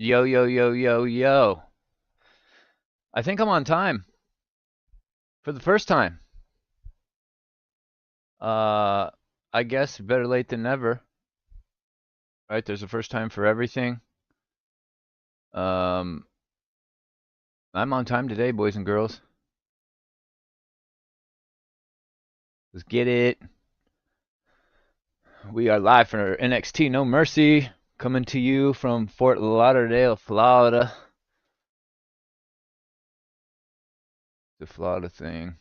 Yo, yo, yo, yo, yo. I think I'm on time for the first time. Uh, I guess better late than never, right? There's a first time for everything. Um, I'm on time today, boys and girls. Let's get it. We are live for NXT No Mercy, coming to you from Fort Lauderdale, Florida. The Florida thing.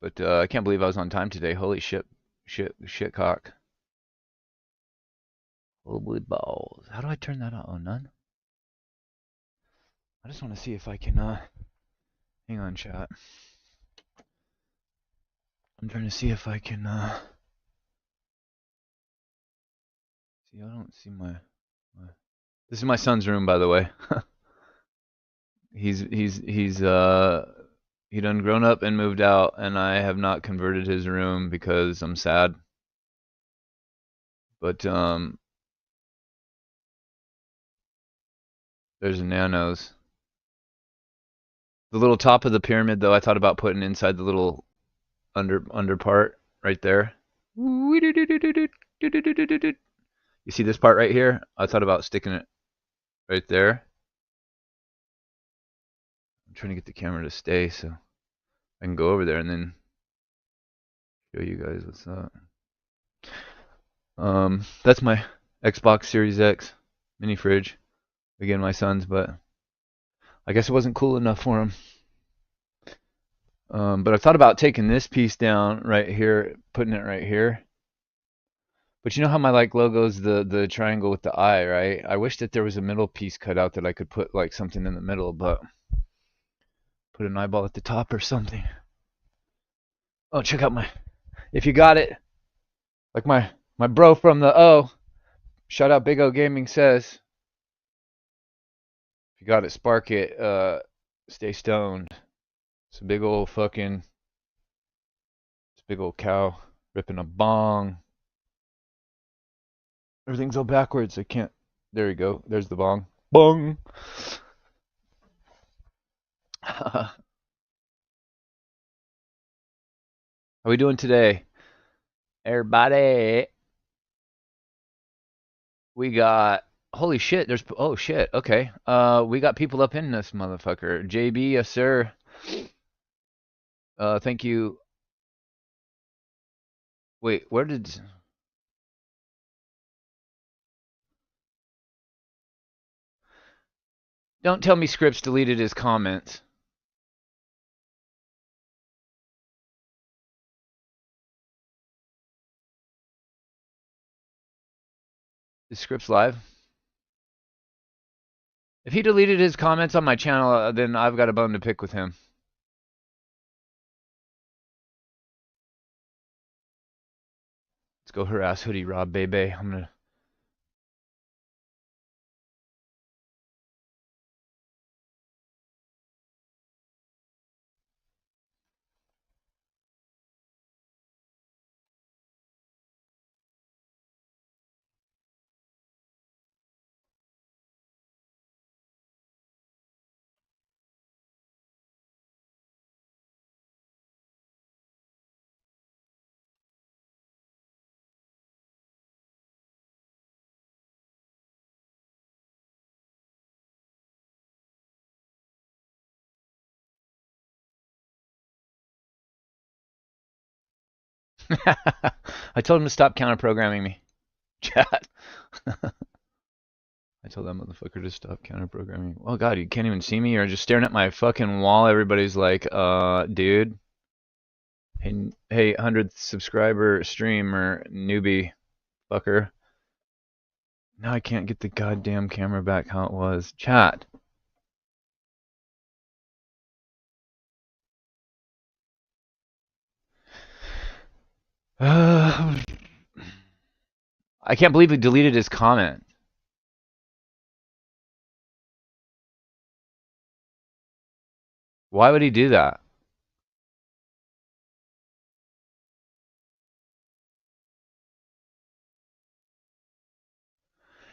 But I can't believe I was on time today. Holy shit, shit cock. Holy balls. How do I turn that on? Oh, none? I just want to see if I can, hang on, chat. I'm trying to see if I can, see, I don't see my, this is my son's room, by the way. he's he done grown up and moved out, and I have not converted his room because I'm sad. But, there's nanos. The little top of the pyramid, though, I thought about putting inside the little under part right there. You see this part right here? I thought about sticking it right there. I'm trying to get the camera to stay so I can go over there and then show you guys what's up. That's my Xbox Series X mini fridge. Again, my son's, but I guess it wasn't cool enough for him. But I thought about taking this piece down right here, putting it right here. But you know how my like logo's the triangle with the eye, right? I wish that there was a middle piece cut out that I could put like something in the middle, but put an eyeball at the top or something. Oh, check out my, if you got it, like my bro from the O, shout out Big O Gaming says, if you got it, spark it, stay stoned. It's a big old fucking, it's a big old cow ripping a bong. Everything's all backwards. I can't. There you go. There's the bong. Bong. How we doing today, everybody? We got. Holy shit! There's. Oh shit. Okay. We got people up in this motherfucker. JB, yes sir. Thank you. Wait, where did? Don't tell me Scripps deleted his comments. Is Scripps live? If he deleted his comments on my channel, then I've got a bone to pick with him. Let's go harass Hoodie Rob, baby. I'm gonna. I told him to stop counter programming me. Chat. I told that motherfucker to stop counter programming. Oh god, you can't even see me. You're just staring at my fucking wall. Everybody's like, dude. Hey, 100th subscriber streamer newbie fucker. Now I can't get the goddamn camera back how it was. Chat. I can't believe he deleted his comment. Why would he do that?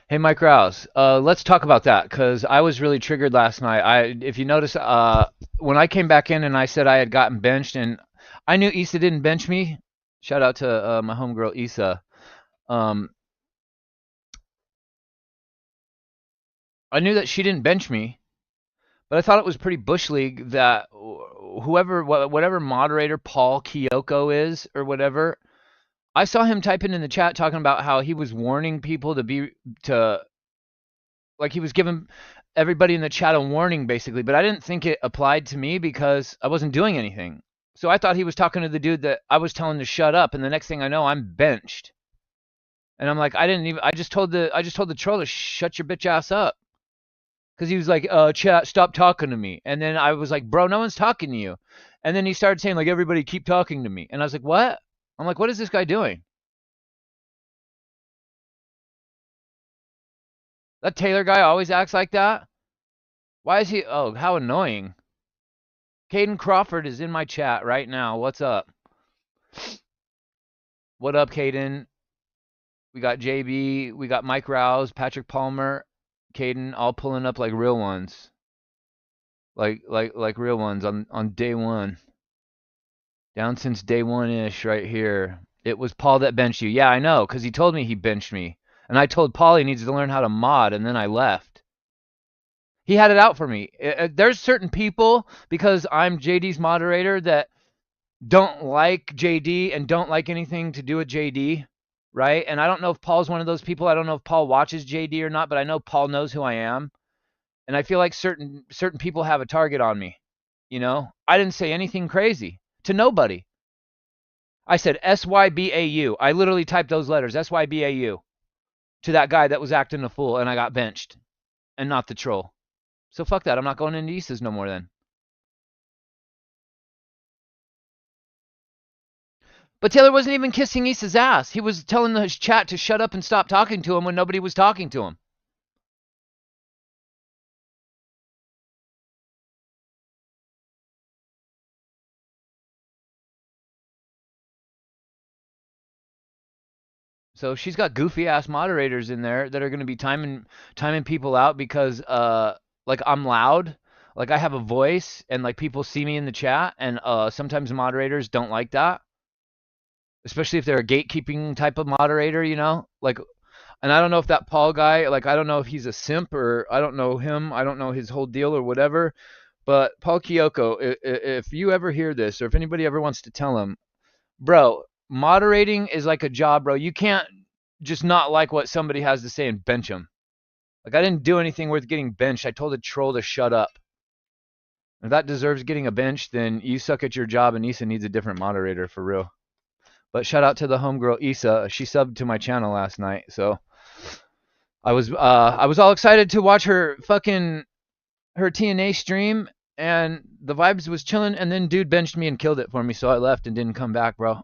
Hey, Mike Rouse, let's talk about that because I was really triggered last night. If you notice, when I came back in and I said I had gotten benched, and I knew Issa didn't bench me. Shout out to my homegirl Issa. Um, I knew that she didn't bench me, but I thought it was pretty bush league that whoever, whatever moderator Paul Kyoko is or whatever, I saw him typing in the chat talking about how he was warning people to like he was giving everybody in the chat a warning basically, but I didn't think it applied to me because I wasn't doing anything. So I thought he was talking to the dude that I was telling to shut up, and the next thing I know, I'm benched. And I'm like, I didn't even. I just told the troll to shut your bitch ass up because he was like, chat, stop talking to me. And then I was like, bro, no one's talking to you. And then he started saying like, everybody keep talking to me. And I was like, what? I'm like, what is this guy doing? That Taylor guy always acts like that. Why is he? Oh, how annoying. Caden Crawford is in my chat right now. What's up? What up, Caden? We got JB, we got Mike Rouse, Patrick Palmer, Caden, all pulling up like real ones. Like real ones on day one. Down since day one-ish right here. It was Paul that benched you. Yeah, I know, because he told me he benched me. And I told Paul he needs to learn how to mod, and then I left. He had it out for me. There's certain people, because I'm JD's moderator, that don't like JD and don't like anything to do with JD, right? And I don't know if Paul's one of those people. I don't know if Paul watches JD or not, but I know Paul knows who I am. And I feel like certain people have a target on me. You know, I didn't say anything crazy to nobody. I said SYBAU. I literally typed those letters, SYBAU, to that guy that was acting a fool, and I got benched, and not the troll. So fuck that. I'm not going into Issa's no more then. But Taylor wasn't even kissing Issa's ass. He was telling his chat to shut up and stop talking to him when nobody was talking to him. So she's got goofy ass moderators in there that are going to be timing people out because like I'm loud, like I have a voice, and like people see me in the chat, and sometimes moderators don't like that, especially if they're a gatekeeping type of moderator, you know? Like, and I don't know if that Paul guy, like I don't know if he's a simp or I don't know him, I don't know his whole deal or whatever. But Paul Kyoko, if you ever hear this, or if anybody ever wants to tell him, bro, moderating is like a job, bro. You can't just not like what somebody has to say and bench them. Like I didn't do anything worth getting benched. I told a troll to shut up. If that deserves getting a bench, then you suck at your job, and Issa needs a different moderator for real. But shout out to the homegirl Issa. She subbed to my channel last night, so I was all excited to watch her TNA stream, and the vibes was chilling, and then dude benched me and killed it for me, so I left and didn't come back, bro.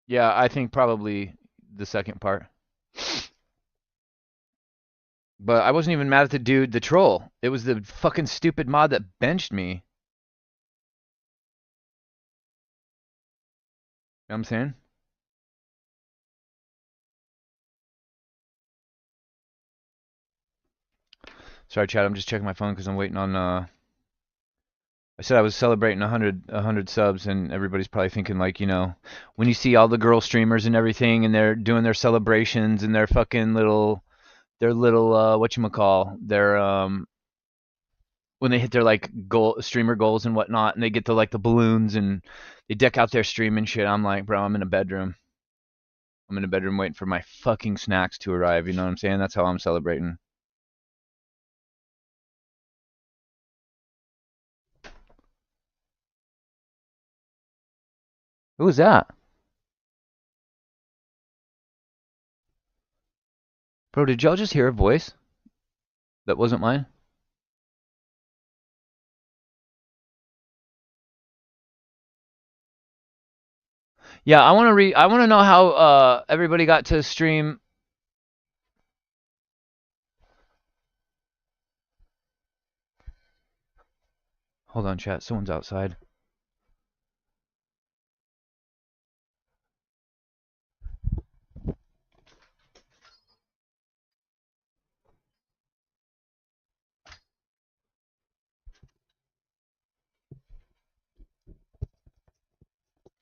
Yeah, I think probably the second part. But I wasn't even mad at the dude, the troll. It was the fucking stupid mod that benched me. You know what I'm saying? Sorry, Chad. I'm just checking my phone because I'm waiting on. I said I was celebrating 100 subs, and everybody's probably thinking like, you know, when you see all the girl streamers and everything, and they're doing their celebrations and their fucking their little whatchamacall, their when they hit their like goal streamer goals and whatnot, and they get the like the balloons and they deck out their stream and shit. I'm like, bro, I'm in a bedroom. I'm in a bedroom waiting for my fucking snacks to arrive. You know what I'm saying? That's how I'm celebrating. Who was that? Bro, did y'all just hear a voice that wasn't mine? Yeah, I want to know how everybody got to stream. Hold on, chat. Someone's outside.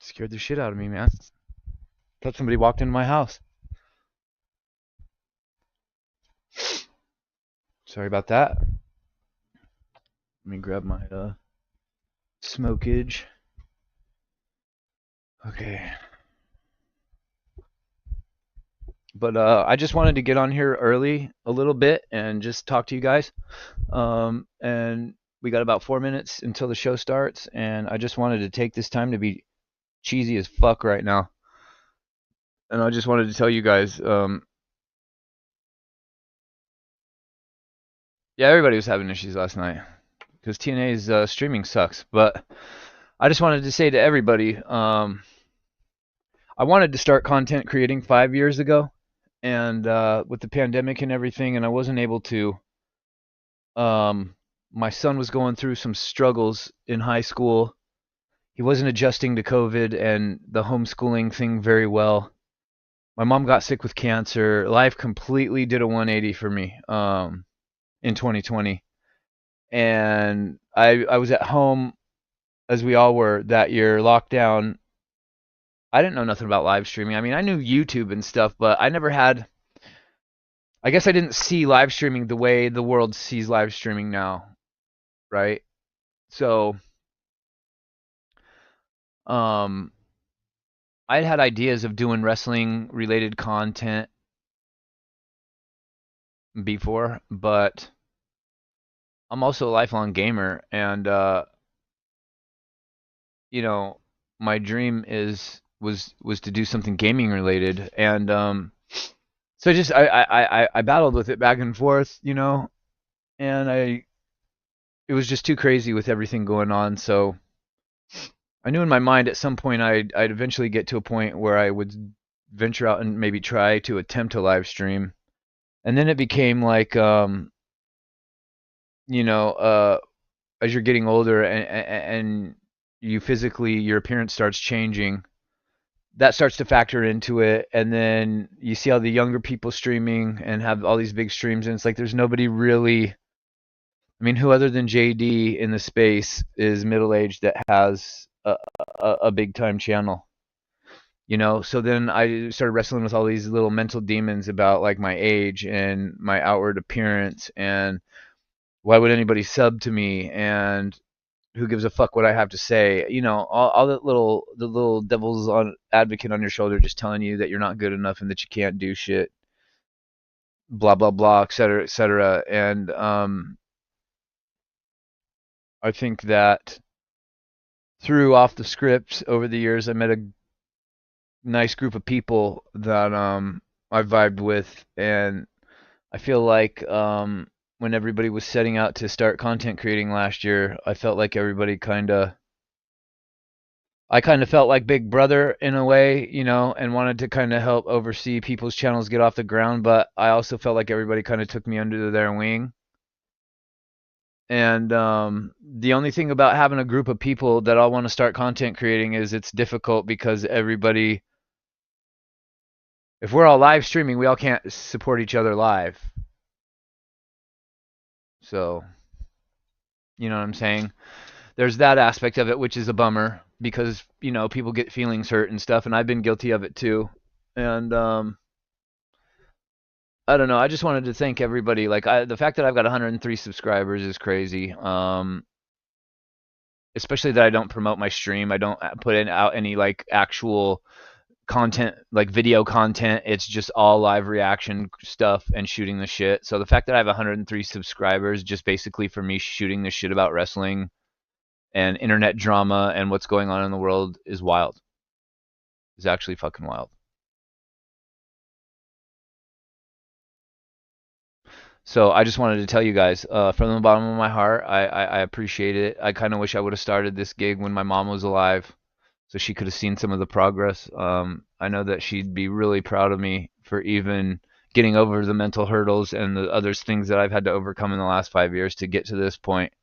Scared the shit out of me, man. Thought somebody walked into my house. Sorry about that. Let me grab my smokage. Okay. But I just wanted to get on here early a little bit and just talk to you guys. And we got about 4 minutes until the show starts, and I just wanted to take this time to be cheesy as fuck right now. And I just wanted to tell you guys, yeah, everybody was having issues last night because TNA's streaming sucks. But I just wanted to say to everybody, I wanted to start content creating 5 years ago, and with the pandemic and everything, and I wasn't able to. My son was going through some struggles in high school. He wasn't adjusting to COVID and the homeschooling thing very well. My mom got sick with cancer. Life completely did a 180 for me in 2020. And I was at home, as we all were that year, lockdown. I didn't know nothing about live streaming. I mean, I knew YouTube and stuff, but I never had. I guess I didn't see live streaming the way the world sees live streaming now, right? So, um, I'd had ideas of doing wrestling related content before, but I'm also a lifelong gamer, and you know, my dream was to do something gaming related, and so I battled with it back and forth, and it was just too crazy with everything going on. So I knew in my mind at some point I'd eventually get to a point where I would venture out and maybe try to attempt a live stream, and then it became like you know, as you're getting older and you physically your appearance starts changing, that starts to factor into it, and then you see all the younger people streaming and have all these big streams, and it's like there's nobody really. I mean, who other than JD in the space is middle aged that has a big time channel? So then I started wrestling with all these little mental demons about like my age and my outward appearance, and why would anybody sub to me, and who gives a fuck what I have to say? All the little devils on advocate on your shoulder just telling you that you're not good enough and that you can't do shit, blah blah blah, et cetera, et cetera. And I think that through off the script over the years, I met a nice group of people that I vibed with, and I feel like when everybody was setting out to start content creating last year, I kind of felt like Big Brother in a way, and wanted to kind of help oversee people's channels get off the ground, but I also felt like everybody kind of took me under their wing. And the only thing about having a group of people that all want to start content creating is it's difficult because everybody, if we're all live streaming, we all can't support each other live. So, you know what I'm saying? There's that aspect of it, which is a bummer because, people get feelings hurt and stuff, and I've been guilty of it too. And I don't know. I just wanted to thank everybody. Like the fact that I've got 103 subscribers is crazy. Especially that I don't promote my stream. I don't put out any like actual content, like video content. It's just all live reaction stuff and shooting the shit. So the fact that I have 103 subscribers just basically for me shooting the shit about wrestling and internet drama and what's going on in the world is wild. It's actually fucking wild. So I just wanted to tell you guys, from the bottom of my heart, I appreciate it. I kind of wish I would have started this gig when my mom was alive, so she could have seen some of the progress. I know that she'd be really proud of me for even getting over the mental hurdles and the other things that I've had to overcome in the last 5 years to get to this point.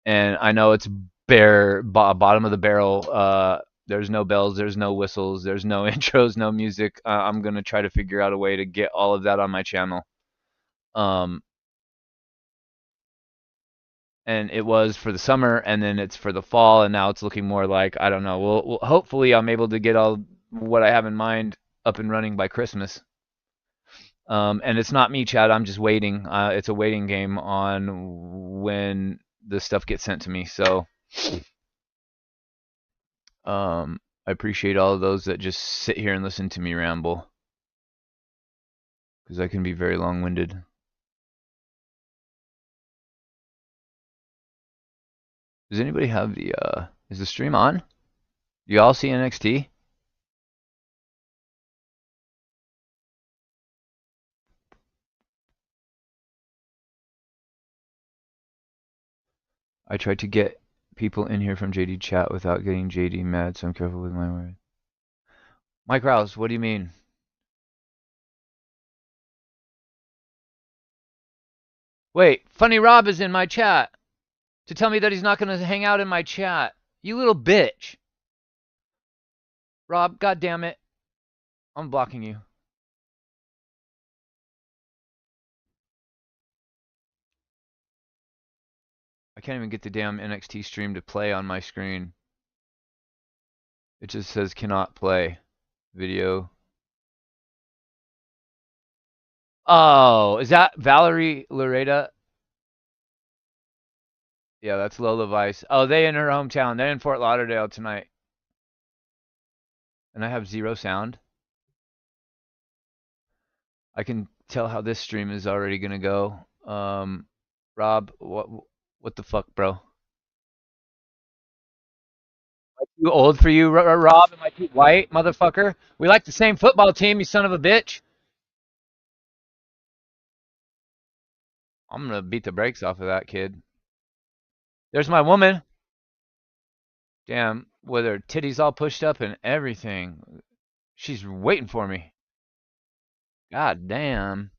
And I know it's bottom of the barrel. There's no bells, there's no whistles, there's no intros, no music. I'm gonna try to figure out a way to get all of that on my channel. Um, and it was for the summer, and then it's for the fall, and now it's looking more like, I don't know. Well, hopefully I'm able to get all what I have in mind up and running by Christmas. And it's not me, Chad. I'm just waiting. It's a waiting game on when the stuff gets sent to me. So I appreciate all of those that just sit here and listen to me ramble, because I can be very long-winded. Does anybody have the is the stream on? You all see NXT? I tried to get people in here from JD chat without getting JD mad, so I'm careful with my words. Mike Rouse, what do you mean? Wait, Funny Rob is in my chat to tell me that he's not going to hang out in my chat. You little bitch. Rob, God damn it. I'm blocking you. I can't even get the damn NXT stream to play on my screen. It just says cannot play video. Oh, is that Valerie Loretta? Yeah, that's Lola Vice. Oh, they in her hometown. They're in Fort Lauderdale tonight. And I have zero sound. I can tell how this stream is already gonna go. Rob, what the fuck, bro? Am I too old for you, Rob? Am I too white, motherfucker? We like the same football team, you son of a bitch. I'm gonna beat the brakes off of that kid. There's my woman. Damn, with her titties all pushed up and everything. She's waiting for me. God damn.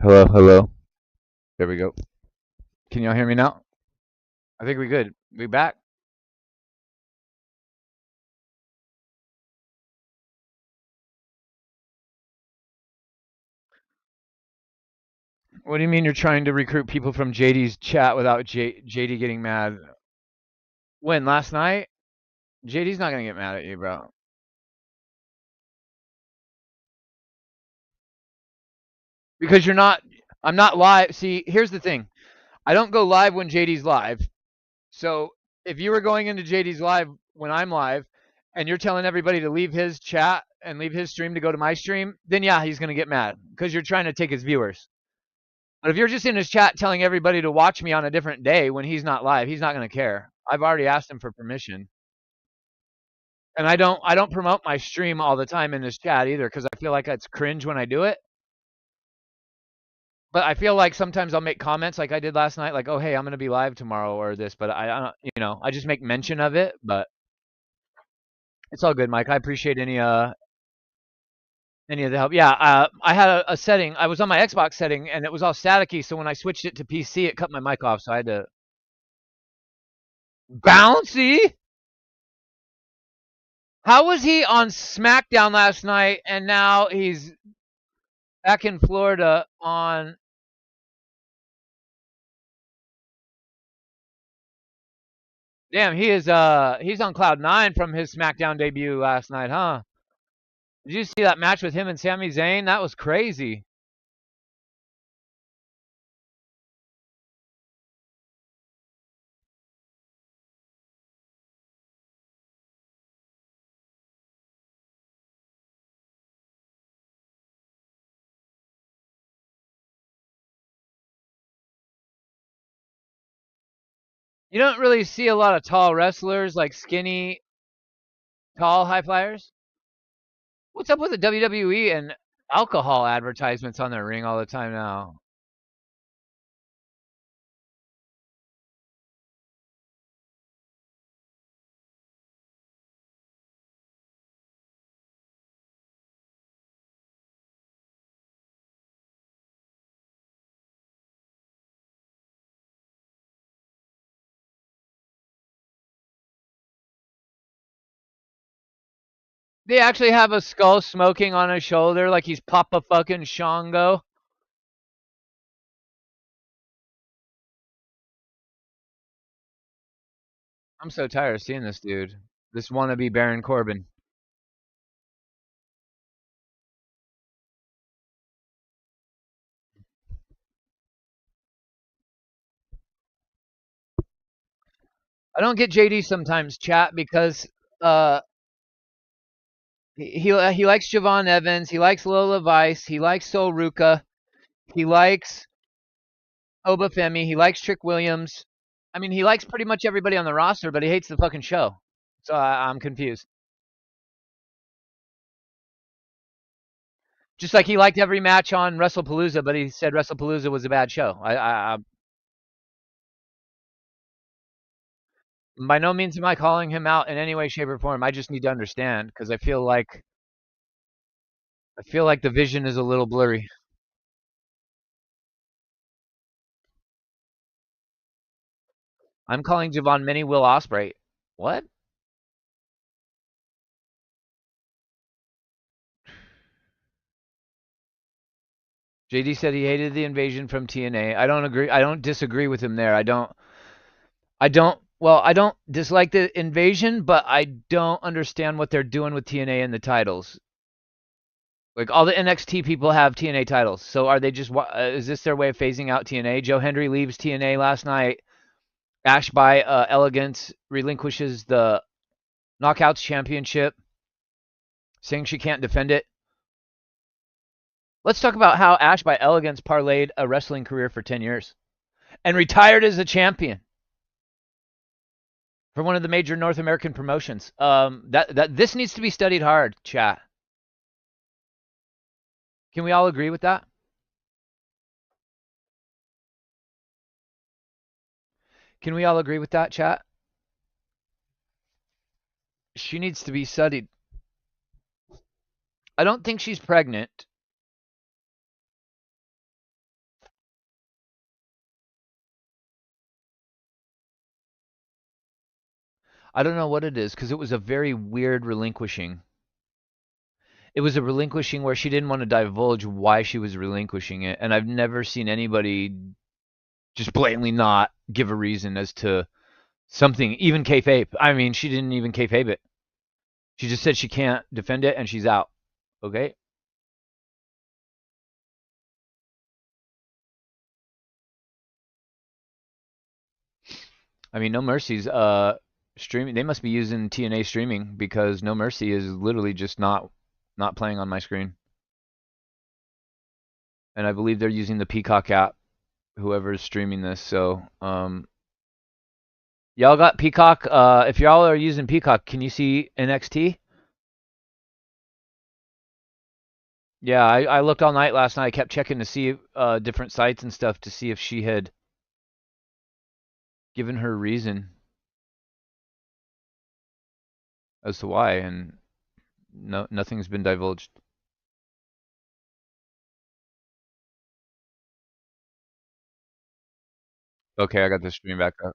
Hello, hello. There we go. Can y'all hear me now? I think we good. We back? What do you mean you're trying to recruit people from JD's chat without JD getting mad? When? Last night? JD's not gonna get mad at you, bro. Because you're not. I'm not live. See, here's the thing. I don't go live when JD's live. So if you were going into JD's live when I'm live, and you're telling everybody to leave his chat and leave his stream to go to my stream, then yeah, he's gonna get mad because you're trying to take his viewers. But if you're just in his chat telling everybody to watch me on a different day when he's not live, he's not gonna care. I've already asked him for permission. And I don't promote my stream all the time in his chat either because I feel like it's cringe when I do it. But I feel like sometimes I'll make comments like I did last night, like, "Oh, hey, I'm gonna be live tomorrow" or this, but I don't, I just make mention of it. But it's all good, Mike. I appreciate any of the help. Yeah, I had a setting. I was on my Xbox setting and it was all staticky, so when I switched it to PC, it cut my mic off, so I had to bouncy. How was he on SmackDown last night and now he's back in Florida on? Damn, he's on cloud nine from his SmackDown debut last night, huh? Did you see that match with him and Sami Zayn? That was crazy. You don't really see a lot of tall wrestlers, like skinny, tall high flyers. What's up with the WWE and alcohol advertisements on their ring all the time now? They actually have a skull smoking on his shoulder like he's Papa fucking Shango. I'm so tired of seeing this dude. This wannabe Baron Corbin. I don't get JD sometimes, chat, because uh he likes Javon Evans, he likes Lola Vice, he likes Sol Ruka, he likes Obafemi, he likes Trick Williams. I mean, he likes pretty much everybody on the roster, but he hates the fucking show. So I'm confused. Just like he liked every match on WrestlePalooza, but he said WrestlePalooza was a bad show. By no means am I calling him out in any way, shape, or form. I just need to understand because I feel like the vision is a little blurry. I'm calling Javon Mini Will Ospreay. What? JD said he hated the invasion from TNA. I don't agree. I don't disagree with him there. I don't dislike the invasion, but I don't understand what they're doing with TNA and the titles. Like all the NXT people have TNA titles. So are they just is this their way of phasing out TNA? Joe Hendry leaves TNA last night. Ash by Elegance relinquishes the Knockouts Championship, saying she can't defend it. Let's talk about how Ash by Elegance parlayed a wrestling career for 10 years and retired as a champion for one of the major North American promotions. This needs to be studied hard, chat. Can we all agree with that? Can we all agree with that, chat? She needs to be studied. I don't think she's pregnant. I don't know what it is because it was a very weird relinquishing. It was a relinquishing where she didn't want to divulge why she was relinquishing it, and I've never seen anybody just blatantly not give a reason as to something, even kayfabe. I mean, she didn't even kayfabe it. She just said she can't defend it and she's out. Okay? I mean, No Mercy's streaming. They must be using TNA streaming because No Mercy is literally just not playing on my screen. And I believe they're using the Peacock app, whoever's streaming this. So, y'all got Peacock? If y'all are using Peacock, can you see NXT? Yeah, I looked all night last night. I kept checking to see different sites and stuff to see if she had given her reason as to why, and no, nothing's been divulged. Okay, I got the stream back up.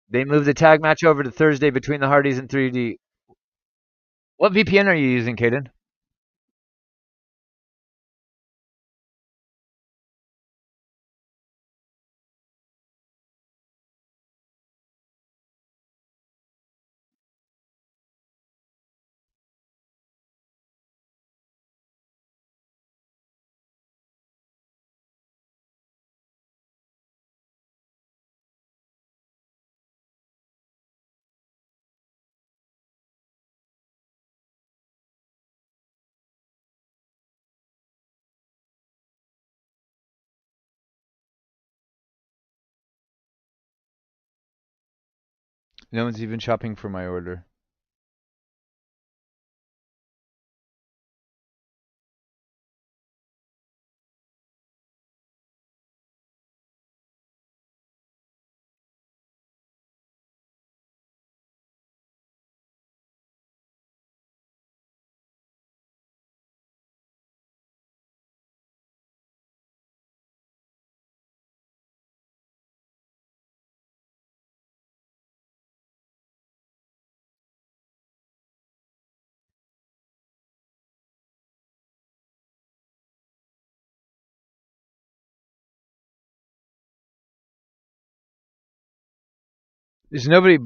They moved the tag match over to Thursday between the Hardys and 3D. What VPN are you using, Caden? No one's even shopping for my order. There's nobody.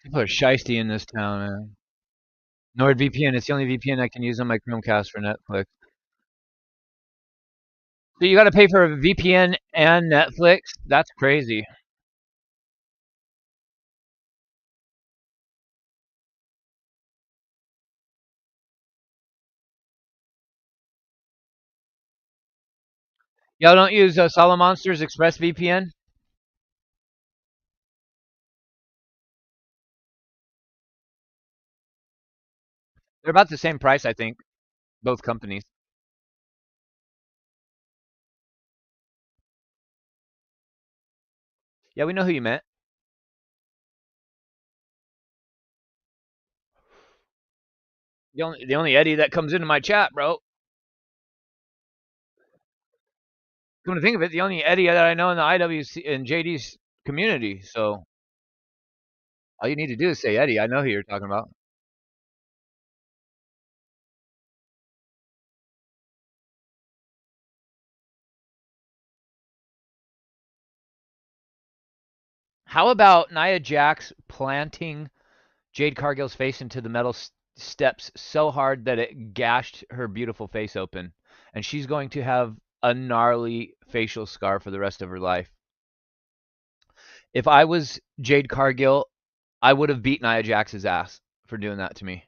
People are shisty in this town, man. NordVPN. It's the only VPN I can use on my Chromecast for Netflix. So you got to pay for a VPN and Netflix? That's crazy. Y'all don't use Solid Monsters Express VPN? They're about the same price, I think. Both companies. Yeah, we know who you meant. The only Eddie that comes into my chat, bro. Come to think of it, the only Eddie that I know in the IWC and JD's community. So all you need to do is say Eddie. I know who you're talking about. How about Nia Jax planting Jade Cargill's face into the metal steps so hard that it gashed her beautiful face open, and she's going to have a gnarly facial scar for the rest of her life. If I was Jade Cargill, I would have beat Nia Jax's ass for doing that to me.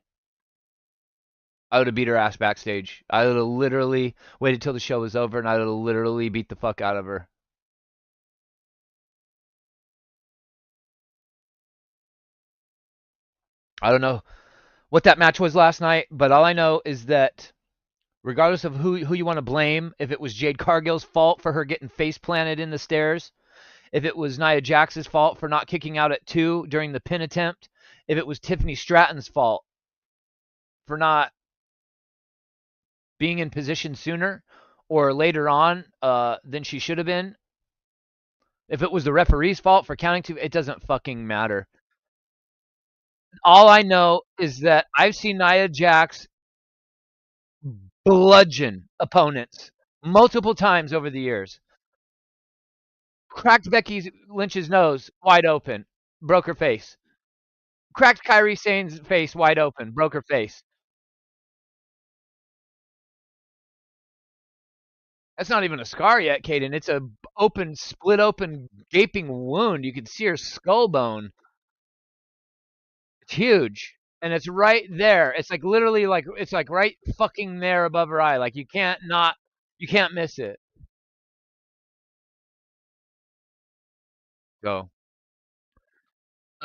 I would have beat her ass backstage. I would have literally waited till the show was over, and I would have literally beat the fuck out of her. I don't know what that match was last night, but all I know is that regardless of who you want to blame, if it was Jade Cargill's fault for her getting face planted in the stairs, if it was Nia Jax's fault for not kicking out at 2 during the pin attempt, if it was Tiffany Stratton's fault for not being in position sooner or later on than she should have been, if it was the referee's fault for counting 2, it doesn't fucking matter. All I know is that I've seen Nia Jax bludgeon opponents multiple times over the years. Cracked Becky Lynch's nose wide open. broke her face. Cracked Kyrie Sane's face wide open, broke her face. That's not even a scar yet, Caden. It's a open, split open, gaping wound. You can see her skull bone. It's huge, and it's right there. It's like literally like it's like right fucking there above her eye. Like you can't miss it. Go.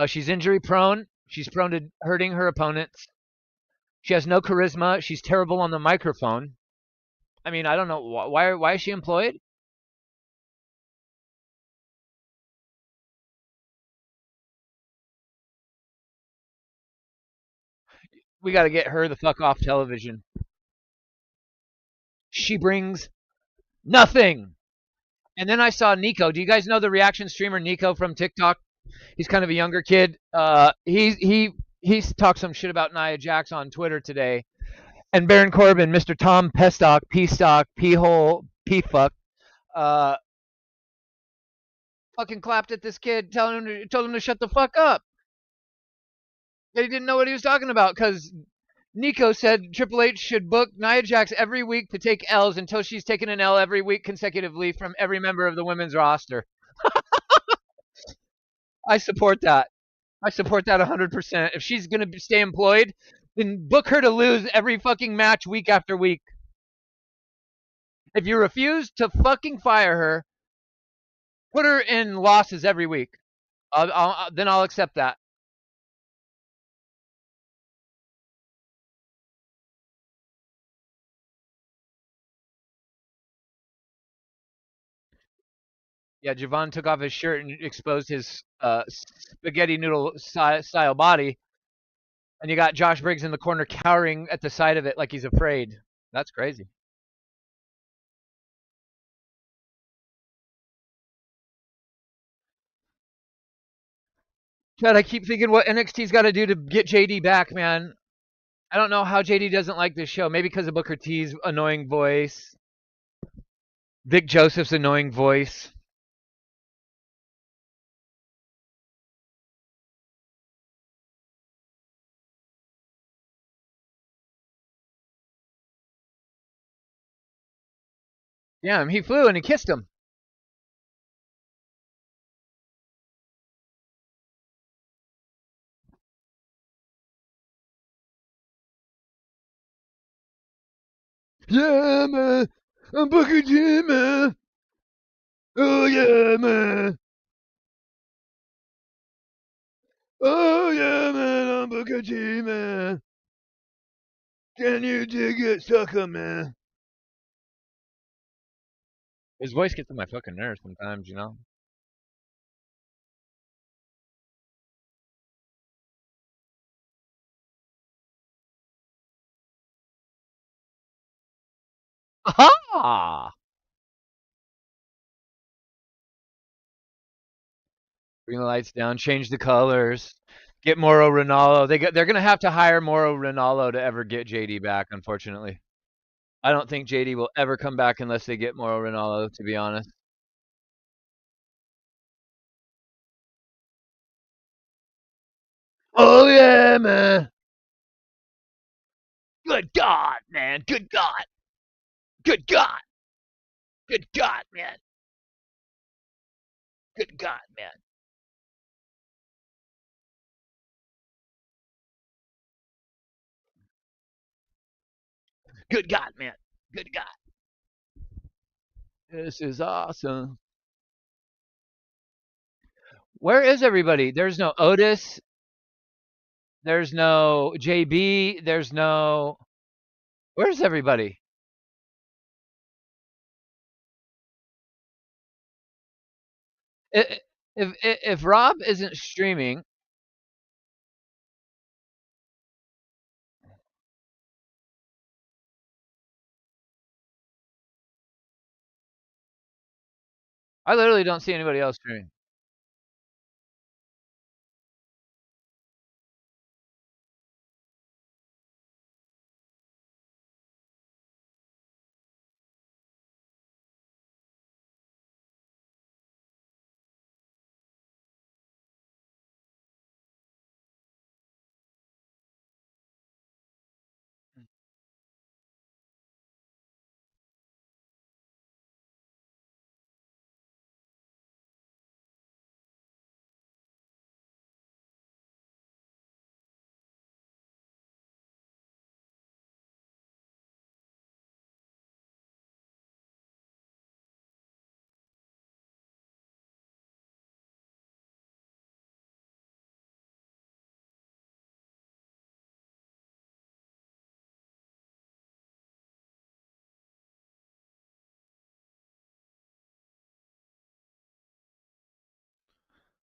She's injury prone. She's prone to hurting her opponents. She has no charisma. She's terrible on the microphone. I mean, I don't know why is she employed? We got to get her the fuck off television. She brings nothing. And then I saw Nico. Do you guys know the reaction streamer Nico from TikTok? He's kind of a younger kid. He talked some shit about Nia Jax on Twitter today. And Baron Corbin, Mr. Tom Pestock, P-Stock, P-Hole, P-Fuck, uh, fucking clapped at this kid, told him to shut the fuck up. That he didn't know what he was talking about because Nico said Triple H should book Nia Jax every week to take L's until she's taken an L every week consecutively from every member of the women's roster. I support that. I support that 100%. If she's going to stay employed, then book her to lose every fucking match week after week. If you refuse to fucking fire her, put her in losses every week. Then I'll accept that. Yeah, Javon took off his shirt and exposed his spaghetti noodle style body, and you got Josh Briggs in the corner cowering at the side of it like he's afraid. That's crazy. Chad, I keep thinking what NXT's got to do to get JD back, man. I don't know how JD doesn't like this show. Maybe because of Booker T's annoying voice, Vic Joseph's annoying voice. Yeah, he flew and he kissed him. Yeah, man. I'm Booker T, man. Oh, yeah, man. Oh, yeah, man. I'm Booker T, man. Can you dig it, sucker, man? His voice gets on my fucking nerves sometimes, you know? Aha! Bring the lights down, change the colors, get Moro Ronaldo. They're gonna have to hire Moro Ronaldo to ever get JD back. Unfortunately, I don't think JD will ever come back unless they get Moro Ronaldo. To be honest. Oh yeah, man. Good God, man. Good God. Good God. Good God, man. Good God, man. Good God, man. Good God. This is awesome. Where is everybody? There's no Otis. There's no JB. There's no. Where's everybody? If Rob isn't streaming, I literally don't see anybody else streaming.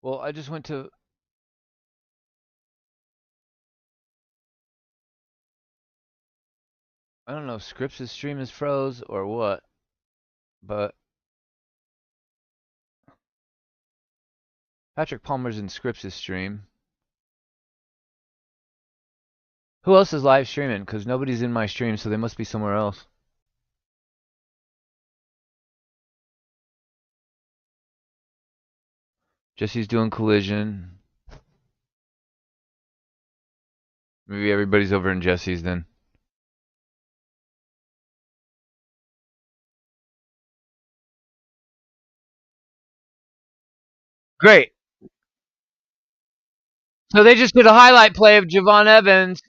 Well, I just went to. I don't know if Scripps' stream is froze or what, but Patrick Palmer's in Scripps' stream. Who else is live streaming? Because nobody's in my stream, so they must be somewhere else. Jesse's doing Collision. Maybe everybody's over in Jesse's then. Great. So they just did a highlight play of Javon Evans,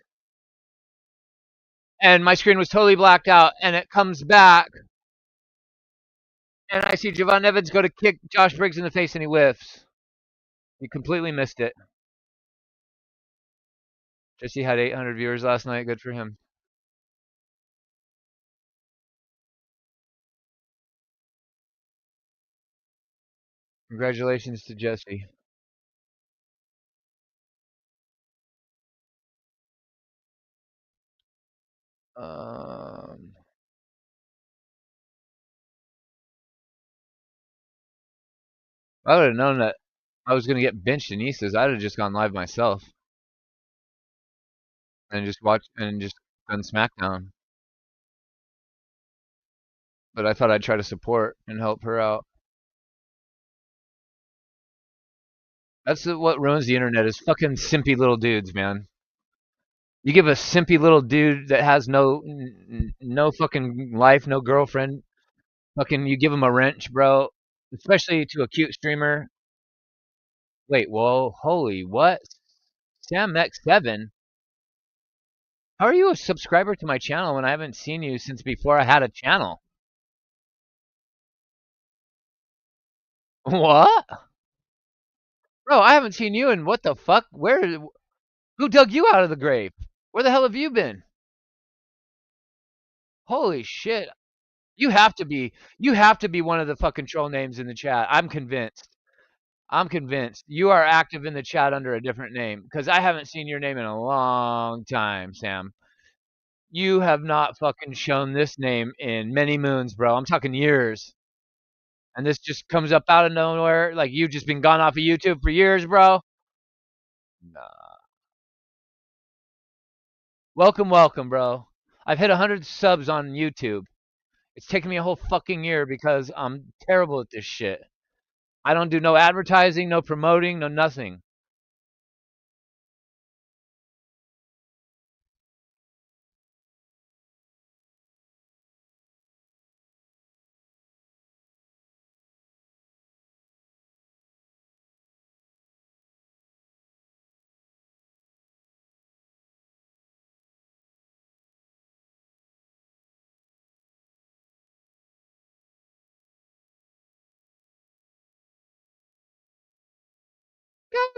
and my screen was totally blacked out, and it comes back, and I see Javon Evans go to kick Josh Briggs in the face, and he whiffs. He completely missed it. Jesse had 800 viewers last night. Good for him. Congratulations to Jesse. Um, I would have known that I was going to get benched in Eastas. I'd have just gone live myself and just watched and just done SmackDown. But I thought I'd try to support and help her out. That's what ruins the internet is fucking simpy little dudes, man. You give a simpy little dude that has no fucking life, no girlfriend, fucking you give him a wrench, bro. Especially to a cute streamer. Wait, whoa, holy what? Sam X7? How are you a subscriber to my channel when I haven't seen you since before I had a channel? What? Bro, I haven't seen you in what the fuck? Who dug you out of the grave? Where the hell have you been? Holy shit. You have to be one of the fucking troll names in the chat. I'm convinced. I'm convinced. You are active in the chat under a different name because I haven't seen your name in a long time, Sam. You have not fucking shown this name in many moons, bro. I'm talking years. And this just comes up out of nowhere. Like you've just been gone off of YouTube for years, bro. Nah. Welcome, welcome, bro. I've hit 100 subs on YouTube. It's taken me a whole fucking year because I'm terrible at this shit. I don't do no advertising, no promoting, no nothing.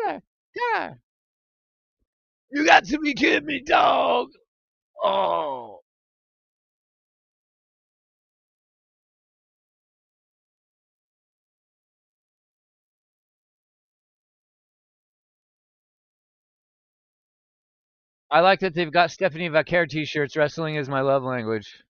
Yeah, yeah. You got to be kidding me, dog. Oh. I like that they've got Stephanie Vaquer t-shirts. Wrestling is my love language.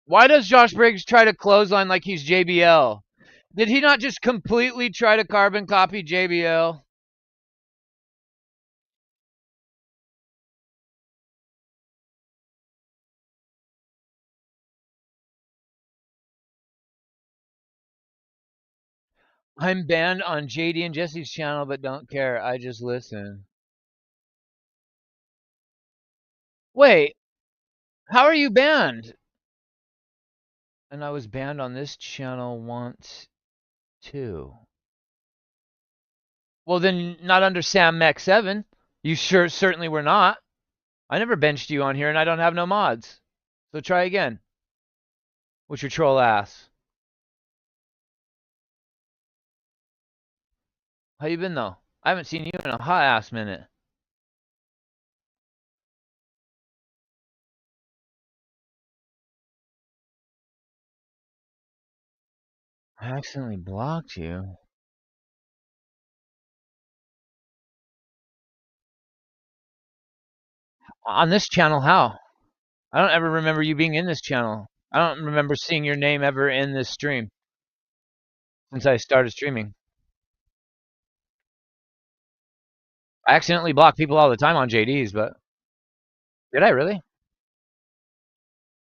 Why does Josh Briggs try to clothesline like he's JBL? Did he not just completely try to carbon copy JBL? I'm banned on JD and Jesse's channel, but don't care. I just listen. Wait, how are you banned? And I was banned on this channel once too. Well, then not under Sam Mech 7. You sure certainly were not. I never benched you on here and I don't have no mods. So try again. With your troll ass. How you been though? I haven't seen you in a hot ass minute. I accidentally blocked you. On this channel, how? I don't ever remember you being in this channel. I don't remember seeing your name ever in this stream since I started streaming. I accidentally block people all the time on JD's, but did I really?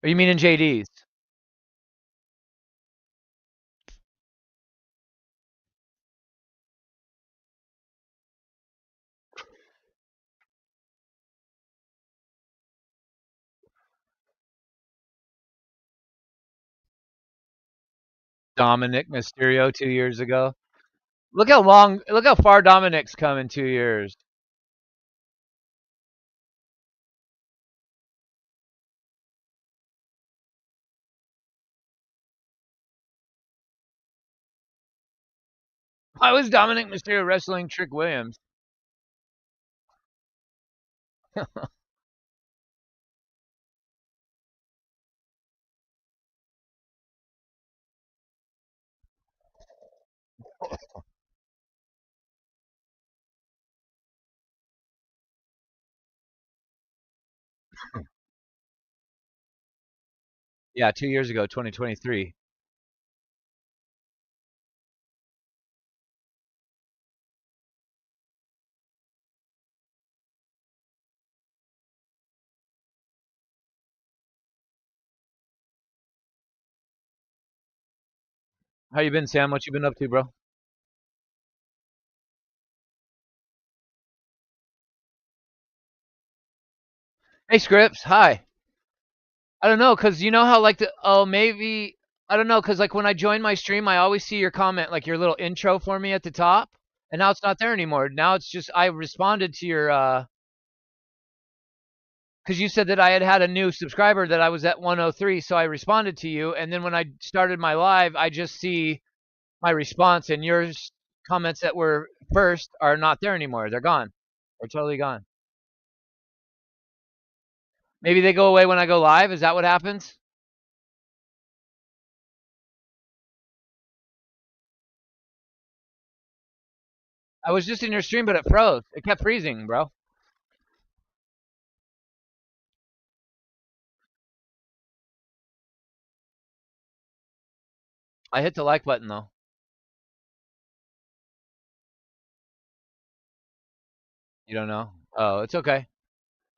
Or you mean in JD's? Dominic Mysterio 2 years ago. Look how far Dominic's come in 2 years. Why was Dominic Mysterio wrestling Trick Williams? Yeah, 2 years ago, 2023. How you been, Sam? What you been up to, bro? Hey, Scripps. Hi. I don't know, cause you know how like maybe I don't know, cause like when I join my stream, I always see your comment, like your little intro for me at the top, and now it's not there anymore. Now it's just I responded to your cause you said that I had had a new subscriber that I was at 103, so I responded to you, and then when I started my live, I just see my response, and your comments that were first are not there anymore. They're gone. They're totally gone. Maybe they go away when I go live. Is that what happens? I was just in your stream, but it froze. It kept freezing, bro. I hit the like button though. You don't know? Oh, it's okay.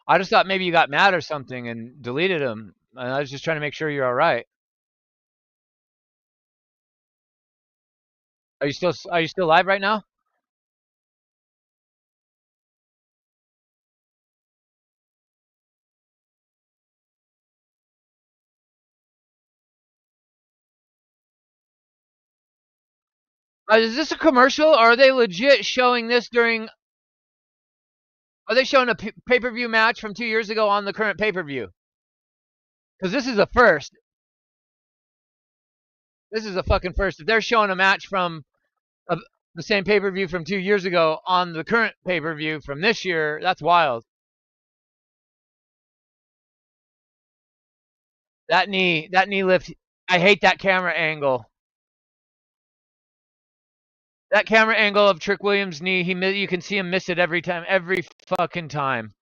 I just thought maybe you got mad or something and deleted them. And I was just trying to make sure you're all right. Are you still live right now? Is this a commercial or are they legit showing this during are they showing a pay-per-view match from 2 years ago on the current pay-per-view? Cuz this is a first. This is a fucking first. If they're showing a match from uh, the same pay-per-view from 2 years ago on the current pay-per-view from this year, that's wild. That knee lift. I hate that camera angle. That camera angle of Trick Williams' knee, you can see him miss it every time, every fucking time.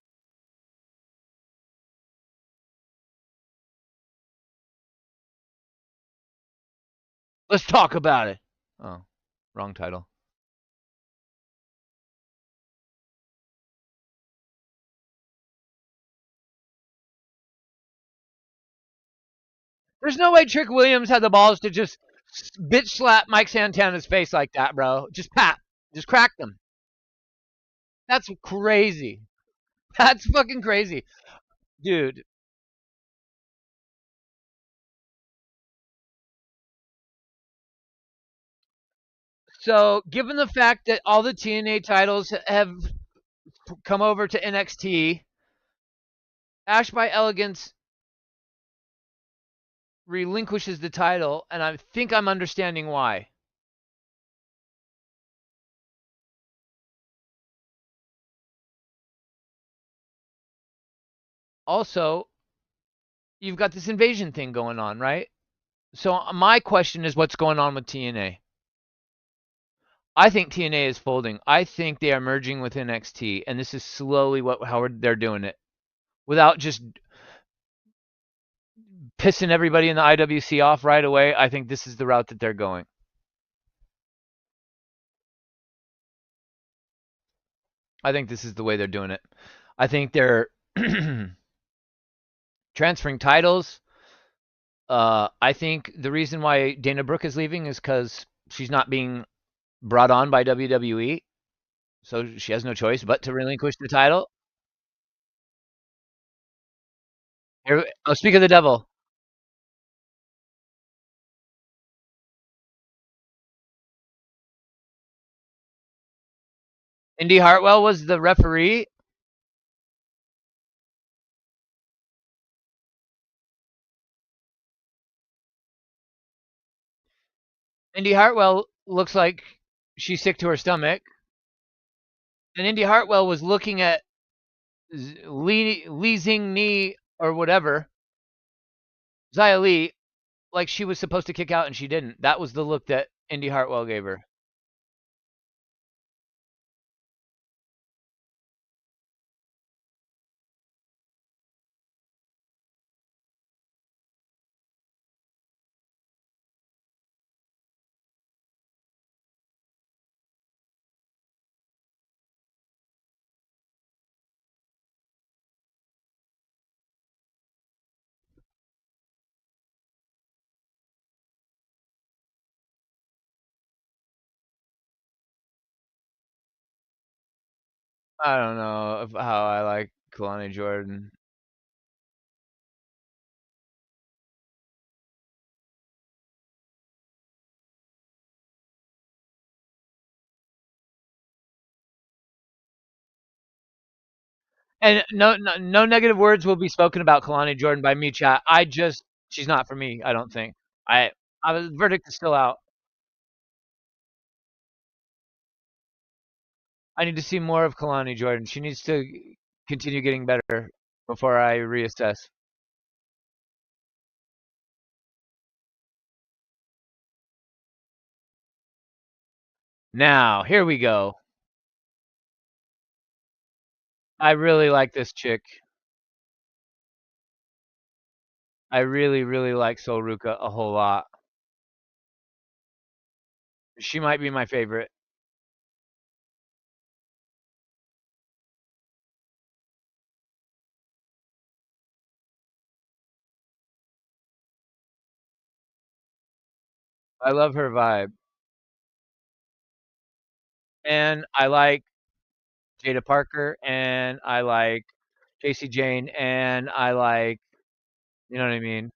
Let's talk about it. Oh, wrong title. There's no way Trick Williams had the balls to just bitch slap Mike Santana's face like that, bro. Just just cracked him. That's crazy. That's fucking crazy, dude. So, given the fact that all the TNA titles have come over to NXT, Ash by Elegance relinquishes the title, and I think I'm understanding why. Also, you've got this invasion thing going on, right? So my question is, what's going on with TNA? I think TNA is folding. I think they are merging with NXT, and this is slowly how they're doing it without just pissing everybody in the IWC off right away. I think this is the route that they're going. I think this is the way they're doing it. I think they're transferring titles. I think the reason why Dana Brooke is leaving is because she's not being brought on by WWE, so she has no choice but to relinquish the title. Here, oh, speak of the devil. Indy Hartwell was the referee. Indy Hartwell looks like she's sick to her stomach, and Indy Hartwell was looking at Lee Zing Ni or whatever, Xia Li, like she was supposed to kick out and she didn't. That was the look that Indy Hartwell gave her. I don't know how I like Kalani Jordan. And no negative words will be spoken about Kalani Jordan by me, chat. She's not for me. I don't think. The verdict is still out. I need to see more of Kalani Jordan. She needs to continue getting better before I reassess. Now, here we go. I really like this chick. I really, really like Solruka a whole lot. She might be my favorite. I love her vibe. And I like Jada Parker, and I like Casey Jane, and I like, you know what I mean?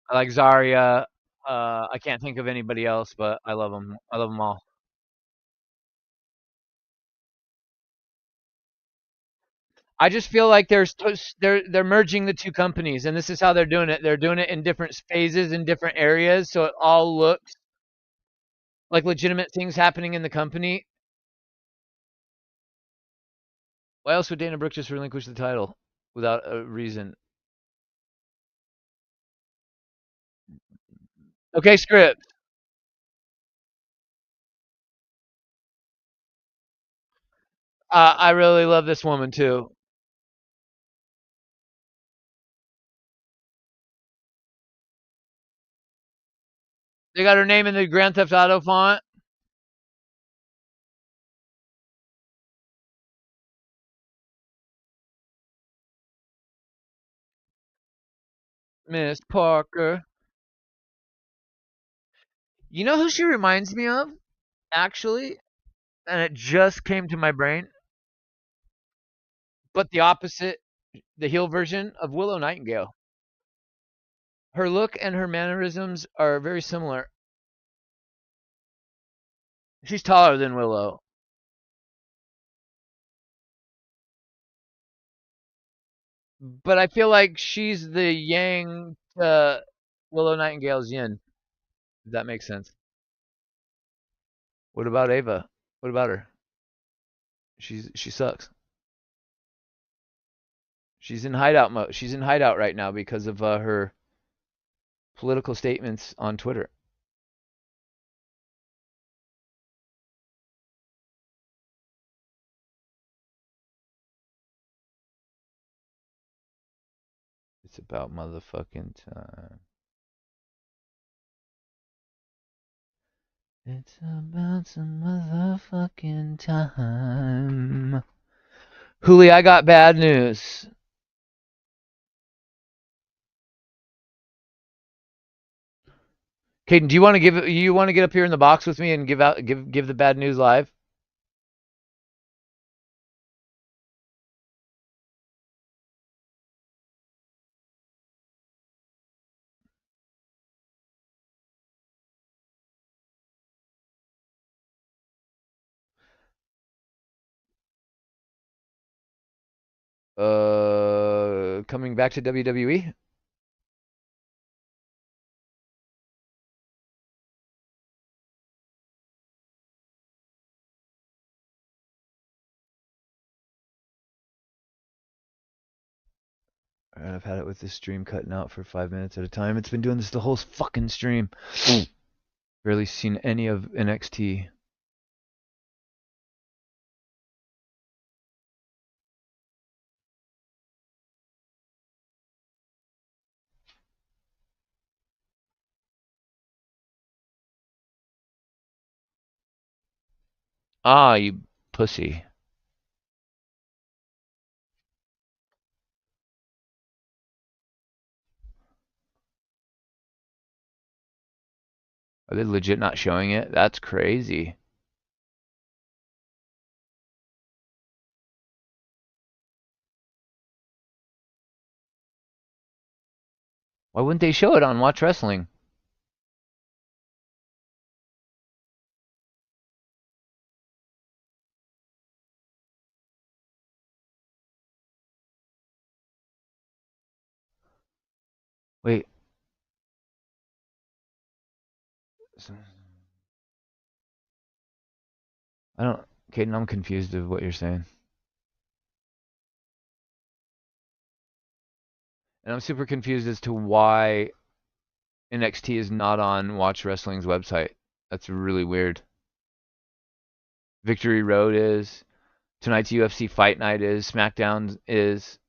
I like Zarya. I can't think of anybody else, but I love them. I love them all. I just feel like they're merging the two companies, and this is how they're doing it. They're doing it in different phases in different areas, so it all looks like legitimate things happening in the company. Why else would Dana Brooke just relinquish the title without a reason? Okay, script. I really love this woman too. They got her name in the Grand Theft Auto font. Miss Parker. You know who she reminds me of? Actually, and it just came to my brain, but the opposite, the heel version of Willow Nightingale. Her look and her mannerisms are very similar. She's taller than Willow, but I feel like she's the yang to Willow Nightingale's yin. If that makes sense. What about Ava? What about her? She sucks. She's in hideout mode. She's in hideout right now because of her political statements on Twitter. It's about motherfucking time. It's about some motherfucking time. Huli, I got bad news. Caden, do you want to get up here in the box with me and give the bad news live? Coming back to WWE? Alright, I've had it with this stream cutting out for 5 minutes at a time. It's been doing this the whole fucking stream. Barely seen any of NXT. Ah, you pussy. Are they legit not showing it? That's crazy. Why wouldn't they show it on Watch Wrestling? Wait. I don't. Caden, I'm confused of what you're saying. And I'm super confused as to why NXT is not on Watch Wrestling's website. That's really weird. Victory Road is. Tonight's UFC Fight Night is. SmackDown is.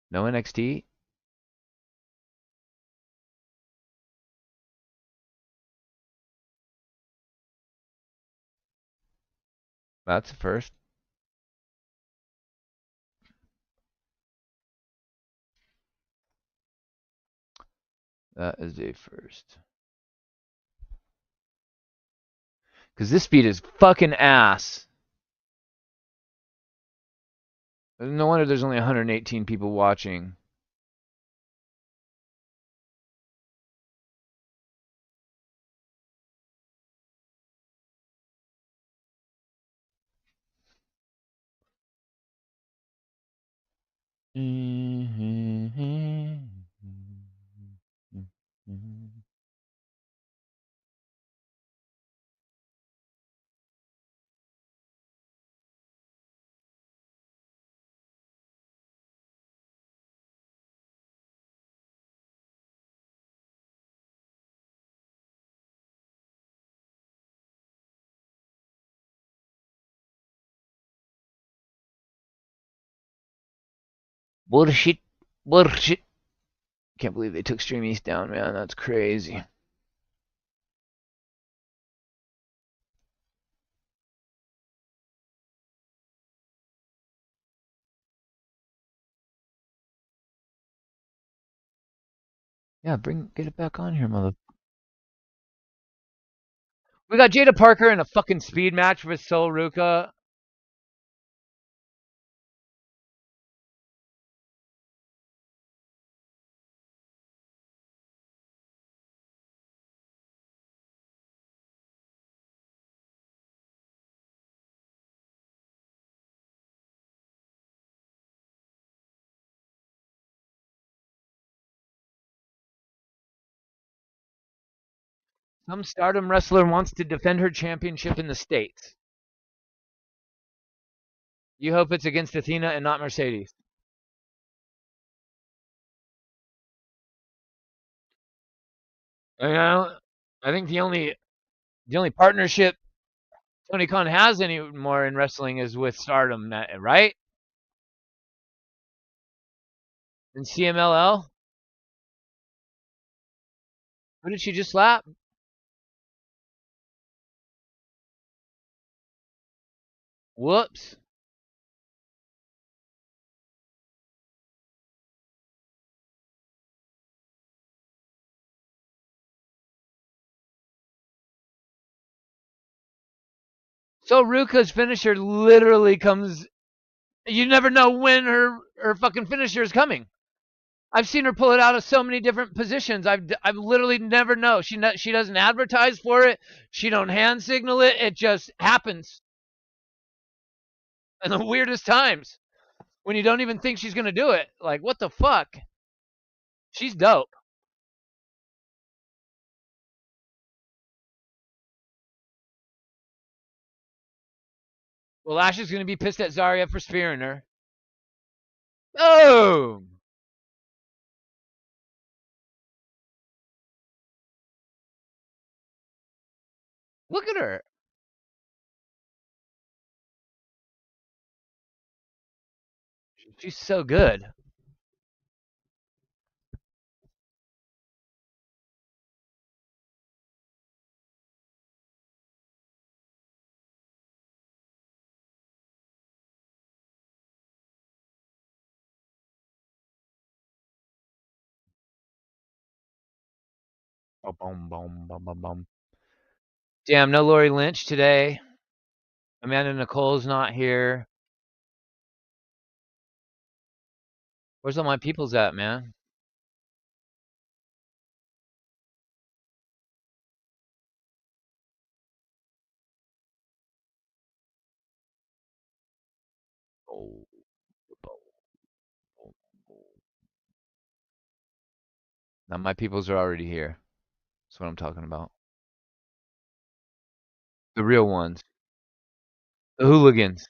No NXT? That's a first. That is a first. Because this speed is fucking ass. No wonder there's only 118 people watching. Bullshit. Bullshit. Can't believe they took Stream East down, man. That's crazy. Yeah, get it back on here, mother. We got Jada Parker in a fucking speed match with Sol Ruka. Some Stardom wrestler wants to defend her championship in the States. You hope it's against Athena and not Mercedes. You know, I think the only partnership Tony Khan has anymore in wrestling is with Stardom, right? And CMLL. Who did she just slap? Whoops. So Ruka's finisher literally comes. You never know when her fucking finisher is coming. I've seen her pull it out of so many different positions. I've literally never know. She doesn't advertise for it. She don't hand signal it. It just happens in the weirdest times when you don't even think she's gonna do it. Like what the fuck? She's dope. Well, Ash is gonna be pissed at Zarya for spearing her. Oh, look at her. She's so good. Boom, boom, boom, boom, boom. Damn, no Lori Lynch today. Amanda Nicole's not here. Where's all my peoples at, man? Oh, now my peoples are already here. That's what I'm talking about. The real ones. The hooligans.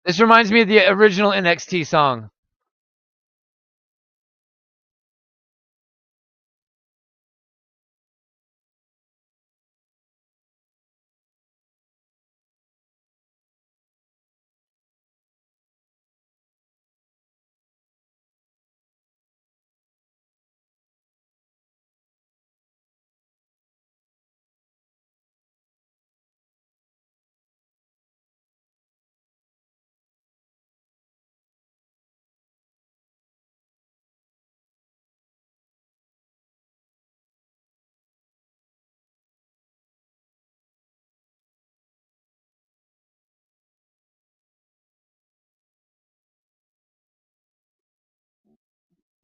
This reminds me of the original NXT song.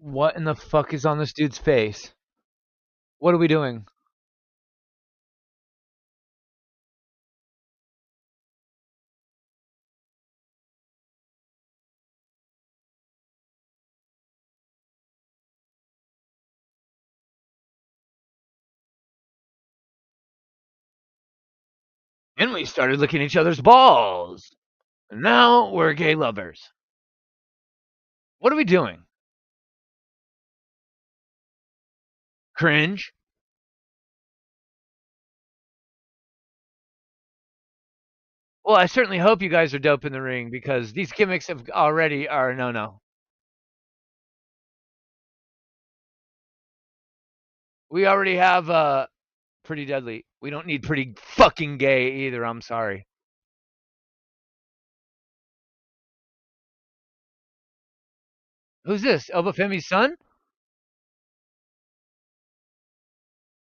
What in the fuck is on this dude's face? What are we doing? And we started licking each other's balls. And now we're gay lovers. What are we doing? Cringe. Well, I certainly hope you guys are dope in the ring because these gimmicks have already are no no. We already have pretty deadly. We don't need pretty fucking gay either. I'm sorry. Who's this? Elba Femi's son?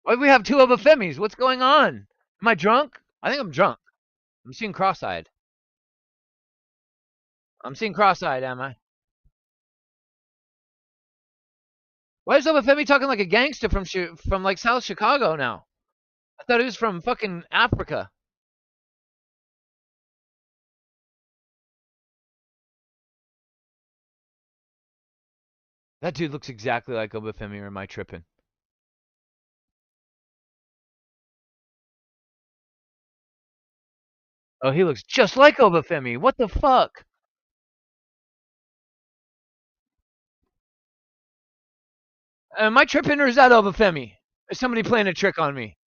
Why do we have two Elba Femis? What's going on? Am I drunk? I think I'm drunk. I'm seeing cross-eyed. I'm seeing cross-eyed, am I? Why is Elba Femi talking like a gangster from like South Chicago now? I thought he was from fucking Africa. That dude looks exactly like Elba Femi, or am I tripping? Oh, he looks just like Obafemi. What the fuck? Am I tripping or is that Obafemi? Is somebody playing a trick on me?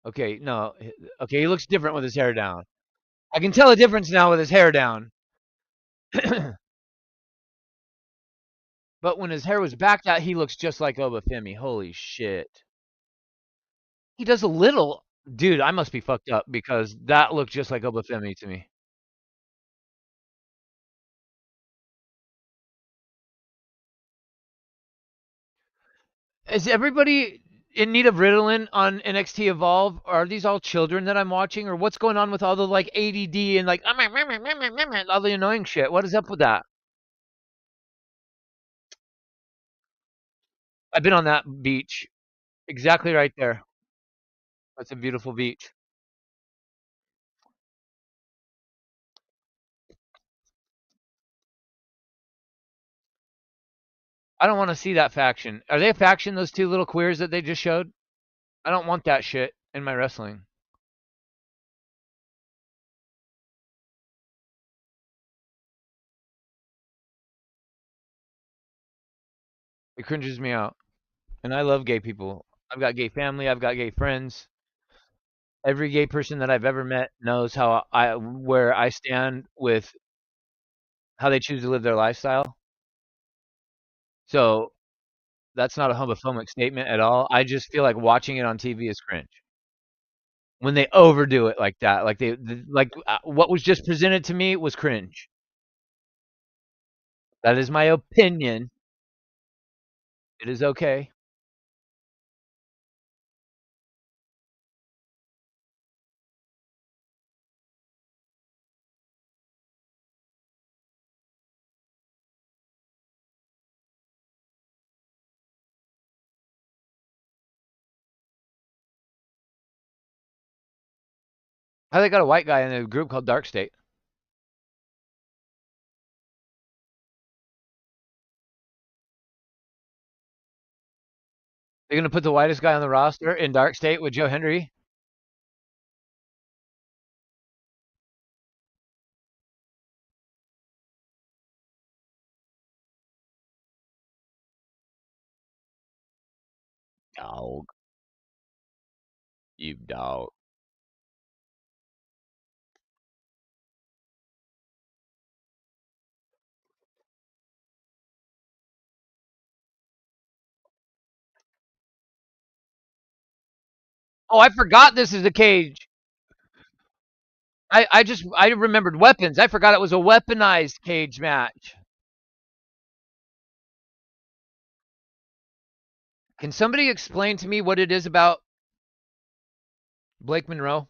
Okay, no. Okay, he looks different with his hair down. I can tell a difference now with his hair down. But when his hair was back out, he looks just like Obafemi. Holy shit. He does a little. Dude, I must be fucked up because that looked just like Obafemi to me. Is everybody in need of Ritalin on NXT Evolve? Are these all children that I'm watching, or what's going on with all the like ADD and like all the annoying shit? What is up with that? I've been on that beach, exactly right there. That's a beautiful beach. I don't want to see that faction. Are they a faction? Those two little queers that they just showed? I don't want that shit in my wrestling. It cringes me out. And I love gay people. I've got gay family. I've got gay friends. Every gay person that I've ever met knows how I where I stand with how they choose to live their lifestyle. So that's not a homophobic statement at all. I just feel like watching it on TV is cringe when they overdo it like that. Like what was just presented to me was cringe. That is my opinion. It is okay. How they got a white guy in a group called Dark State? They're gonna put the whitest guy on the roster in Dark State with Joe Hendry. Dog, you dog. Oh, I forgot this is a cage. I remembered weapons. I forgot it was a weaponized cage match. Can somebody explain to me what it is about Blake Monroe?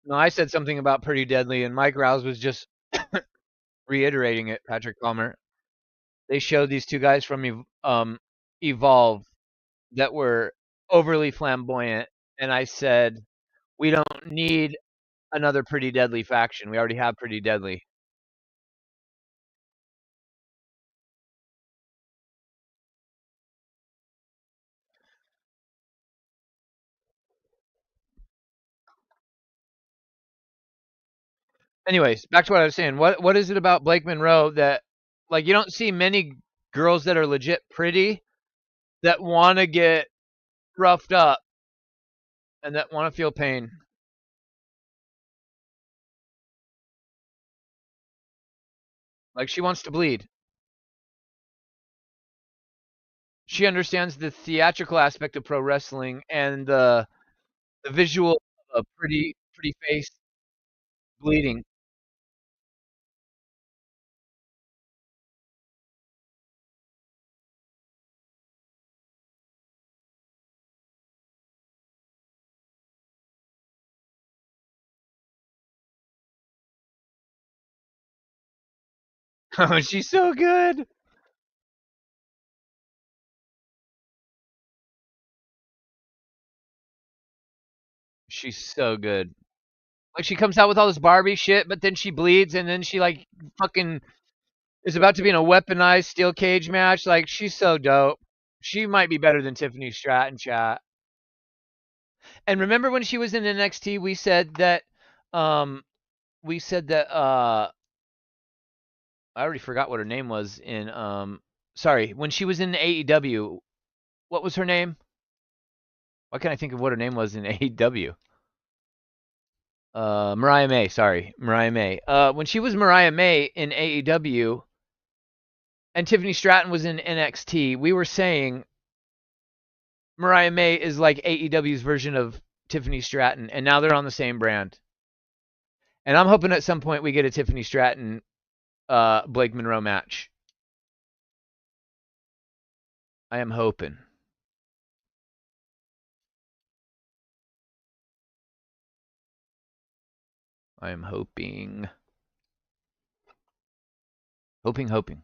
No, I said something about Pretty Deadly, and Mike Rouse was just reiterating it. Patrick Palmer. They showed these two guys from Evolve that were overly flamboyant, and I said we don't need another Pretty Deadly faction. We already have Pretty Deadly. Anyways, back to what I was saying. What is it about Blake Monroe that like you don't see many girls that are legit pretty that want to get roughed up and that want to feel pain? Like she wants to bleed. She understands the theatrical aspect of pro wrestling and the visual of a pretty face bleeding. Oh, she's so good. She's so good. Like she comes out with all this Barbie shit, but then she bleeds, and then she like fucking is about to be in a weaponized steel cage match. Like she's so dope. She might be better than Tiffany Stratton, chat. And remember when she was in NXT, um, we said that I already forgot what her name was in sorry, when she was in AEW, what was her name? Why can't I think of what her name was in AEW? Mariah May, sorry, Mariah May. When she was Mariah May in AEW and Tiffany Stratton was in NXT, we were saying Mariah May is like AEW's version of Tiffany Stratton, and now they're on the same brand. And I'm hoping at some point we get a Tiffany Stratton Blake Monroe match. I am hoping. I am hoping. Hoping.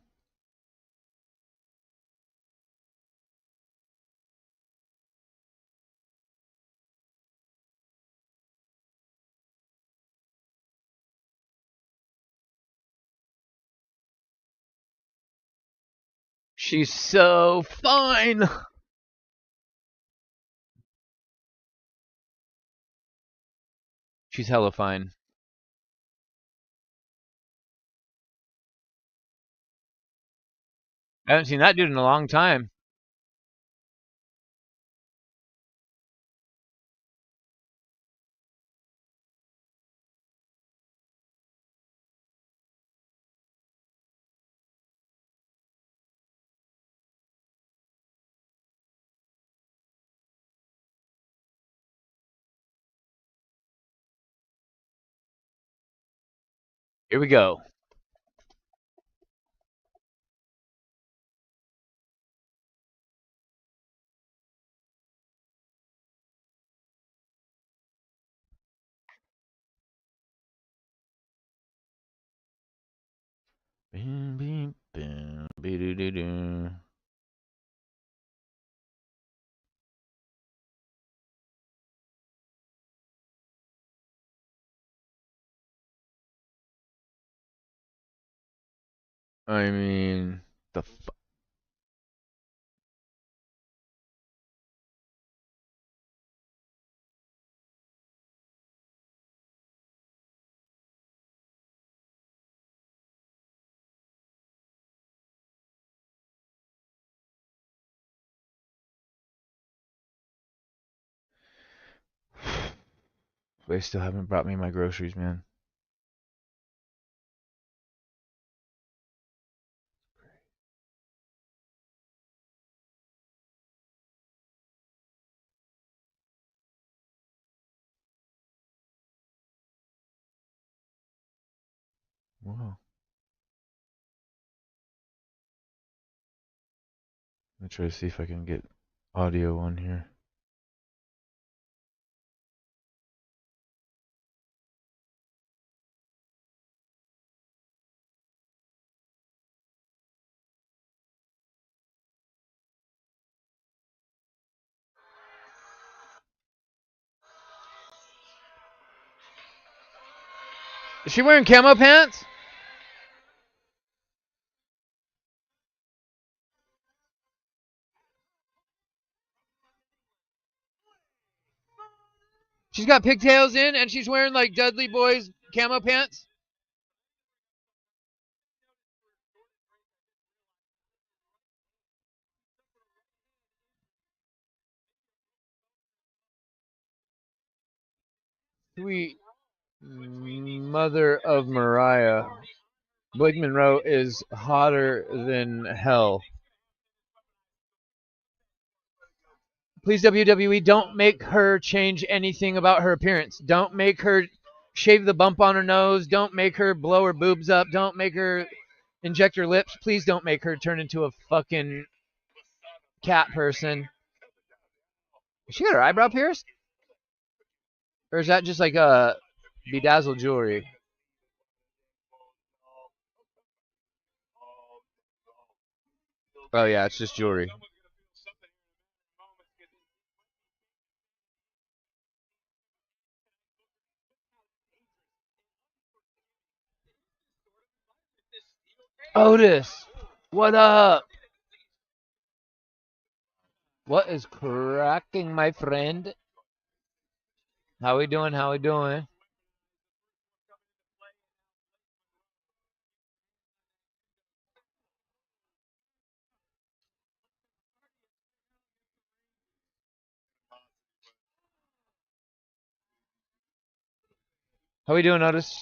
She's so fine. She's hella fine. I haven't seen that dude in a long time. Here we go. I mean, the they still haven't brought me my groceries, man. Wow. Let me try to see if I can get audio on here. Is she wearing camo pants? She's got pigtails in and she's wearing like Dudley Boy's camo pants? Sweet mother of Mariah. Blake Monroe is hotter than hell. Please, WWE, don't make her change anything about her appearance. Don't make her shave the bump on her nose. Don't make her blow her boobs up. Don't make her inject her lips. Please don't make her turn into a fucking cat person. She got her eyebrow pierced? Or is that just like a bedazzled jewelry? Oh yeah, it's just jewelry. Otis, what up? What is cracking, my friend? How we doing? How we doing? How we doing, Otis?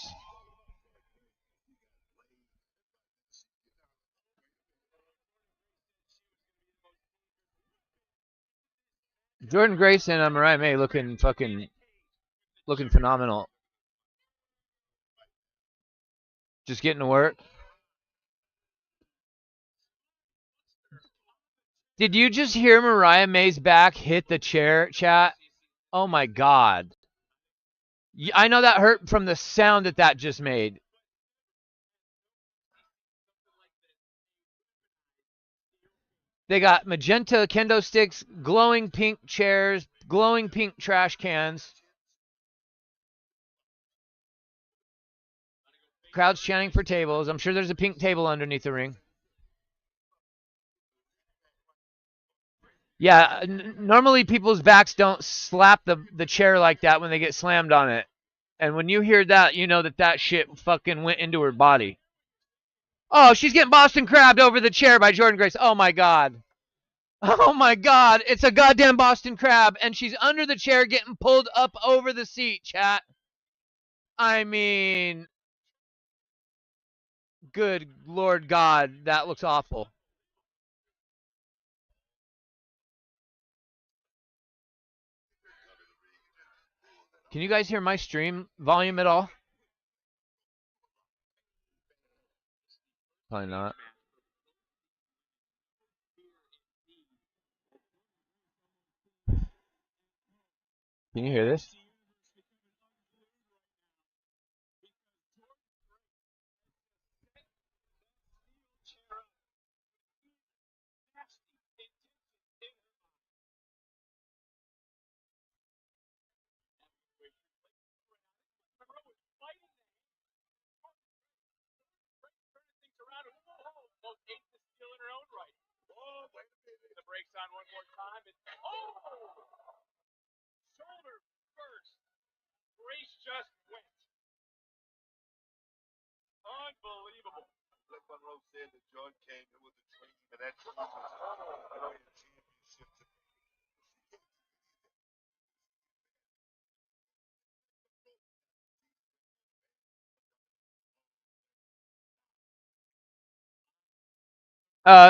Jordan Grace and Mariah May looking phenomenal. Just getting to work. Did you just hear Mariah May's back hit the chair, chat? Oh my god. I know that hurt from the sound that just made. They got magenta kendo sticks, glowing pink chairs, glowing pink trash cans. Crowds chanting for tables. I'm sure there's a pink table underneath the ring. Yeah, normally people's backs don't slap the chair like that when they get slammed on it. And when you hear that, you know that shit fucking went into her body. Oh, she's getting Boston crabbed over the chair by Jordan Grace. Oh my god. Oh my god, it's a goddamn Boston crab and she's under the chair getting pulled up over the seat, chat. I mean, good Lord God, that looks awful. Can you guys hear my stream volume at all? Probably not. Can you hear this?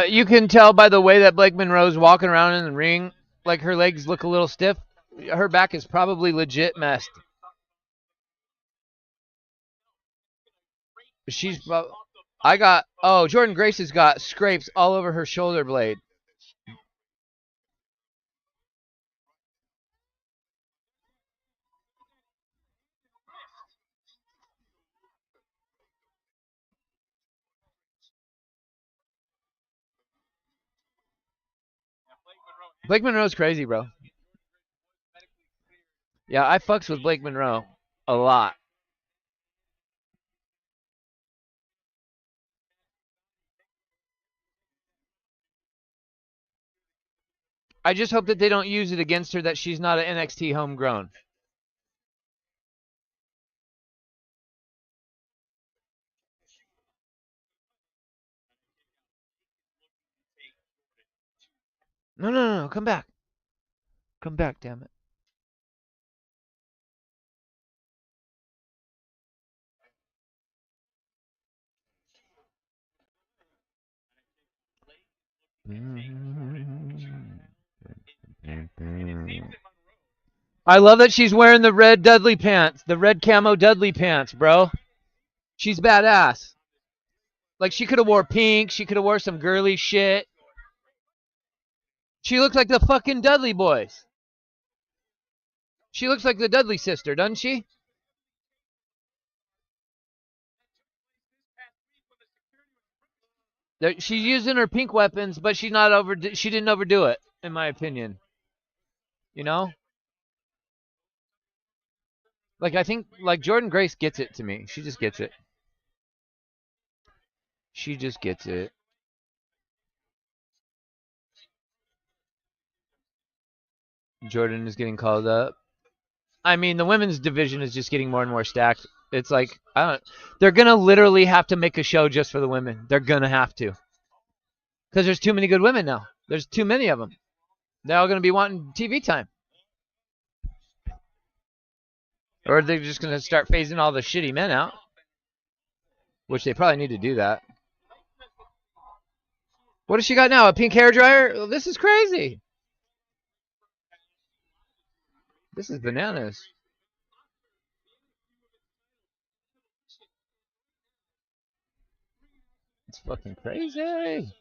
You can tell by the way that Blake Monroe's walking around in the ring, like her legs look a little stiff. Her back is probably legit messed. Jordan Grace has got scrapes all over her shoulder blade. Blake Monroe's crazy, bro. Yeah, I fucks with Blake Monroe a lot. I just hope that they don't use it against her that she's not an NXT homegrown. No, come back. Come back, damn it. I love that she's wearing the red Dudley pants, the red camo Dudley pants, bro. She's badass. Like she could have wore pink, she could have wore some girly shit. She looks like the fucking Dudley boys. She looks like the Dudley sister, doesn't she? She's using her pink weapons, but she's not over. She didn't overdo it, in my opinion. You know, like I think like Jordan Grace gets it to me. She just gets it. She just gets it. Jordan is getting called up. I mean, the women's division is just getting more and more stacked. It's like I don't. They're gonna literally have to make a show just for the women. They're gonna have to because there's too many good women now. There's too many of them. They're all gonna be wanting TV time, or they're just gonna start phasing all the shitty men out, which they probably need to do that. What does she got now? A pink hair dryer? This is crazy. This is bananas. It's fucking crazy.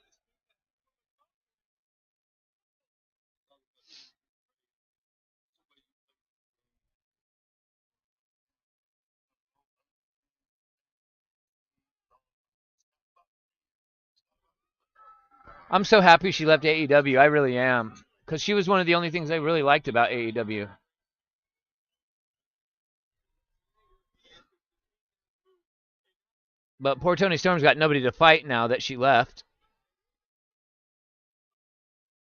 I'm so happy she left AEW. I really am. Because she was one of the only things I really liked about AEW. But poor Tony Storm's got nobody to fight now that she left.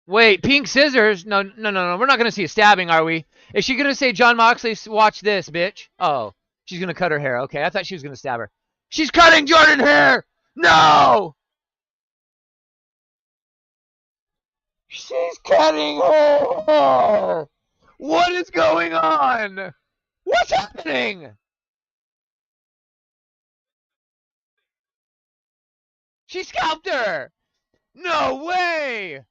Wait, pink scissors? No, no, no, no. We're not going to see a stabbing, are we? Is she going to say, John Moxley, watch this, bitch? Oh, she's going to cut her hair. Okay, I thought she was going to stab her. She's cutting Jordan hair! No! She's cutting her hair! What is going on? What's happening? She scalped her! No way!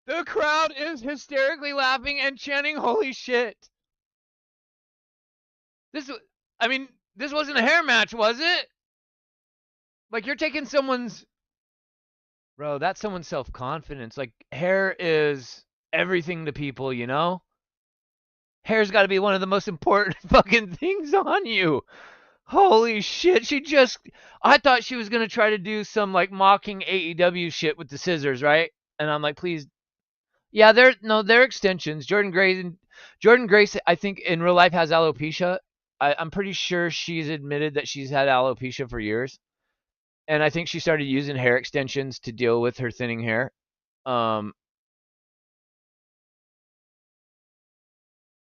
The crowd is hysterically laughing and chanting, holy shit. I mean, this wasn't a hair match, was it? Like, you're taking someone's. Bro, that's someone's self confidence. Like, hair is everything to people, you know? Hair's got to be one of the most important fucking things on you. Holy shit, I thought she was going to try to do some, like, mocking AEW shit with the scissors, right? And I'm like, please. Yeah, they're extensions. Jordan Grace, I think, in real life has alopecia. I'm pretty sure she's admitted that she's had alopecia for years. And I think she started using hair extensions to deal with her thinning hair. Um,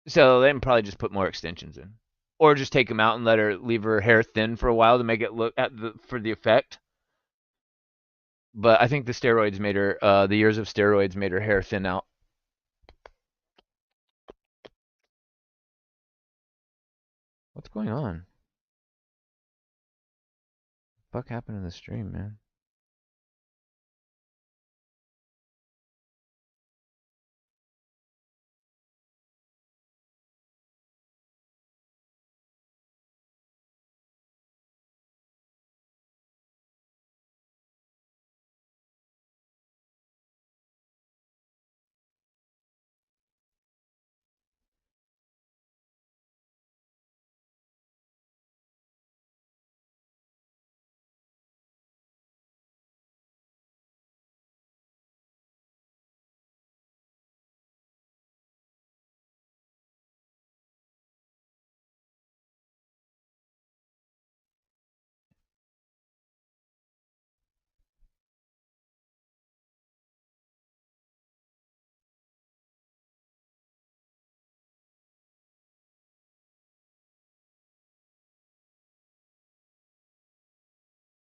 so they can probably just put more extensions in, or just take them out and leave her hair thin for a while to make it look for the effect. But I think the years of steroids made her hair thin out. What's going on? What the fuck happened in the stream, man?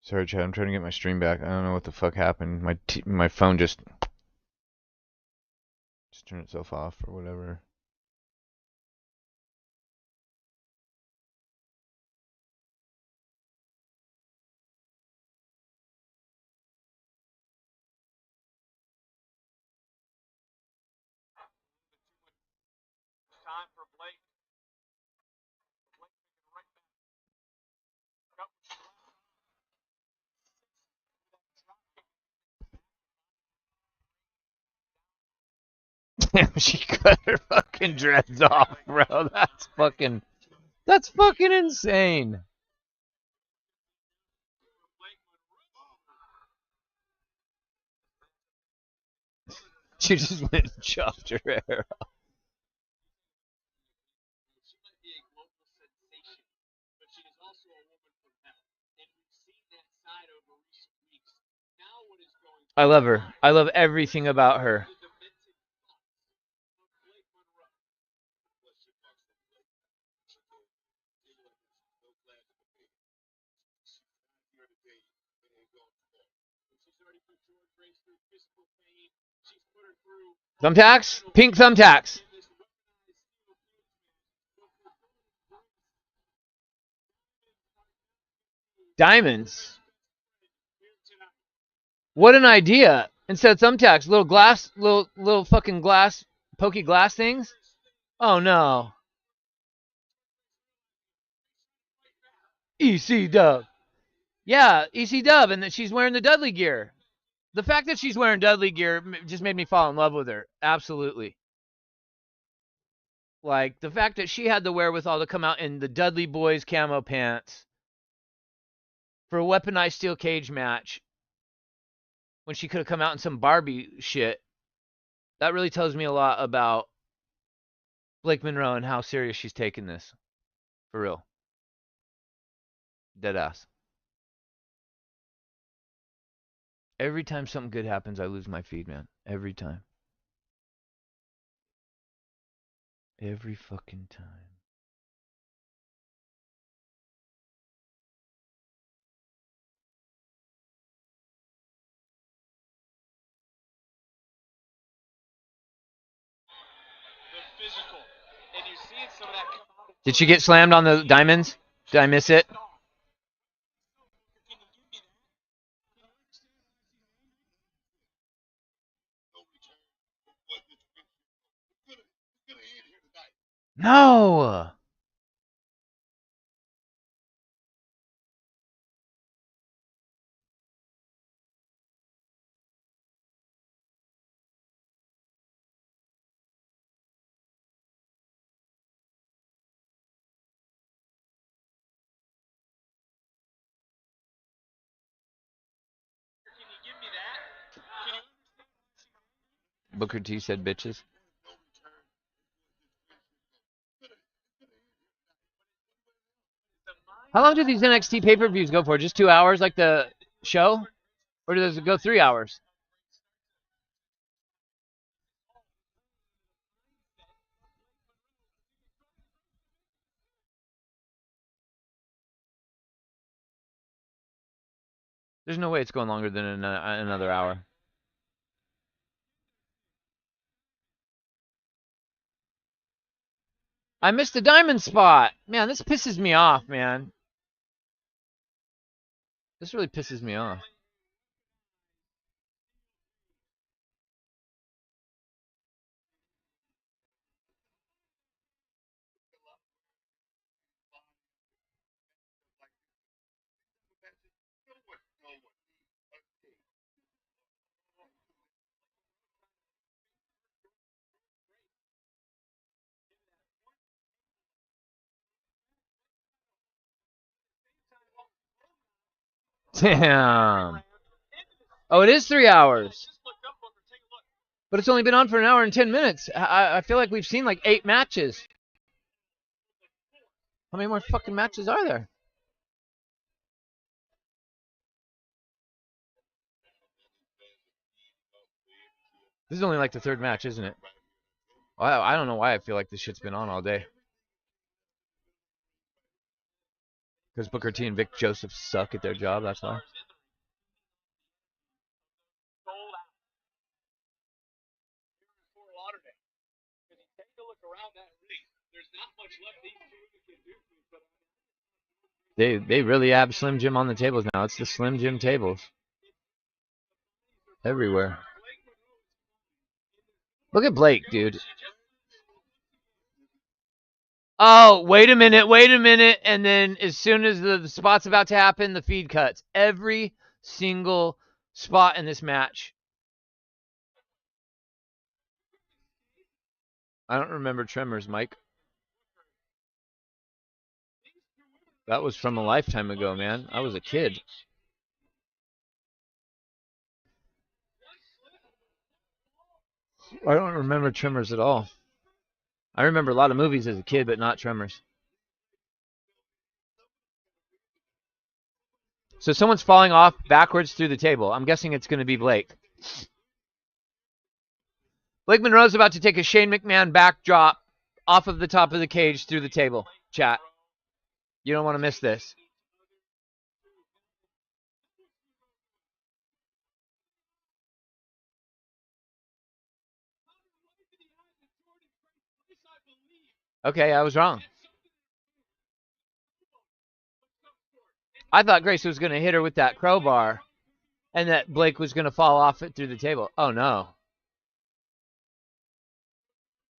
Sorry, Chad. I'm trying to get my stream back. I don't know what the fuck happened. My phone just turned itself off or whatever. Damn, she cut her fucking dreads off, bro. That's fucking insane. She just went and chopped her hair off. I love her. I love everything about her. Thumbtacks? Pink thumbtacks. Diamonds. What an idea. Instead of thumbtacks, little fucking glass, pokey glass things. Oh no. EC Dub. Yeah, EC Dub, and that she's wearing the Dudley gear. The fact that she's wearing Dudley gear just made me fall in love with her. Absolutely. Like, the fact that she had the wherewithal to come out in the Dudley Boys camo pants for a weaponized steel cage match when she could have come out in some Barbie shit, that really tells me a lot about Blake Monroe and how serious she's taking this. For real. Deadass. Every time something good happens, I lose my feed, man. Every time. Every fucking time. Did she get slammed on the diamonds? Did I miss it? No! Booker T said bitches. How long do these NXT pay-per-views go for? Just 2 hours like the show? Or does it go 3 hours? There's no way it's going longer than another hour. I missed the diamond spot. Man, this pisses me off, man. This really pisses me off. Damn. Oh, it is 3 hours. But it's only been on for an hour and 10 minutes. I feel like we've seen like 8 matches. How many more fucking matches are there? This is only like the 3rd match, isn't it? I don't know why I feel like this shit's been on all day. Because Booker T and Vic Joseph suck at their job, that's why. They really have Slim Jim on the tables now. It's the Slim Jim tables. Everywhere. Look at Blake, dude. Oh, wait a minute. And then as soon as the spot's about to happen, the feed cuts. Every single spot in this match. I don't remember Tremors, Mike. That was from a lifetime ago, man. I was a kid. I don't remember Tremors at all. I remember a lot of movies as a kid, but not Tremors. So someone's falling off backwards through the table. I'm guessing it's going to be Blake. Blake Monroe's about to take a Shane McMahon backdrop off of the top of the cage through the table. Chat. You don't want to miss this. Okay, I was wrong. I thought Grace was going to hit her with that crowbar and that Blake was going to fall off it through the table. Oh, no.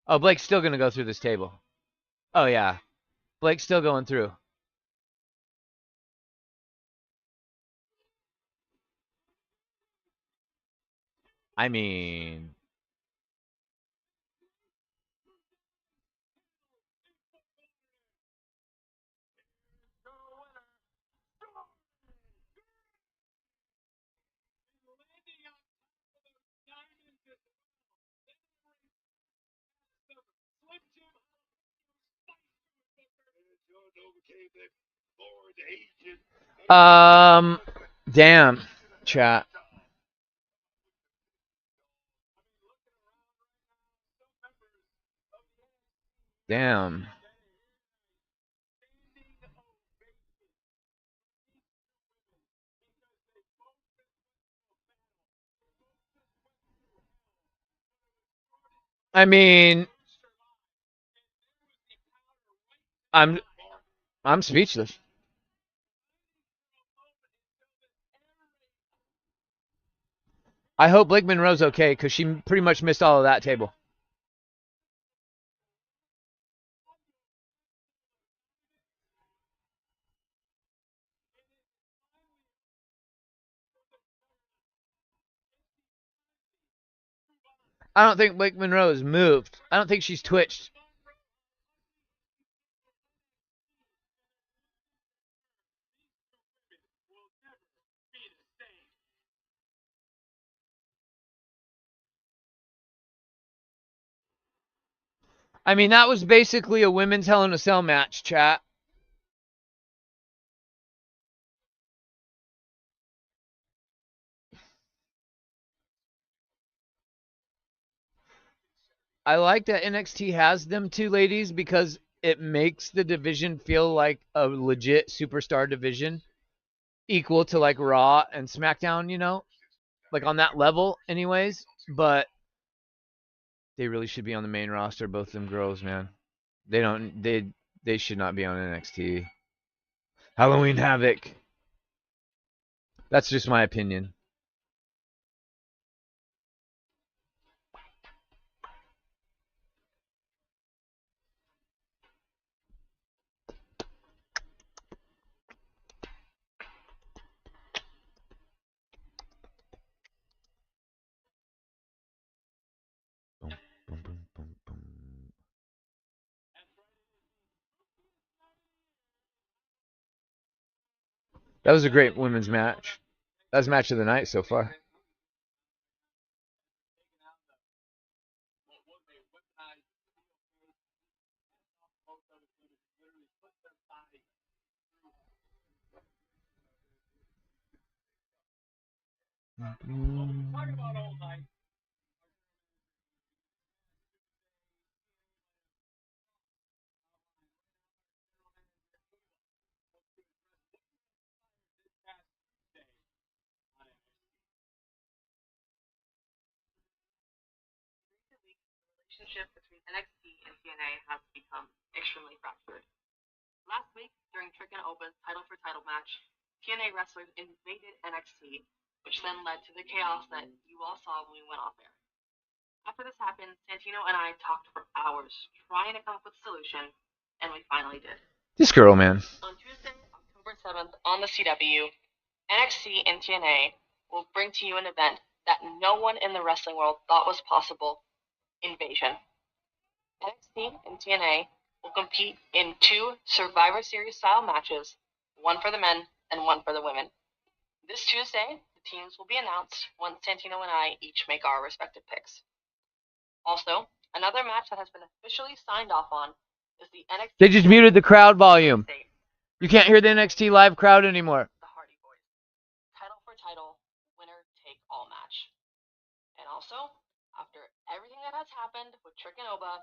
Oh, Blake's still going to go through this table. Oh, yeah. Blake's still going through. I mean, damn, chat. Damn. I mean, I'm I'm speechless. I hope Blake Monroe's okay because she pretty much missed all of that table. I don't think Blake Monroe has moved. I don't think she's twitched. I mean, that was basically a women's Hell in a Cell match, chat. I like that NXT has them two ladies because it makes the division feel like a legit superstar division, equal to like Raw and SmackDown, like on that level, anyways. But they really should be on the main roster, both of them girls, man. They don't. They should not be on NXT. Halloween Havoc. That's just my opinion. Boom, boom, boom, boom, boom. That was a great women's match. That was match of the night so far. Relationship between NXT and TNA has become extremely fractured. Last week, during Trick and Open's title for title match, TNA wrestlers invaded NXT, which then led to the chaos that you all saw when we went off air. After this happened, Santino and I talked for hours trying to come up with a solution, and we finally did. This girl, man. On Tuesday, October 7th, on the CW, NXT and TNA will bring to you an event that no one in the wrestling world thought was possible: Invasion. NXT and TNA will compete in 2 Survivor Series style matches, one for the men and one for the women. This Tuesday, the teams will be announced once Santino and I each make our respective picks. Also, another match that has been officially signed off on is the NXT. They just muted the crowd volume. You can't hear the NXT live crowd anymore. The Hardy Boys. Title for title, winner take all match. And also, after everything that has happened with Trick and Oba,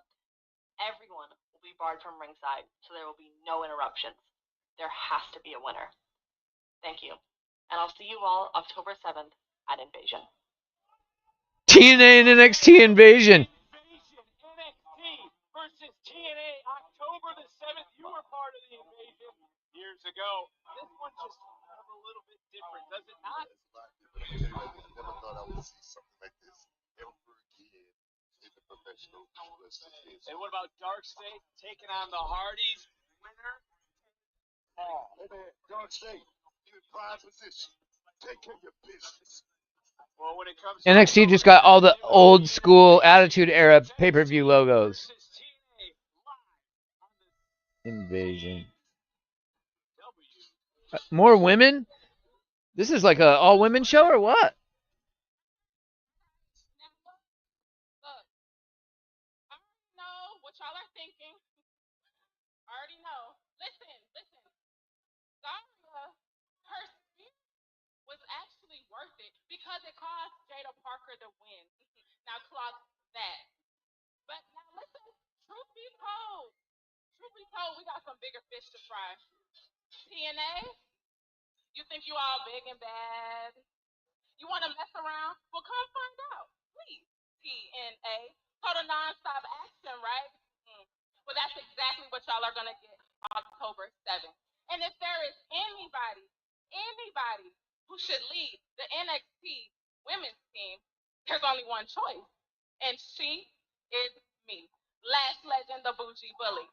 everyone will be barred from ringside, so there will be no interruptions. There has to be a winner. Thank you. And I'll see you all October 7th at Invasion. TNA and NXT Invasion. NXT versus TNA, October the 7th. You were part of the Invasion years ago. This one's just a little bit different, does it not? Never thought I would see something like this ever again in the professional wrestling business. And what about Dark State taking on the Hardys? Winner? Oh, hey man, Dark State, you in prime position. Take care of your business. Well, when it comes to NXT just got all the old school Attitude Era pay-per-view logos. Invasion. More women? This is like a all-women show or what? What y'all are thinking. I already know. Listen. Zarya, her spirit was actually worth it because it cost Jada Parker to win. Now clock that. But now listen, truth be told, we got some bigger fish to fry. TNA, you think you all big and bad? You want to mess around? Well, come find out, please. TNA, total non-stop action, right? Well, that's exactly what y'all are gonna get October 7th. And if there is anybody who should lead the NXT women's team, there's only one choice, and she is me, Last Legend, the Bougie Bully.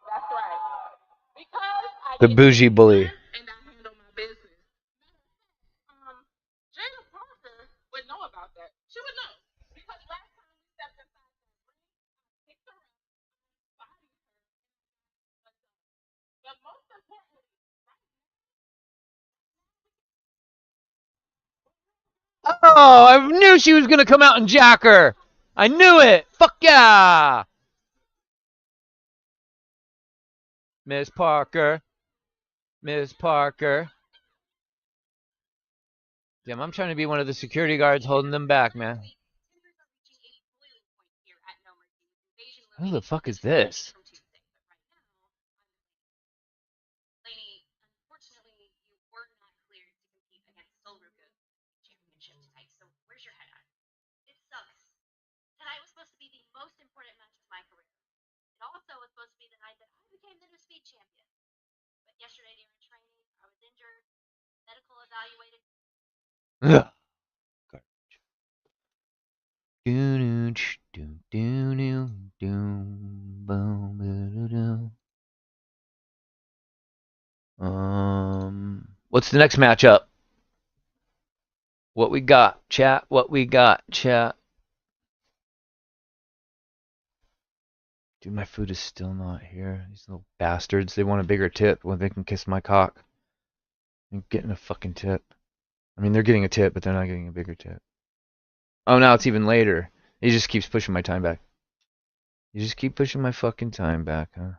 That's right. Because I The Bougie Bully. and I handle my business. Jada Parker would know about that. She would know because last time we stepped inside that ring, I picked her up, bodied her, but most importantly, Oh, I knew she was going to come out and jack her. I knew it. Fuck yeah. Miss Parker. Damn, I'm trying to be one of the security guards holding them back, man. Who the fuck is this? Ugh. What's the next matchup? What we got, chat? What we got, chat? Dude, my food is still not here. These little bastards. They want a bigger tip when they can kiss my cock. I'm getting a fucking tip. I mean, they're getting a tip, but they're not getting a bigger tip. Oh, now it's even later. He just keeps pushing my time back. You just keep pushing my fucking time back, huh?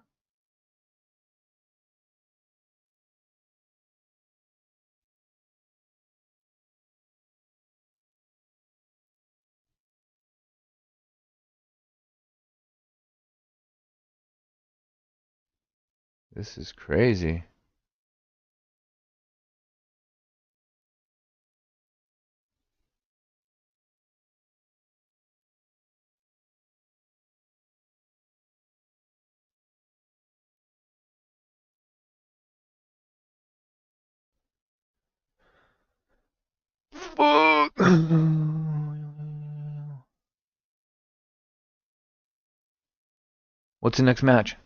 This is crazy. Fuck. What's the next match?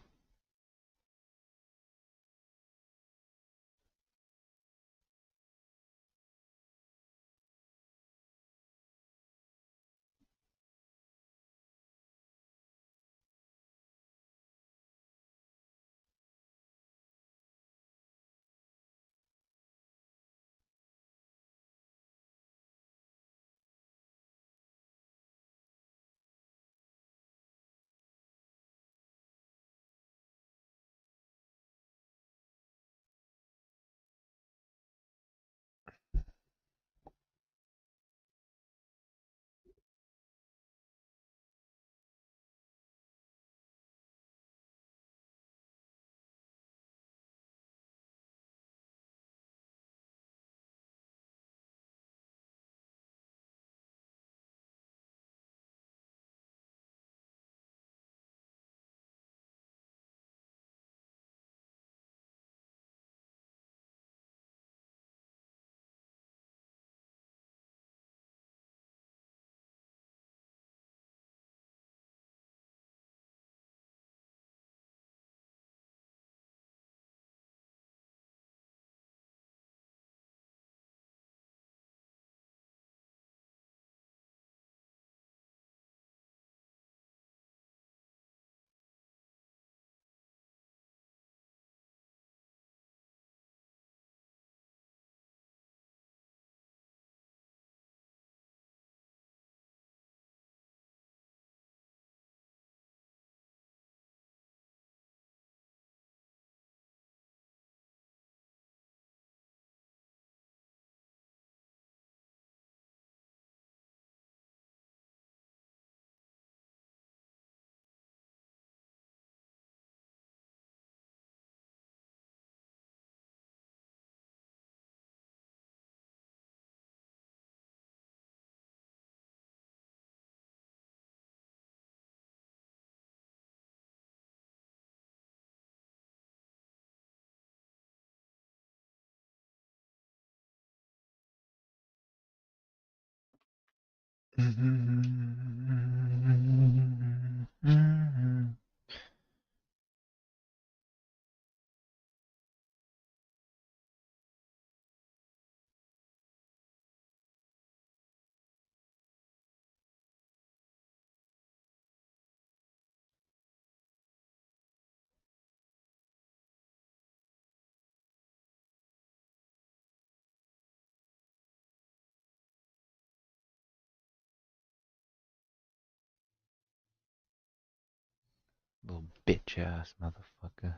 Little bitch ass motherfucker.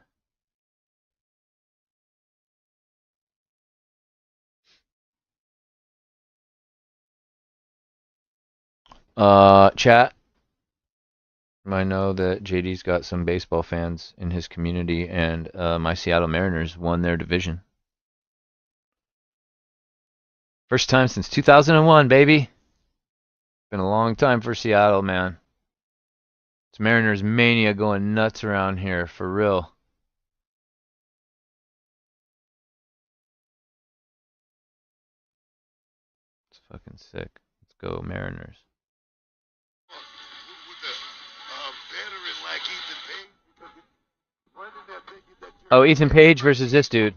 Chat. I know that JD's got some baseball fans in his community, and my Seattle Mariners won their division. First time since 2001, baby. Been a long time for Seattle, man. It's Mariners mania going nuts around here, for real. It's fucking sick. Let's go, Mariners. Oh, Ethan Page versus this dude.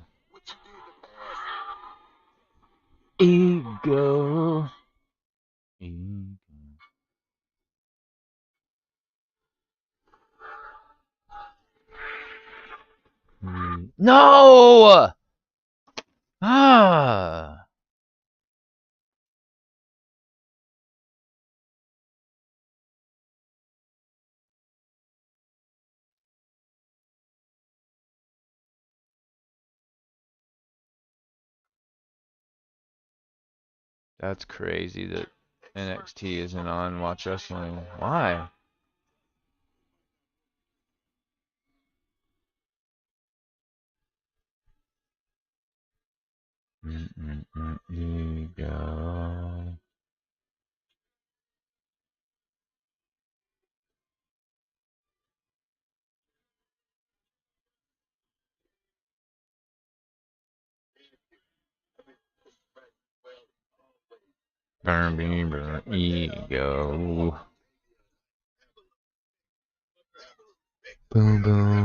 Ego. No! Ah. That's crazy that NXT isn't on Watch Wrestling. Why? Ego. Ego. Boom boom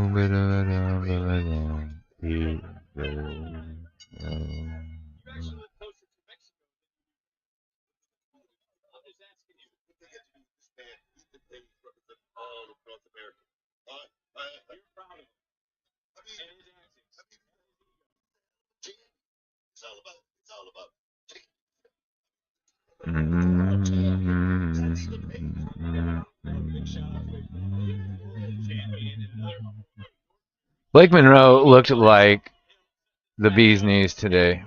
Blake Monroe looked like the bee's knees today.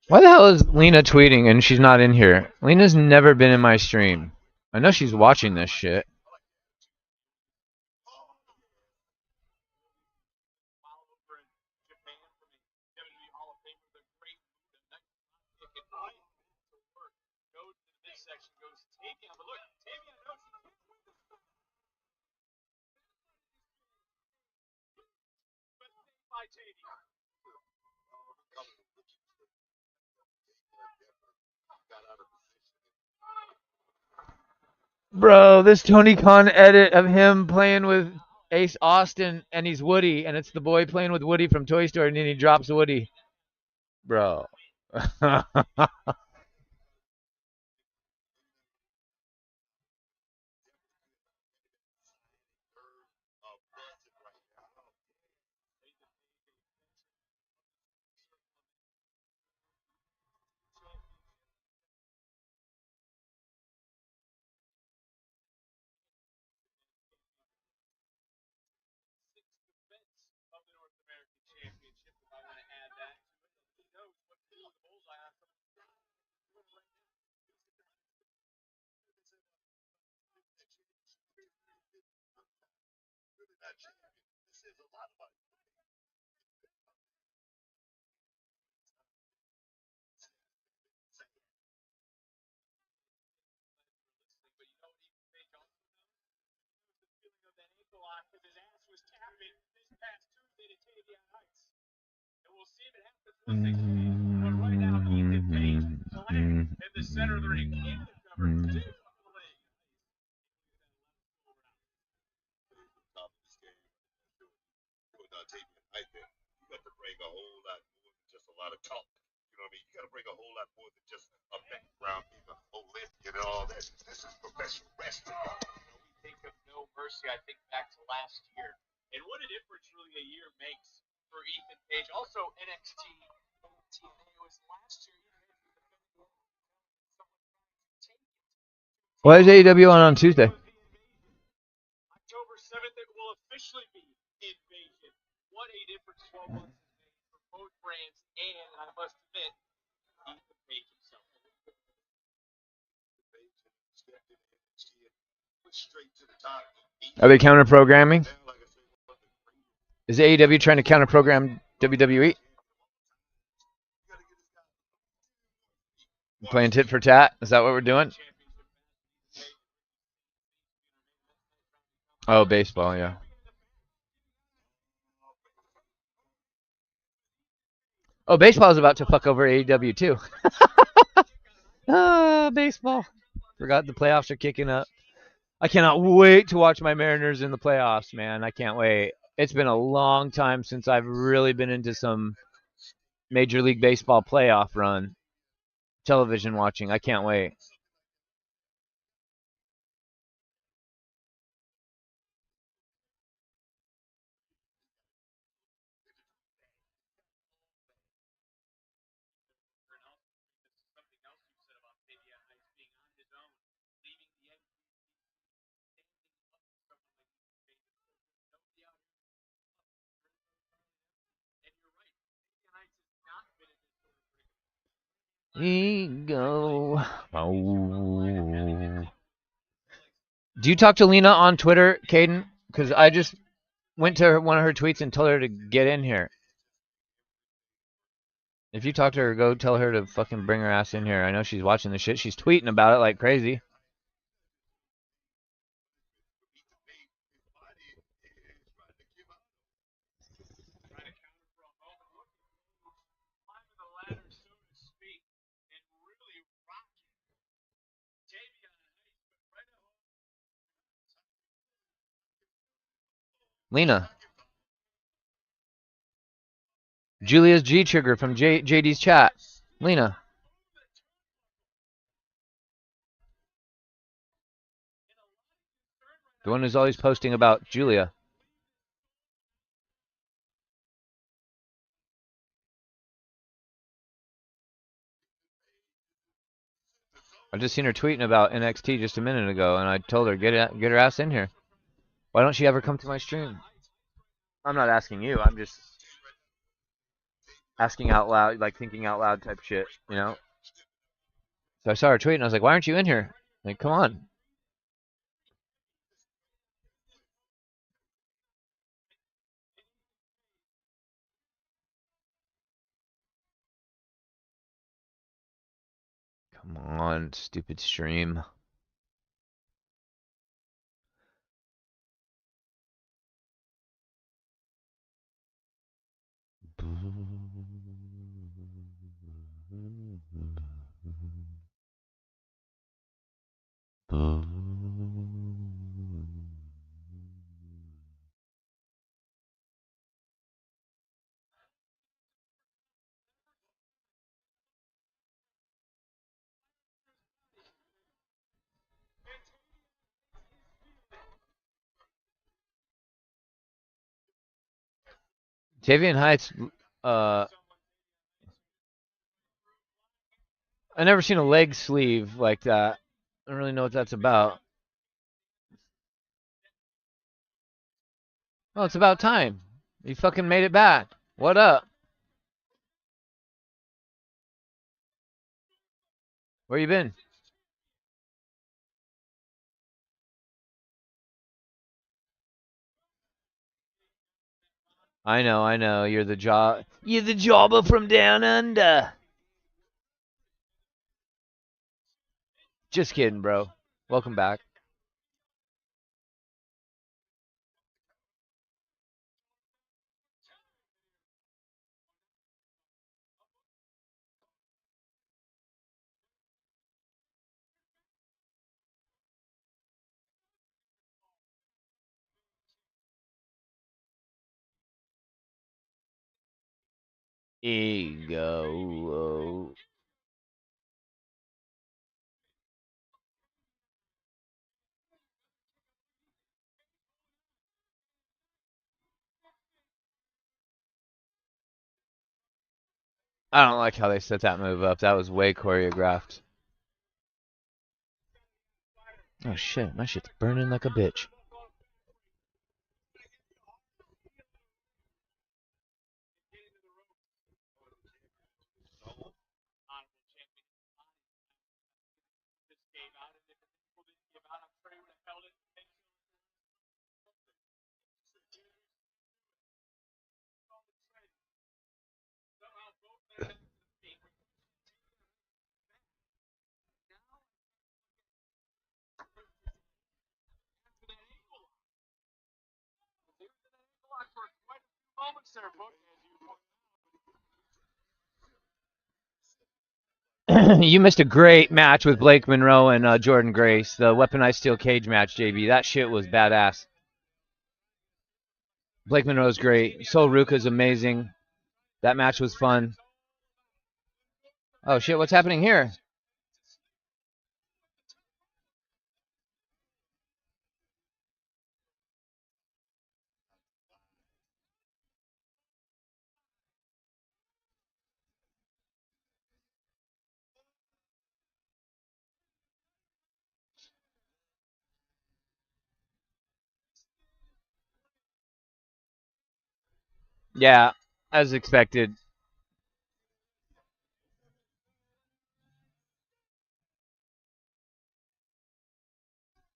Why the hell is Lena tweeting and she's not in here? Lena's never been in my stream. I know she's watching this shit. Bro, this Tony Khan edit of him playing with Ace Austin, and he's Woody, and it's the boy playing with Woody from Toy Story, and then he drops Woody. Bro. Of the North American Championship, if I want to add that to it. Who knows what to do with the bullseye on some of the This is a lot of money. but you know what even Page also knows? The feeling of that ankle lock because his ass was tapping this past Tuesday to Tavion Heights. And we'll see if it happens once they see. But right now, Ethan Page landing in the center of the ring. Canada cover. Deep on the leg. Top of this game. Doing Tavian Height there. You got to bring a whole lot more than just a lot of talk. You know what I mean? You got to bring a whole lot more than just a background being an Olympian and all that. This is professional wrestling. We think of No Mercy. I think back to last year. And what a difference really a year makes for Ethan Page. Also, NXT TNA was last year. Why is AEW on Tuesday? October 7th, it will officially be Invasion. What a difference 12 months has made for both brands, and I must admit, Ethan Page himself. Straight to the top. Are they counter programming? Is AEW trying to counter program WWE? Playing tit for tat? Is that what we're doing? Oh, baseball, yeah. Oh, baseball is about to fuck over AEW too. Baseball. Forgot the playoffs are kicking up. I cannot wait to watch my Mariners in the playoffs, man. I can't wait. It's been a long time since I've really been into some Major League Baseball playoff run television watching. I can't wait. Ego. Oh. Do you talk to Lena on Twitter, Caden? Because I just went to one of her tweets and told her to get in here. If you talk to her, go tell her to fucking bring her ass in here. I know she's watching the shit. She's tweeting about it like crazy. Lena. Julia's G trigger from JD's chat. Lena. The one who's always posting about Julia. I just seen her tweeting about NXT just a minute ago, and I told her get her ass in here. Why don't she ever come to my stream? I'm not asking you. I'm just asking out loud, like thinking out loud type shit, you know? So I saw her tweet, and I was like, why aren't you in here? Like, come on. Come on, stupid stream. Tavian Heights. Uh, I never seen a leg sleeve like that. I don't really know what that's about. Oh, it's about time. You fucking made it back. What up? Where you been? I know, I know. You're the jobber from down under. Just kidding, bro. Welcome back. Ego. I don't like how they set that move up. That was way choreographed. Oh shit, my shit's burning like a bitch. Honorable champion just gave out, and if the people didn't give out, I'm sure he would have held it. For quite a few moments there, Book, You missed a great match with Blake Monroe and Jordan Grace. The weaponized steel cage match, JB. That shit was badass. Blake Monroe's great. Sol Ruka's amazing. That match was fun. Oh shit, what's happening here? Yeah, as expected.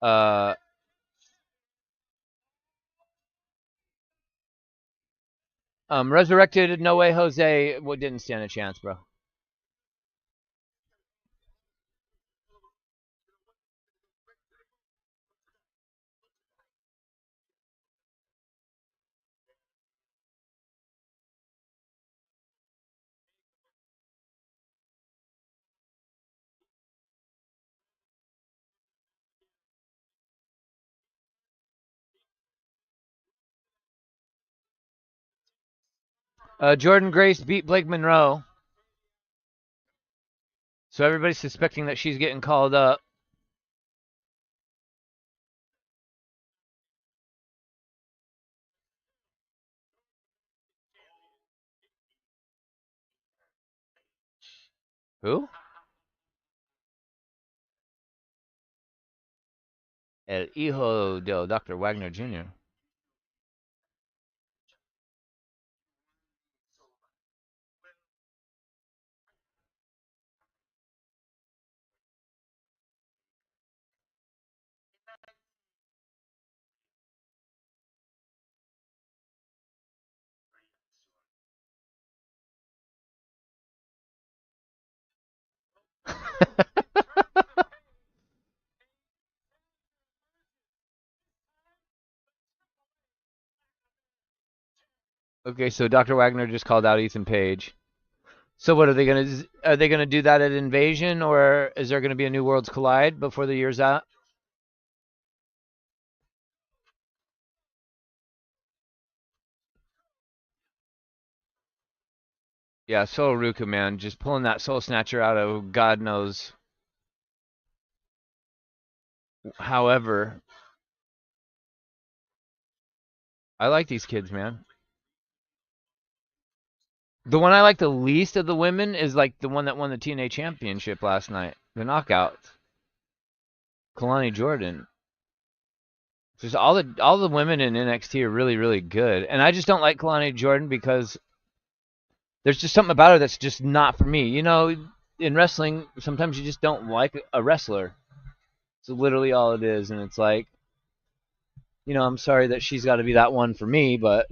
Uh, Resurrected No Way Jose didn't stand a chance, bro. Jordan Grace beat Blake Monroe, so everybody's suspecting that she's getting called up. Who? El hijo del Dr. Wagner Jr. Okay, so Dr. Wagner just called out Ethan Page. So what are they gonna do that at Invasion, or is there gonna be a New Worlds Collide before the year's out? Yeah, Soul Ruka, man, just pulling that Soul Snatcher out of God knows. However, I like these kids, man. The one I like the least of the women is like the one that won the TNA championship last night, the knockout, Kalani Jordan. Just all the women in NXT are really really good, and I just don't like Kalani Jordan because there's just something about her that's just not for me. You know, in wrestling, sometimes you just don't like a wrestler. It's literally all it is, and it's like, you know, I'm sorry that she's got to be that one for me, but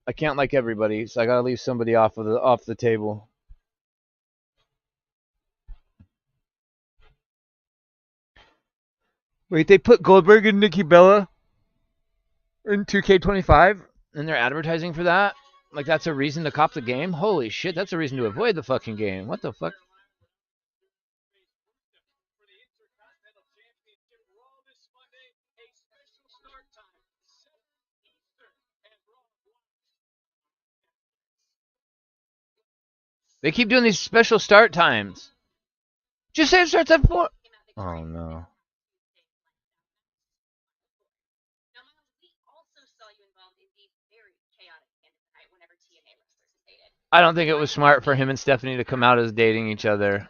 I can't like everybody, so I gotta leave somebody off the table. Wait, they put Goldberg and Nikki Bella in 2K25, and they're advertising for that? Like that's a reason to cop the game? Holy shit, that's a reason to avoid the fucking game. What the fuck? For the Intercontinental Championship Raw this Monday, a special start time, 7 Eastern, and Raw They keep doing these special start times. Just say it starts at 4. Oh no. Now, Miles, we also saw you involved in the very chaotic end of the night whenever TNA wrestlers stated. I don't think it was smart for him and Stephanie to come out as dating each other.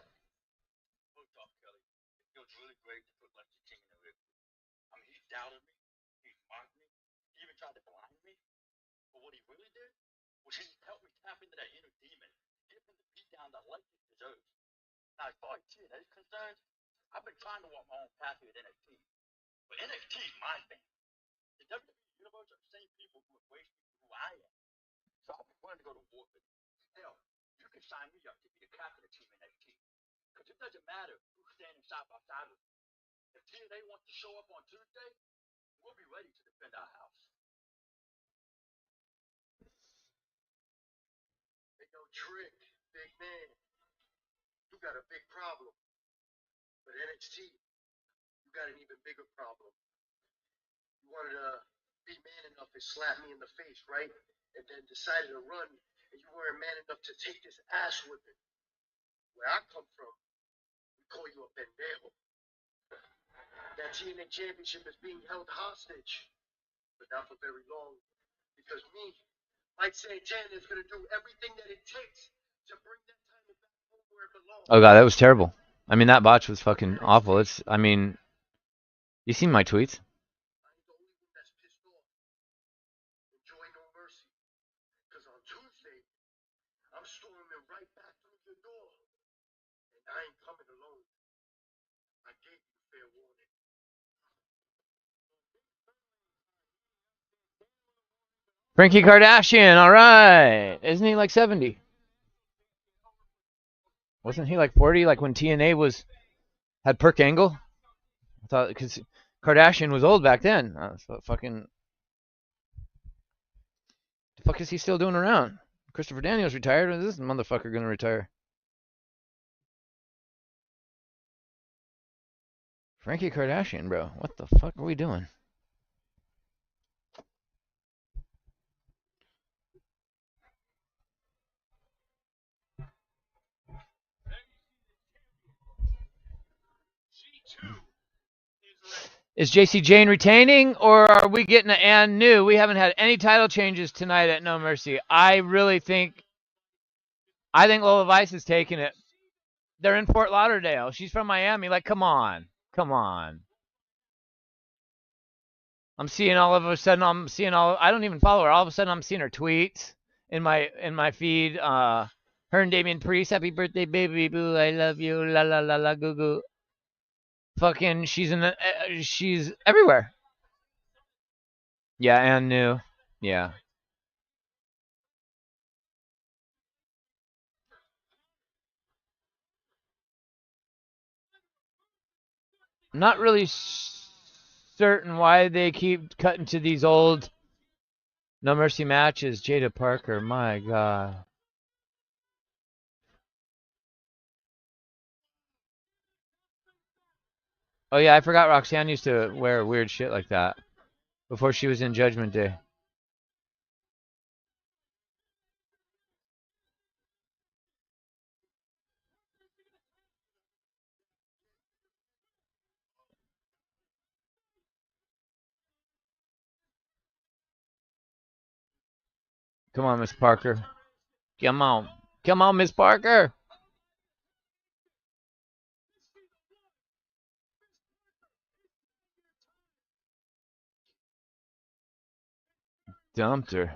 Look, Doc Kelly, it feels really great to put Lexi King in the ring. I mean, he doubted me, he mocked me, he even tried to blind me. But what he really did was he helped me tap into that inner demon, give him the beatdown that Lexi deserves. Now, as far as TNA is concerned, I've been trying to walk my own path here at NXT. But NXT is my thing. The WWE Universe are the same people who embrace me for who I am. So I'll be willing to go to war with you. Hell, you can sign me up to be the captain of Team NXT. Because it doesn't matter who's standing side by side with me. If TNA wants to show up on Tuesday, we'll be ready to defend our house. Hey, yo, Trick, big man, you got a big problem. But NXT, you got an even bigger problem. You wanted to be man enough and slap me in the face, right? And then decided to run, and you weren't man enough to take this ass whipping. Where I come from, we call you a pendejo. That TNA championship is being held hostage, but not for very long, because me, Mike Santana, is going to do everything that it takes to bring that title back home where it belongs. Oh god, that was terrible. I mean, that botch was fucking awful. I mean, you seen my tweets? I'm the only one that's pissed off. Enjoy No Mercy, because on Tuesday, I'm storming right back through your door, and I ain't coming alone. I gave you fair warning. Frankie Kardashian, all right. Isn't he like 70? Wasn't he like 40? Like when TNA had Perk Angle? I thought because Kardashian was old back then. Fucking the fuck is he still doing around? Christopher Daniels retired. When is this motherfucker gonna retire? Frankie Kardashian, bro. What the fuck are we doing? Is JC Jane retaining, or are we getting an and new? We haven't had any title changes tonight at No Mercy. I think Lola Vice is taking it. They're in Fort Lauderdale. She's from Miami. Like, come on. Come on. I'm seeing all of a sudden I don't even follow her. All of a sudden I'm seeing her tweets in my feed. Her and Damian Priest, happy birthday, baby boo, I love you, la la la la goo goo. Fucking, she's everywhere. Yeah, and new. Yeah. I'm not really certain why they keep cutting to these old No Mercy matches. Jada Parker, my god. Oh yeah, I forgot Roxanne used to wear weird shit like that before she was in Judgment Day. Come on, Miss Parker. Come on. Come on, Miss Parker. Dumped her.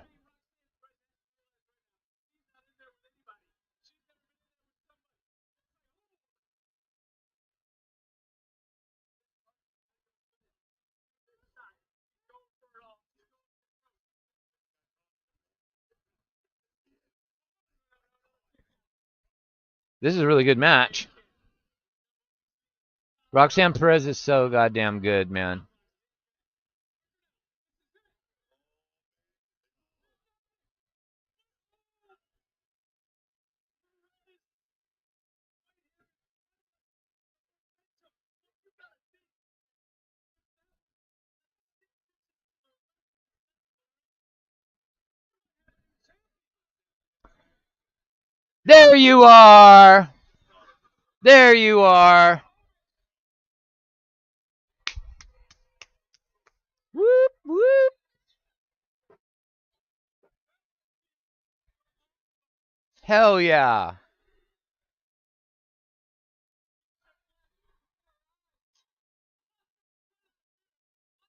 This is a really good match. Roxanne Perez is so goddamn good, man. There you are. There you are. Whoop, whoop. Hell yeah.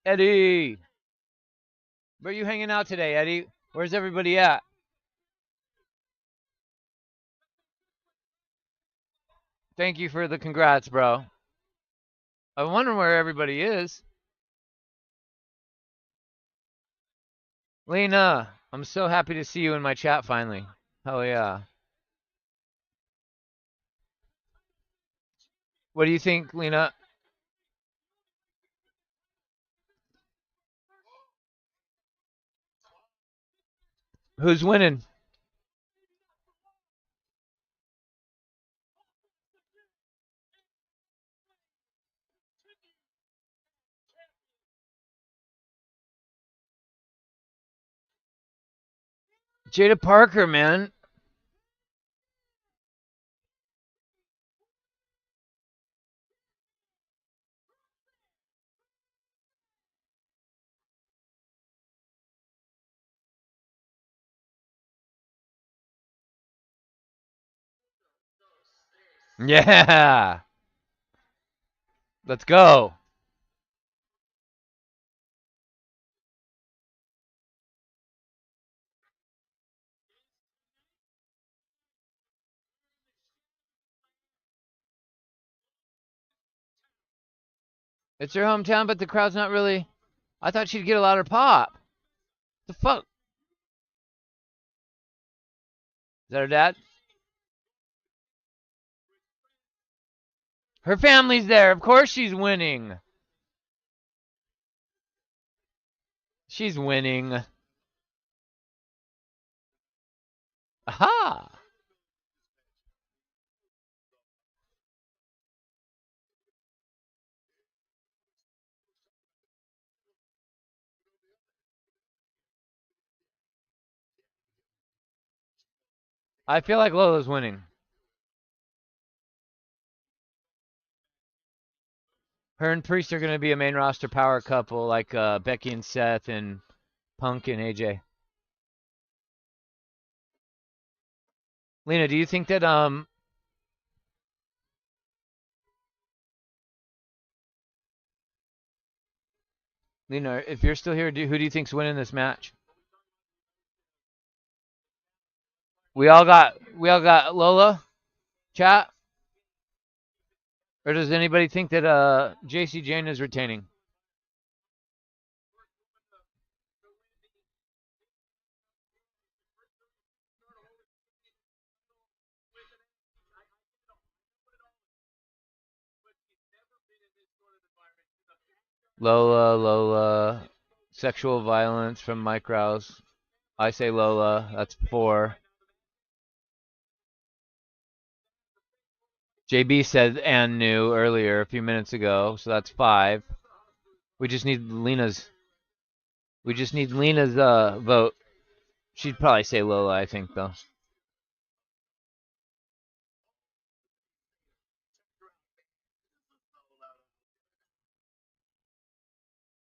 Eddie. Where are you hanging out today, Eddie? Where's everybody at? Thank you for the congrats, bro. I wonder where everybody is. Lena, I'm so happy to see you in my chat finally. Hell yeah. What do you think, Lena? Who's winning? Jada Parker, man. Yeah. Let's go. It's her hometown, but the crowd's not really. I thought she'd get a louder pop. The fuck? Is that her dad? Her family's there. Of course she's winning. She's winning. Aha! I feel like Lola's winning. Her and Priest are going to be a main roster power couple like Becky and Seth and Punk and AJ. Lena, do you think that Lena, if you're still here, who do you think's winning this match? We all got Lola chat, or does anybody think that JC Jane is retaining? Lola, sexual violence from Mike Rouse. I say Lola. That's 4. JB said and new earlier a few minutes ago, so that's 5. We just need Lena's. We just need Lena's vote. She'd probably say Lola, I think, though.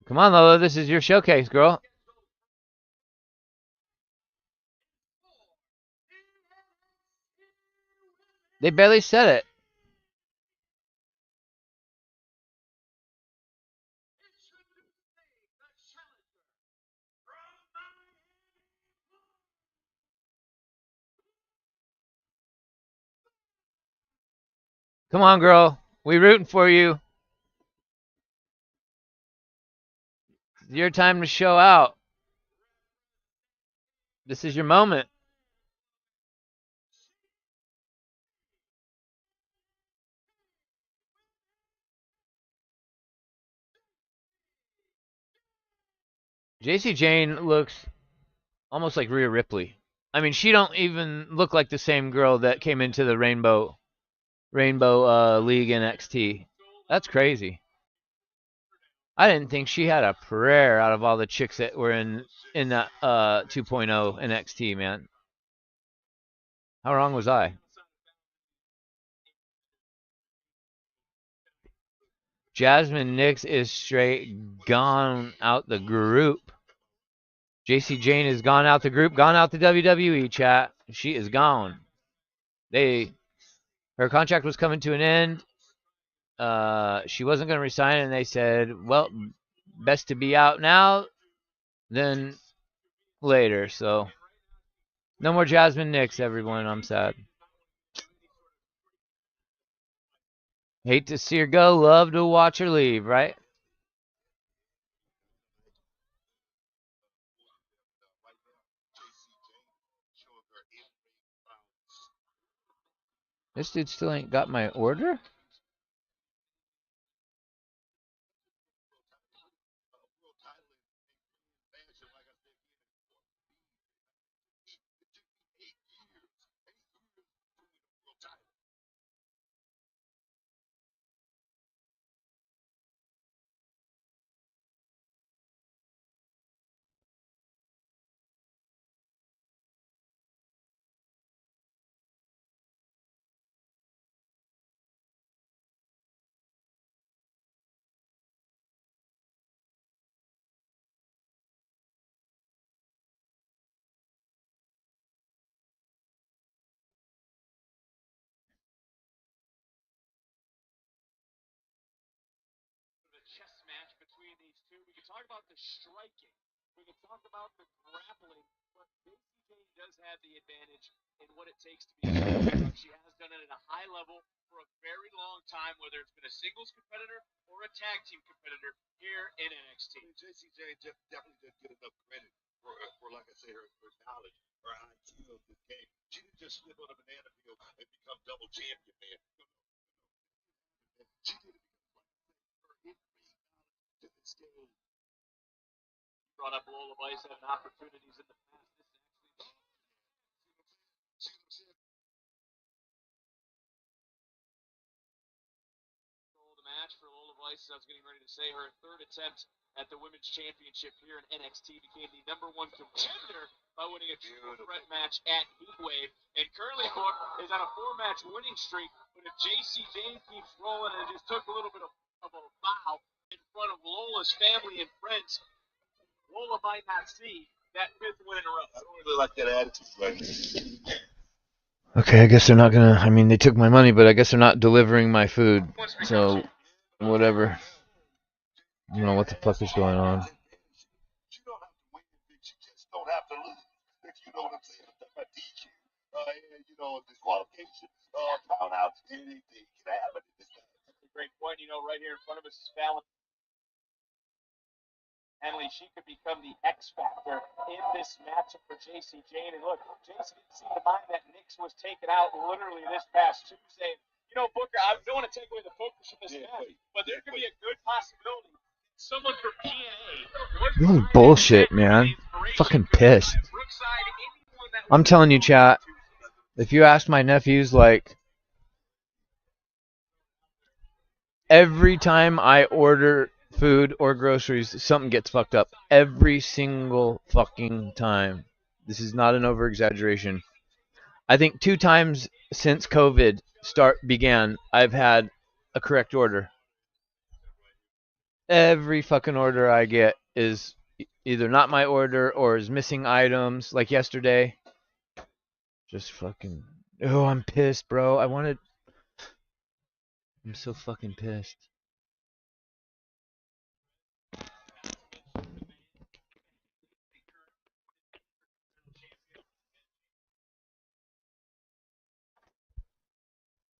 Come on, Lola. This is your showcase, girl. They barely said it. Come on, girl. We rooting for you. It's your time to show out. This is your moment. JC Jane looks almost like Rhea Ripley. I mean, she don't even look like the same girl that came into the Rainbow League NXT. That's crazy. I didn't think she had a prayer out of all the chicks that were in that 2.0 NXT, man. How wrong was I? Jasmine Nix is straight gone out the group. JC Jane has gone out the group, gone out the WWE chat. She is gone. Her contract was coming to an end. She wasn't going to resign, and they said, well, best to be out now than later. So no more Jasmine Nix, everyone. I'm sad. Hate to see her go. Love to watch her leave, right? This dude still ain't got my order? Chess match between these two. We can talk about the striking. We can talk about the grappling. But Casey Jane does have the advantage in what it takes to be a superstar. She has done it at a high level for a very long time, whether it's been a singles competitor or a tag team competitor here in NXT. JC Jane definitely didn't get enough credit for like I say, her knowledge, her IQ of this game. She didn't just slip on a banana peel and become double champion, man. She did it because, like I said, her in-ring knowledge to this game. Brought up Lola Vice having opportunities in the past. This is actually the match for Lola Vice. I was getting ready to say her third attempt at the women's championship here in NXT, became the #1 contender by winning a triple threat match at Heatwave, and currently Book is on a 4-match winning streak. But if JC Jane keeps rolling and just took a little bit of a bow in front of Lola's family and friends, Lola might not see that 5th win in a row. I don't really like that attitude right now. Okay, I guess they're not gonna. I mean, they took my money, but I guess they're not delivering my food. So, whatever. I don't know what the fuck is going on. You don't have to win big. You just don't have to lose. If you know what I'm saying. I'm talking about DQ. You know, disqualification, count out, anything can happen in this game. That's a great point. You know, right here in front of us is Fallon Henley. She could become the X factor in this matchup for JC Jane. And look, JC didn't seem to mind that Nix was taken out literally this past Tuesday. You know, Booker, I don't want to take away the focus from this match, but there could be a good possibility someone from TNA. Really bullshit, man. Fucking pissed. I'm telling you, chat. If you ask my nephews, like, every time I order food or groceries, something gets fucked up. Every single fucking time. This is not an over-exaggeration. I think 2 times since COVID began, I've had a correct order. Every fucking order I get is either not my order or is missing items. Like yesterday, just fucking Oh, I'm pissed, bro. I'm so fucking pissed.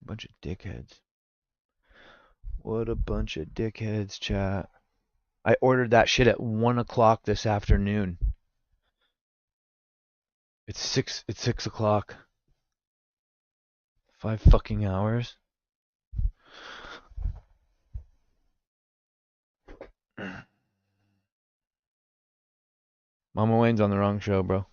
Bunch of dickheads. What a bunch of dickheads, chat. I ordered that shit at 1 o'clock this afternoon. It's 6 o'clock. 5 fucking hours. Mama Wayne's on the wrong show, bro.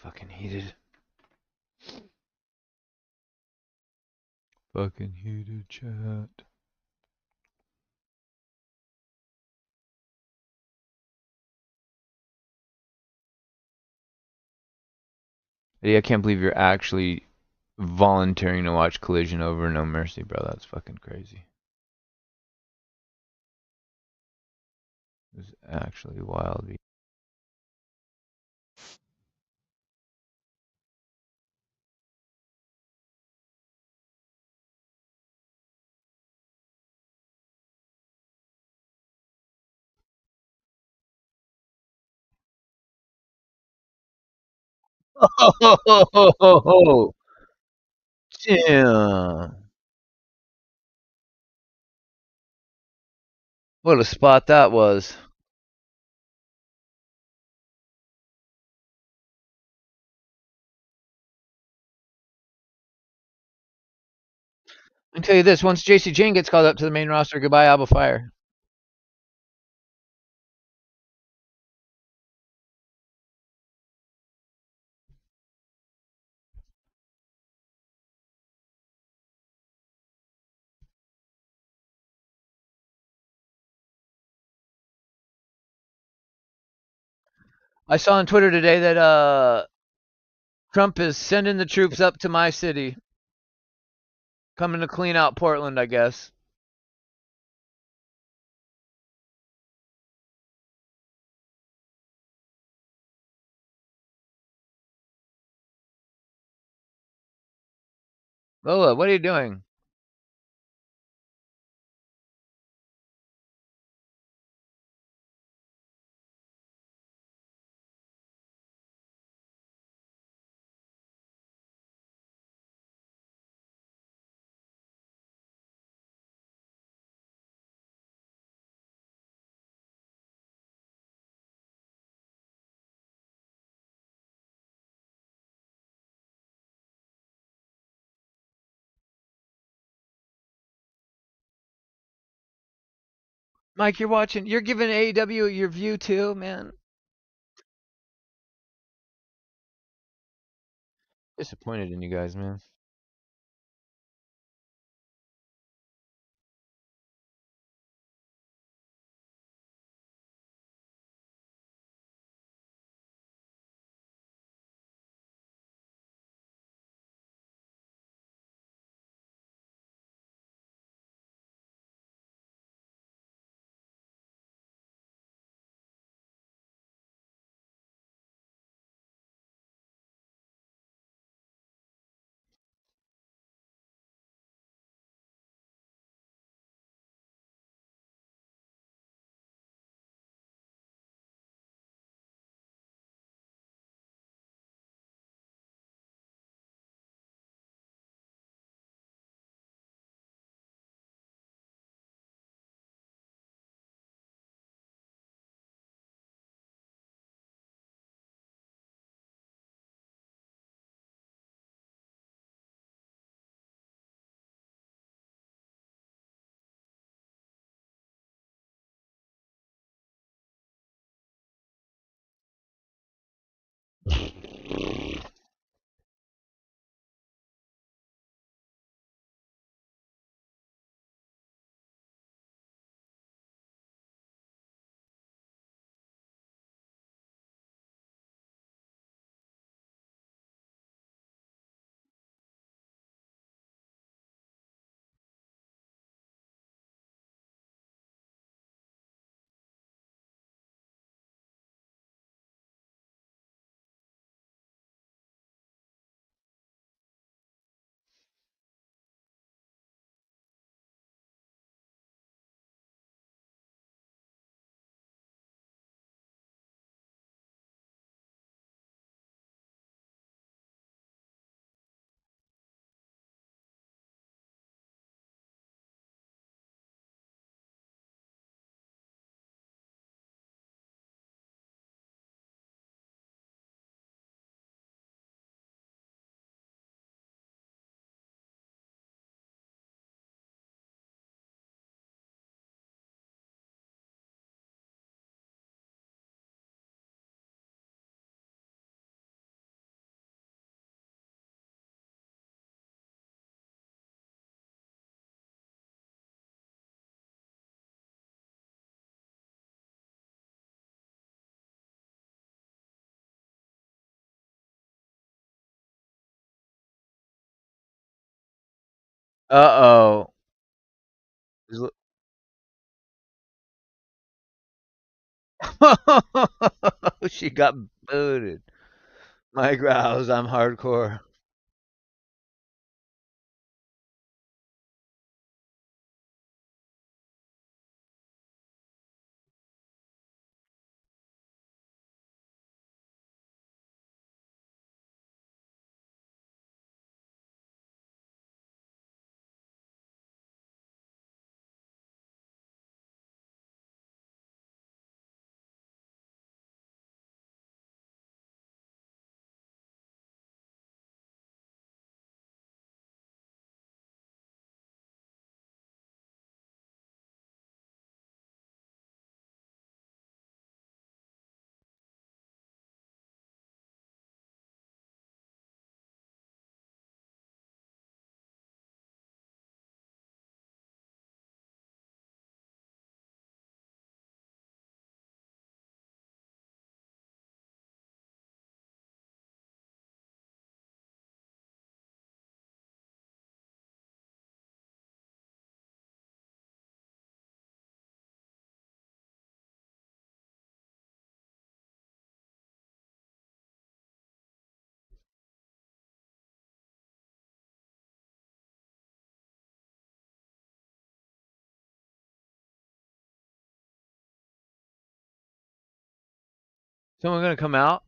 Fucking heated. Fucking heated, chat. Eddie, I can't believe you're actually volunteering to watch Collision over No Mercy, bro. That's fucking crazy. It's actually wild. Oh, damn. What a spot that was. I can tell you this, once JC Jane gets called up to the main roster, goodbye Alba Fire. I saw on Twitter today that Trump is sending the troops up to my city. Coming to clean out Portland, I guess. Lola, what are you doing? Mike, you're watching. You're giving AEW your view too, man. Disappointed in you guys, man. Uh-oh. She got booted. My growls, I'm hardcore. Someone gonna come out?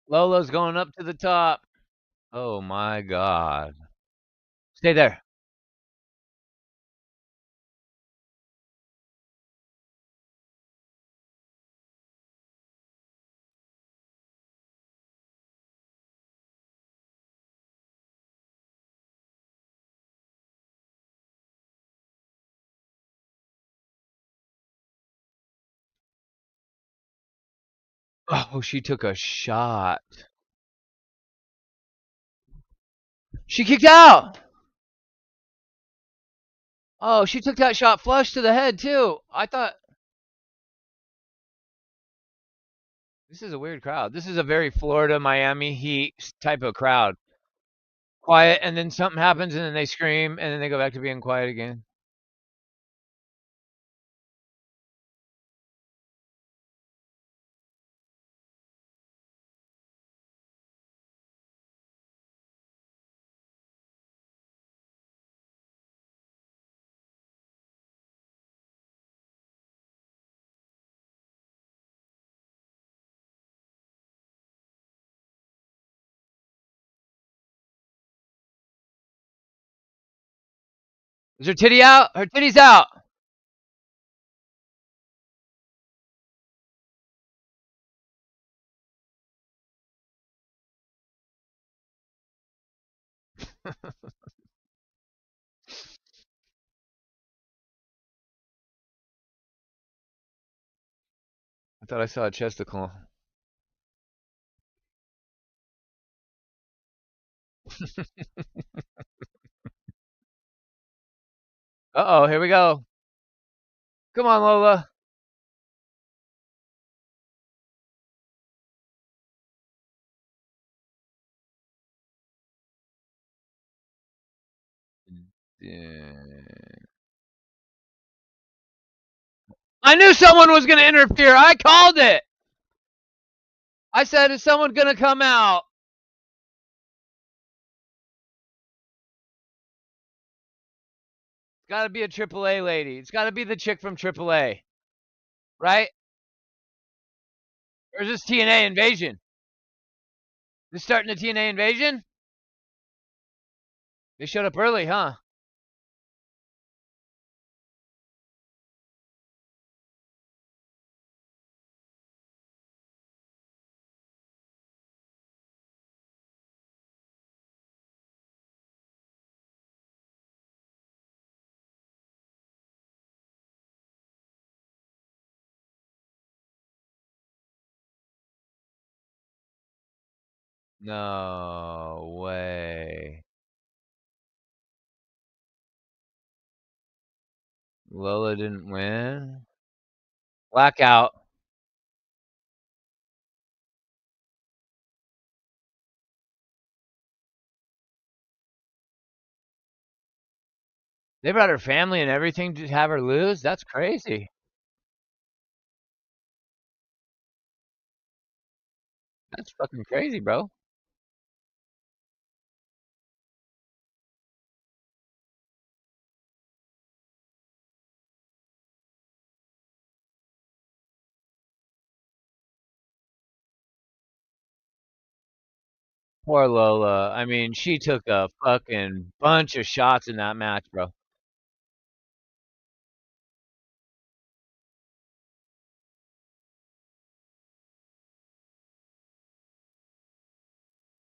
Lola's going up to the top. Oh my god. Stay there. Oh, she took a shot. She kicked out. Oh, she took that shot flush to the head too. I thought This is a weird crowd. This is a very Florida, Miami Heat type of crowd. Quiet, and then something happens, and then they scream, and then they go back to being quiet again. Is her titty out? Her titty's out. I thought I saw a chesticle. Uh oh, here we go. Come on, Lola. Yeah. I knew someone was going to interfere. I called it. I said, is someone going to come out? It's got to be a AAA lady. It's got to be the chick from AAA, right? Or is this TNA Invasion? This starting the TNA Invasion? They showed up early, huh? No way. Lola didn't win. Blackout. They brought her family and everything to have her lose? That's crazy. That's fucking crazy, bro. Poor Lola. I mean, she took a fucking bunch of shots in that match, bro.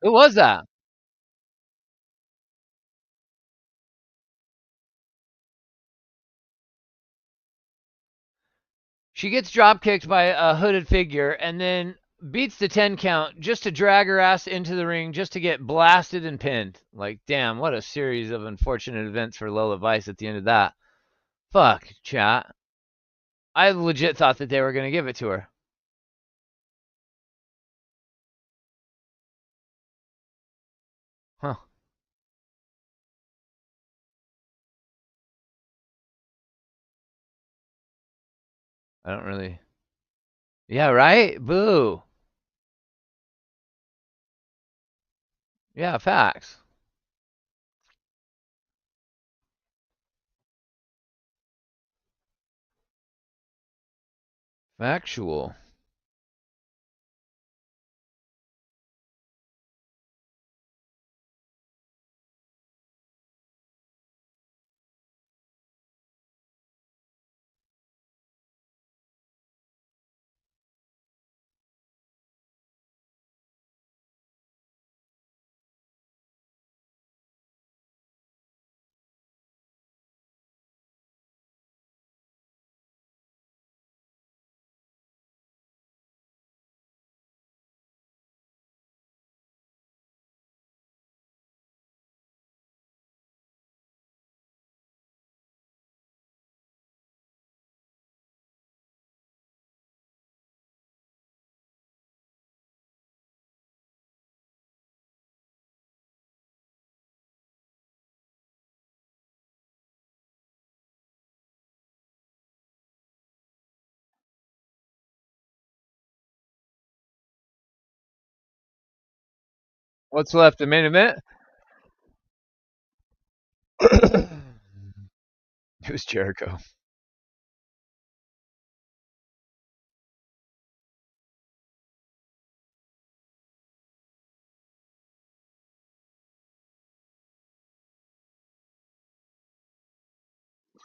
Who was that? She gets drop kicked by a hooded figure and then beats the 10 count just to drag her ass into the ring just to get blasted and pinned. Like, damn, what a series of unfortunate events for Lola Vice at the end of that. Fuck, chat. I legit thought that they were going to give it to her. Huh. I don't really. Yeah, right? Boo. Yeah, facts. Factual. What's left? The main event? It was Jericho.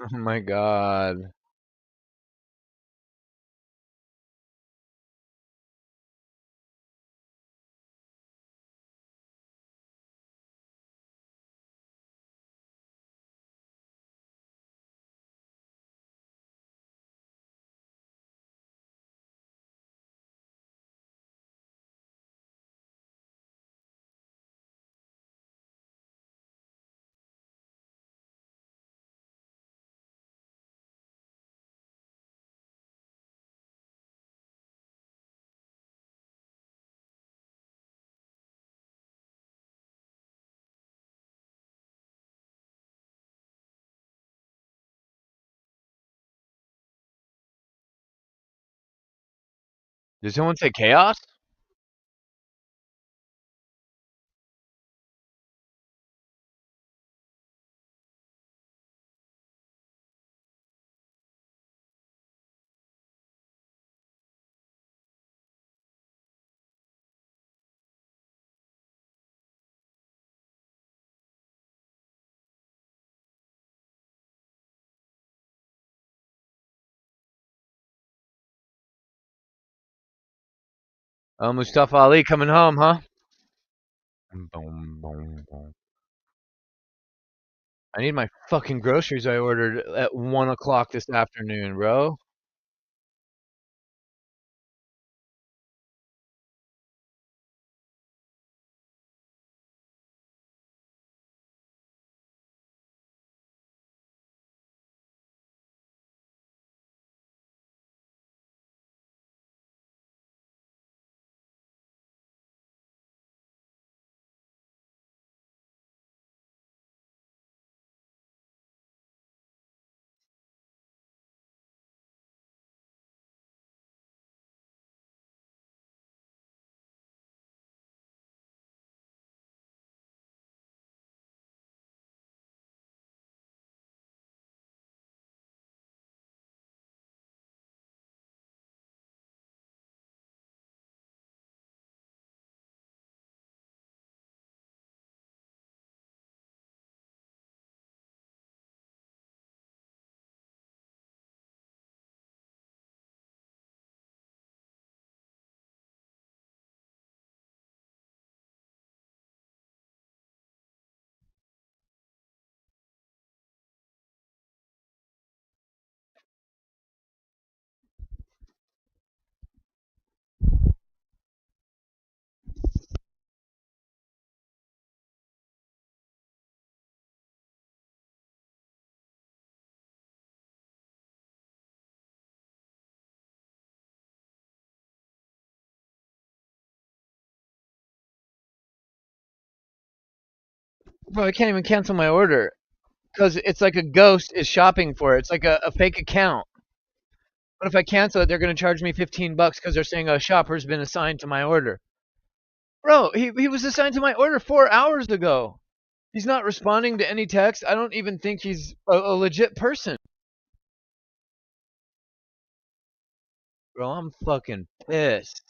Oh my god. Did someone say chaos? Oh, Mustafa Ali coming home, huh? Boom, boom, boom. I need my fucking groceries I ordered at 1 o'clock this afternoon, bro. Bro, I can't even cancel my order because it's like a ghost is shopping for it. It's like a fake account. But if I cancel it, they're going to charge me $15 because they're saying a shopper's been assigned to my order. Bro, he was assigned to my order 4 hours ago. He's not responding to any text. I don't even think he's a legit person. Bro, I'm fucking pissed.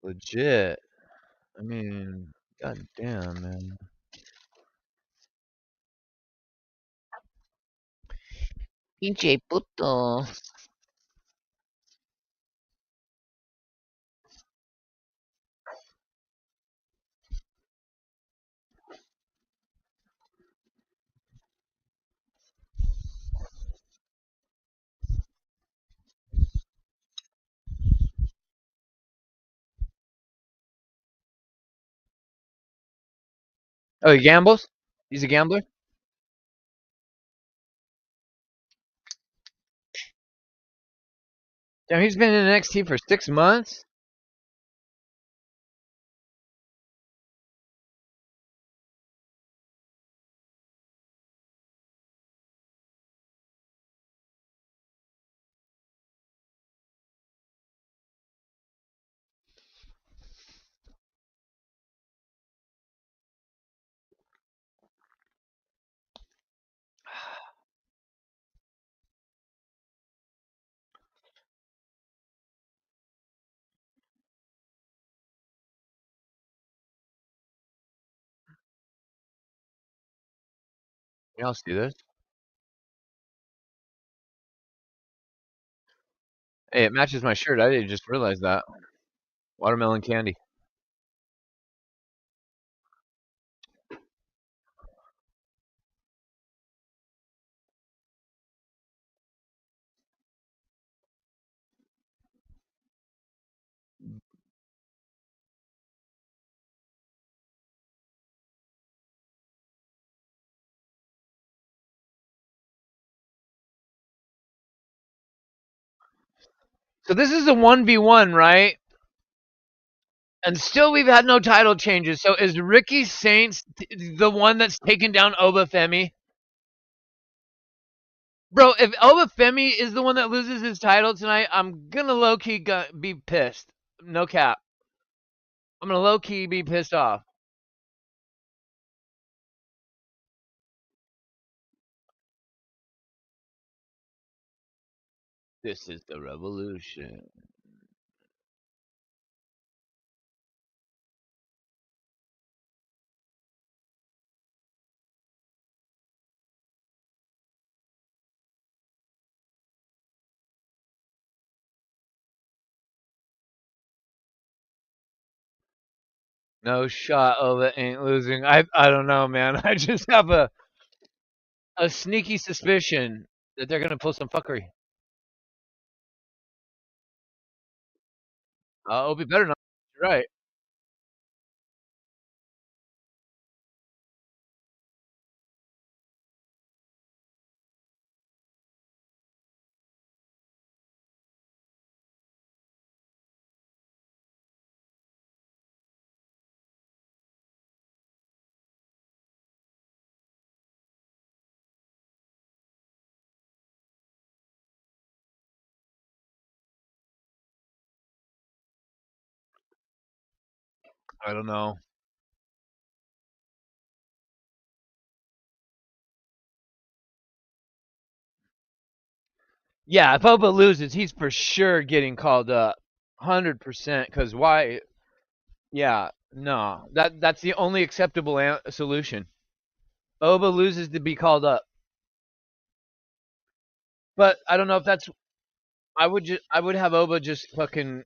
Legit. I mean, god damn, man. Pinche puto. Oh, he gambles? He's a gambler? Damn, he's been in NXT for 6 months? Yeah, I'll see this. Hey, it matches my shirt. I didn't just realize that. Watermelon candy. So this is a 1v1, right? And still we've had no title changes. So is Ricky Saints the one that's taken down Obafemi? Bro, if Obafemi is the one that loses his title tonight, I'm gonna low key be pissed. No cap. I'm gonna low key be pissed off. This is the revolution. No shot. Ova ain't losing. I don't know, man. I just have a sneaky suspicion that they're gonna pull some fuckery. Obi better not. You're right. I don't know. Yeah, if Oba loses, he's for sure getting called up, 100%. Because why? Yeah, no, that's the only acceptable solution. Oba loses to be called up, but I don't know if that's. I would have Oba just fucking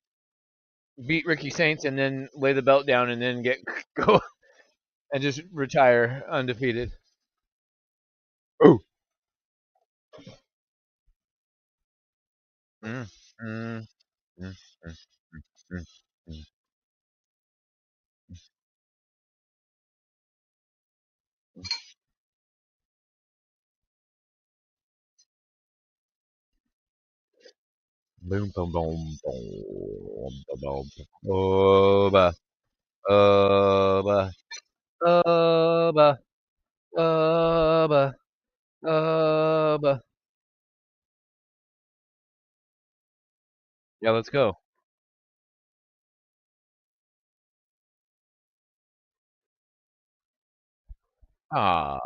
beat Ricky Saints and then lay the belt down and then get go and just retire undefeated. Oh. Mm, mm, mm, mm, mm, mm. Boom, boom, boom, boom, boom, boom. Oba, Oba, Oba, Oba, Oba. Yeah, let's go. Ah.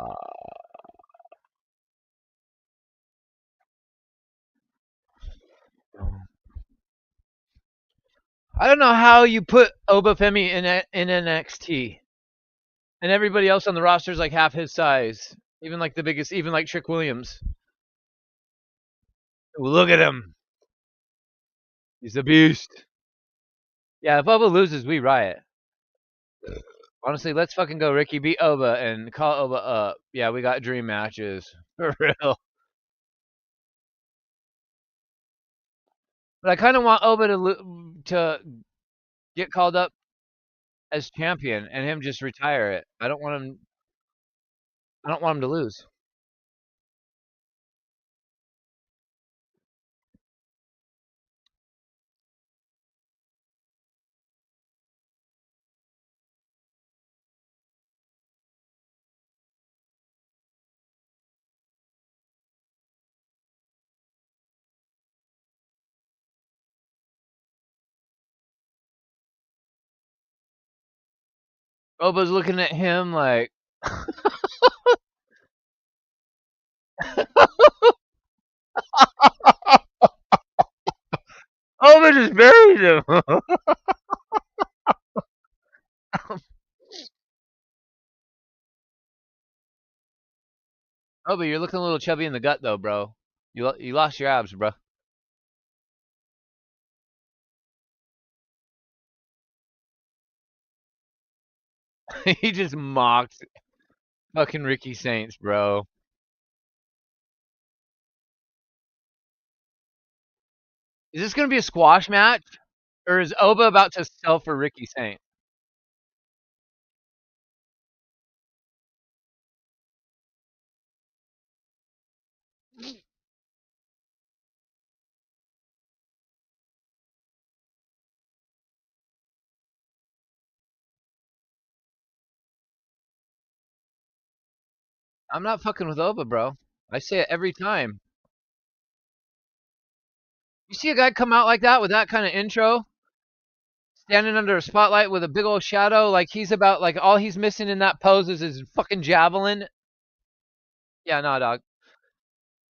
I don't know how you put Obafemi in NXT and everybody else on the roster is like half his size. Even like the biggest, even like Trick Williams. Ooh, look at him. He's a beast. Yeah, if Oba loses, we riot. Honestly, let's fucking go Ricky beat Oba and call Oba up. Yeah, we got dream matches. For real. But I kind of want Oba to get called up as champion and him just retire it. I don't want him. I don't want him to lose. Oba's looking at him like Oba just buried him. Oh, but you're looking a little chubby in the gut, though, bro. You lost your abs, bro. He just mocked fucking Ricky Saints, bro. Is this gonna be a squash match, or is Oba about to sell for Ricky Saints? I'm not fucking with Oba, bro. I say it every time. You see a guy come out like that with that kind of intro, standing under a spotlight with a big old shadow, like he's about like all he's missing in that pose is his fucking javelin. Yeah, no, dog.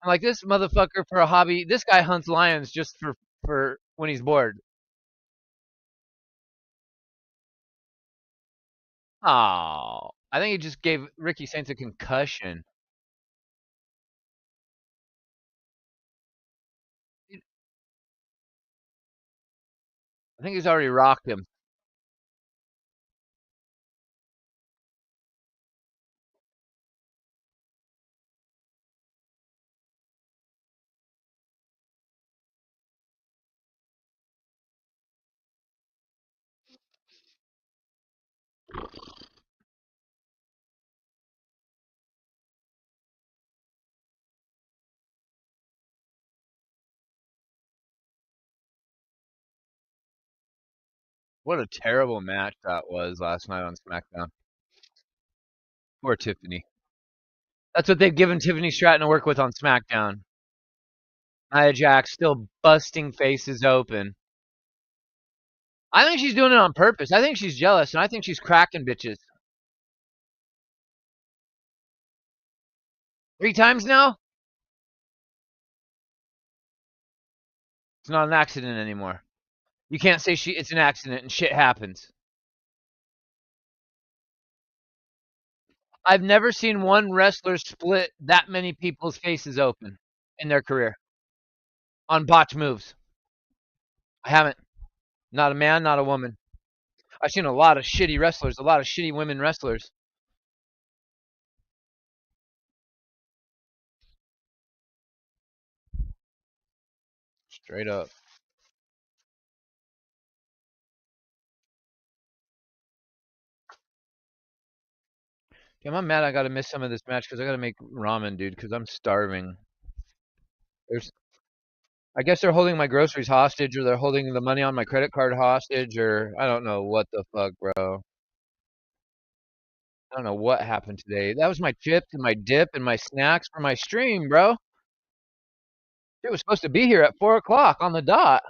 I'm like this motherfucker for a hobby. This guy hunts lions just for when he's bored. Oh, I think he just gave Ricky Saints a concussion. I think he's already rocked him. What a terrible match that was last night on SmackDown. Poor Tiffany. That's what they've given Tiffany Stratton to work with on SmackDown. Nia Jax still busting faces open. I think she's doing it on purpose. I think she's jealous, and I think she's cracking bitches. 3 times now? It's not an accident anymore. You can't say it's an accident and shit happens. I've never seen one wrestler split that many people's faces open in their career on botch moves. I haven't. Not a man, not a woman. I've seen a lot of shitty wrestlers, a lot of shitty women wrestlers. Straight up. Damn, I'm mad I gotta miss some of this match because I gotta make ramen, dude, because I'm starving. There's, I guess they're holding my groceries hostage, or they're holding the money on my credit card hostage, or I don't know what the fuck, bro. I don't know what happened today. That was my chips and my dip and my snacks for my stream, bro. It was supposed to be here at 4 o'clock on the dot.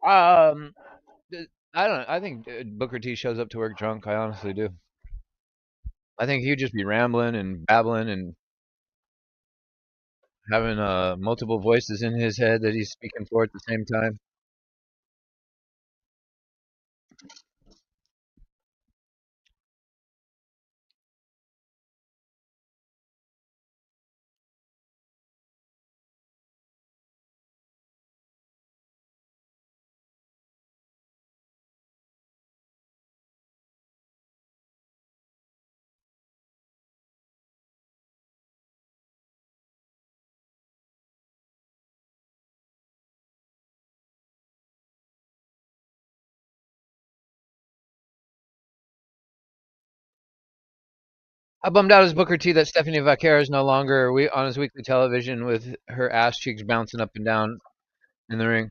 Um, I don't. I think Booker T shows up to work drunk. I honestly do. I think he'd just be rambling and babbling and having multiple voices in his head that he's speaking for at the same time. How bummed out is Booker T that Stephanie Vaquera is no longer on his weekly television with her ass cheeks bouncing up and down in the ring?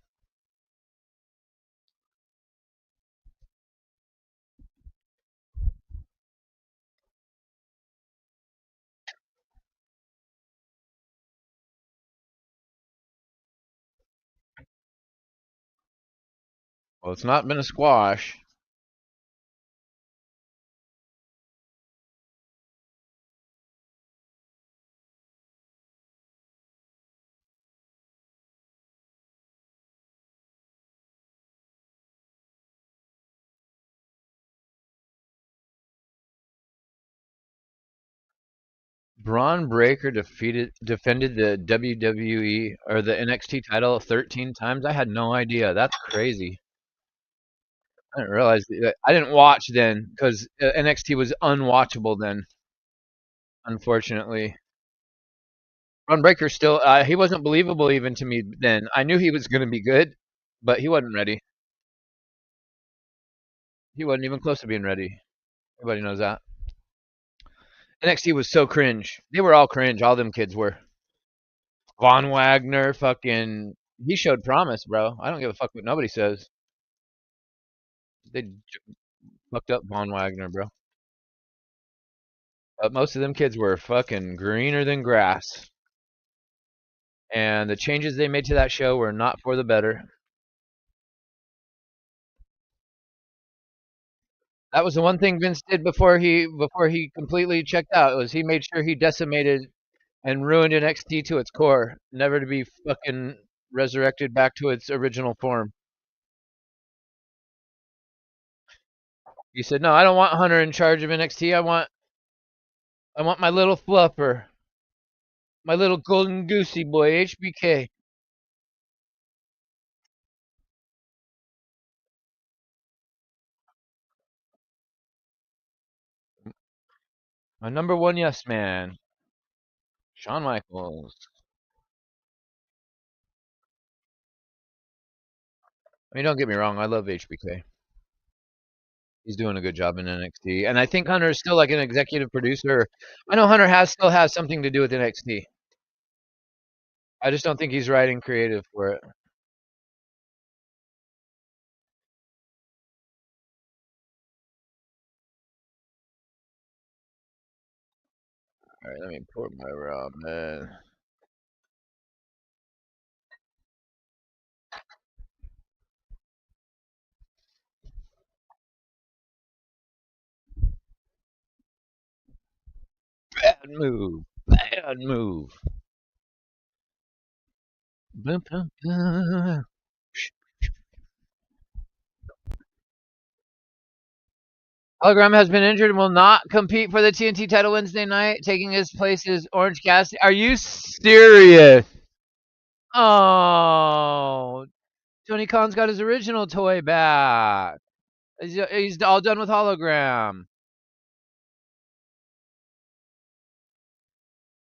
Well, it's not been a squash. Braun Breaker defended the WWE or the NXT title 13 times. I had no idea. That's crazy. I didn't realize that. I didn't watch then because NXT was unwatchable then. Unfortunately, Braun Breaker still he wasn't believable even to me then. I knew he was going to be good, but he wasn't ready. He wasn't even close to being ready. Everybody knows that. NXT was so cringe. They were all cringe. All them kids were. Von Wagner, fucking, he showed promise, bro. I don't give a fuck what nobody says. They fucked up Von Wagner, bro. But most of them kids were fucking greener than grass. And the changes they made to that show were not for the better. That was the one thing Vince did before he completely checked out was he made sure he decimated and ruined NXT to its core, never to be fucking resurrected back to its original form. He said, "No, I don't want Hunter in charge of NXT. I want my little fluffer, my little golden goosey boy, HBK." My number one yes man, Shawn Michaels. I mean, don't get me wrong, I love HBK. He's doing a good job in NXT, and I think Hunter is still like an executive producer. I know Hunter still has something to do with NXT. I just don't think he's writing creative for it. All right, let me pour my ramen. Bad move. Bad move. Boom, boom, boom. Hologram has been injured and will not compete for the TNT title Wednesday night. Taking his place is Orange Cassidy. Are you serious? Oh, Tony Khan's got his original toy back. He's all done with hologram.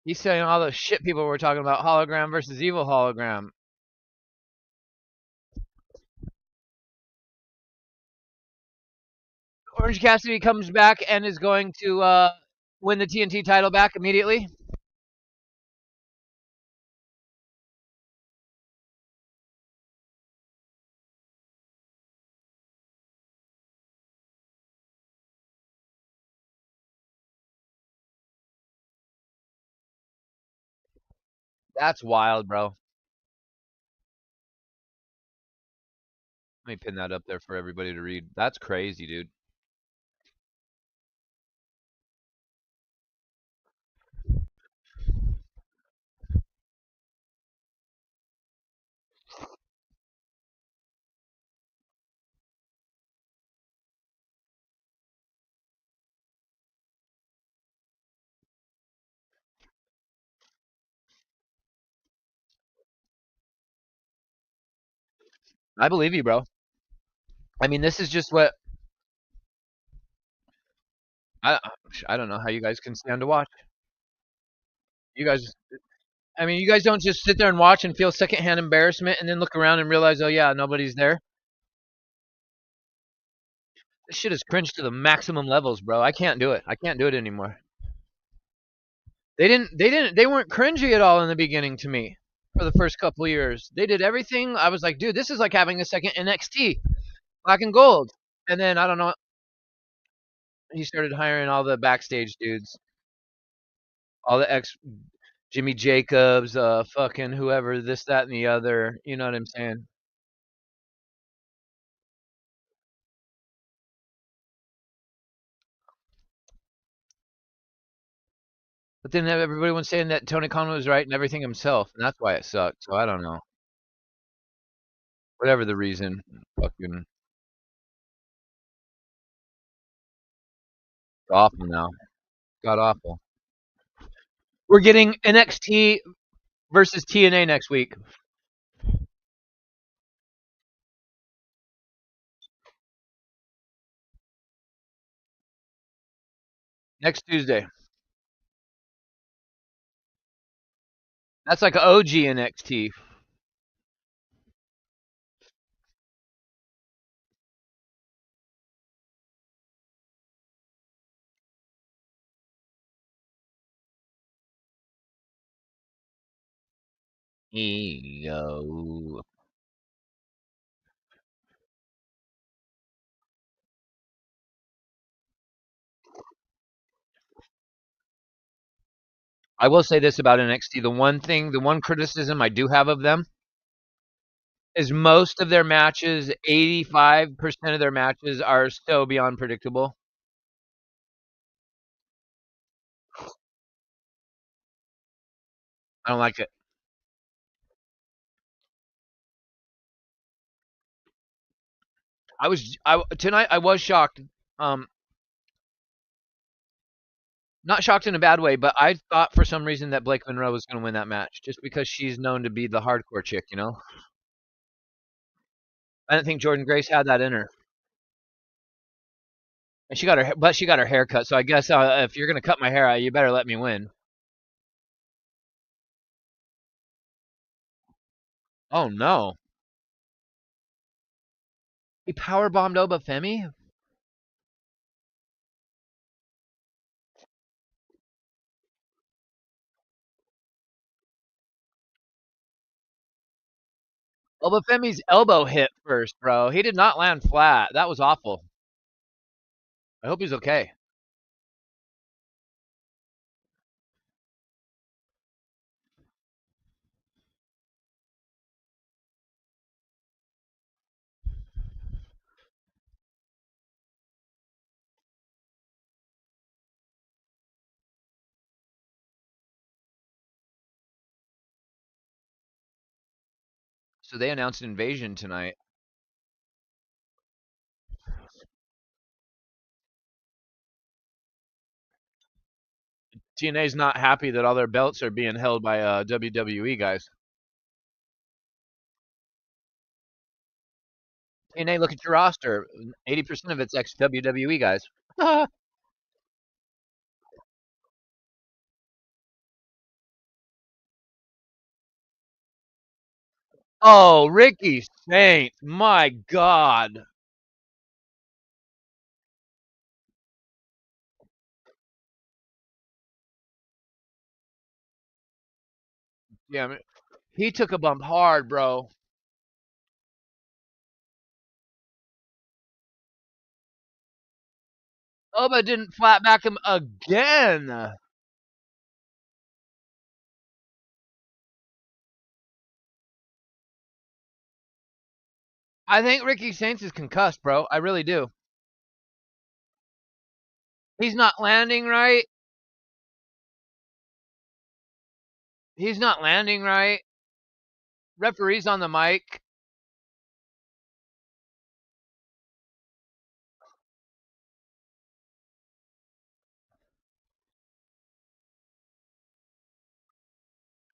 He's saying all the shit people were talking about hologram versus evil hologram. Orange Cassidy comes back and is going to win the TNT title back immediately. That's wild, bro. Let me pin that up there for everybody to read. That's crazy, dude. I believe you, bro. I mean, this is just what I I don't know how you guys can stand to watch. You guys, I mean, you guys don't just sit there and watch and feel secondhand embarrassment and then look around and realize, oh yeah, nobody's there. This shit is cringe to the maximum levels, bro. I can't do it. I can't do it anymore. They weren't cringy at all in the beginning to me for the first couple of years. They did everything. I was like, dude, this is like having a second NXT, black and gold. And then I don't know, he started hiring all the backstage dudes, all the ex Jimmy Jacobs, fucking whoever, this, that, and the other. You know what I'm saying? But then everybody was saying that Tony Khan was right and everything himself, and that's why it sucked. So I don't know. Whatever the reason, fucking awful now. God awful. We're getting NXT versus TNA next week. Next Tuesday. That's like an OG NXT. Yo. I will say this about NXT. The one criticism I do have of them is most of their matches, 85% of their matches are so beyond predictable. I don't like it. Tonight I was shocked. Um, Not shocked in a bad way, but I thought for some reason that Blake Monroe was going to win that match just because she's known to be the hardcore chick, you know. I didn't think Jordan Grace had that in her, and she got her hair cut. So I guess if you're going to cut my hair out, you better let me win. Oh no, he power bombed Obafemi. Obafemi's elbow hit first, bro. He did not land flat. That was awful. I hope he's okay. So they announced Invasion tonight. TNA's not happy that all their belts are being held by WWE guys. TNA, look at your roster. 80% of it's ex WWE guys. Oh, Ricky Saint. My God. Yeah, he took a bump hard, bro. Oba didn't flat back him again. I think Ricky Saints is concussed, bro. I really do. He's not landing right. He's not landing right. Referee's on the mic.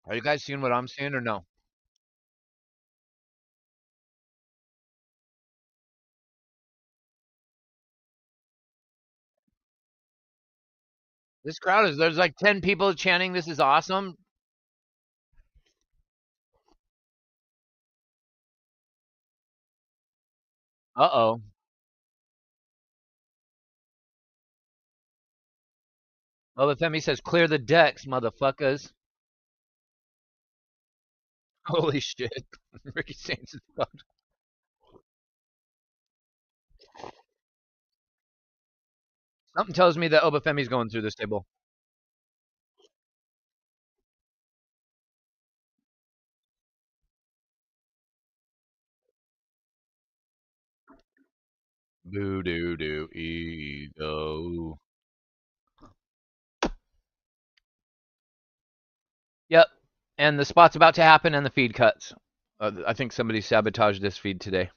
Are you guys seeing what I'm seeing or no? This crowd is, there's like 10 people chanting, this is awesome. Uh oh. Oh, the Femi says, clear the decks, motherfuckers. Holy shit. Ricky Saints is fucked. Something tells me that Obafemi's going through this table. Boo doo doo ego. Yep. And the spot's about to happen and the feed cuts. I think somebody sabotaged this feed today.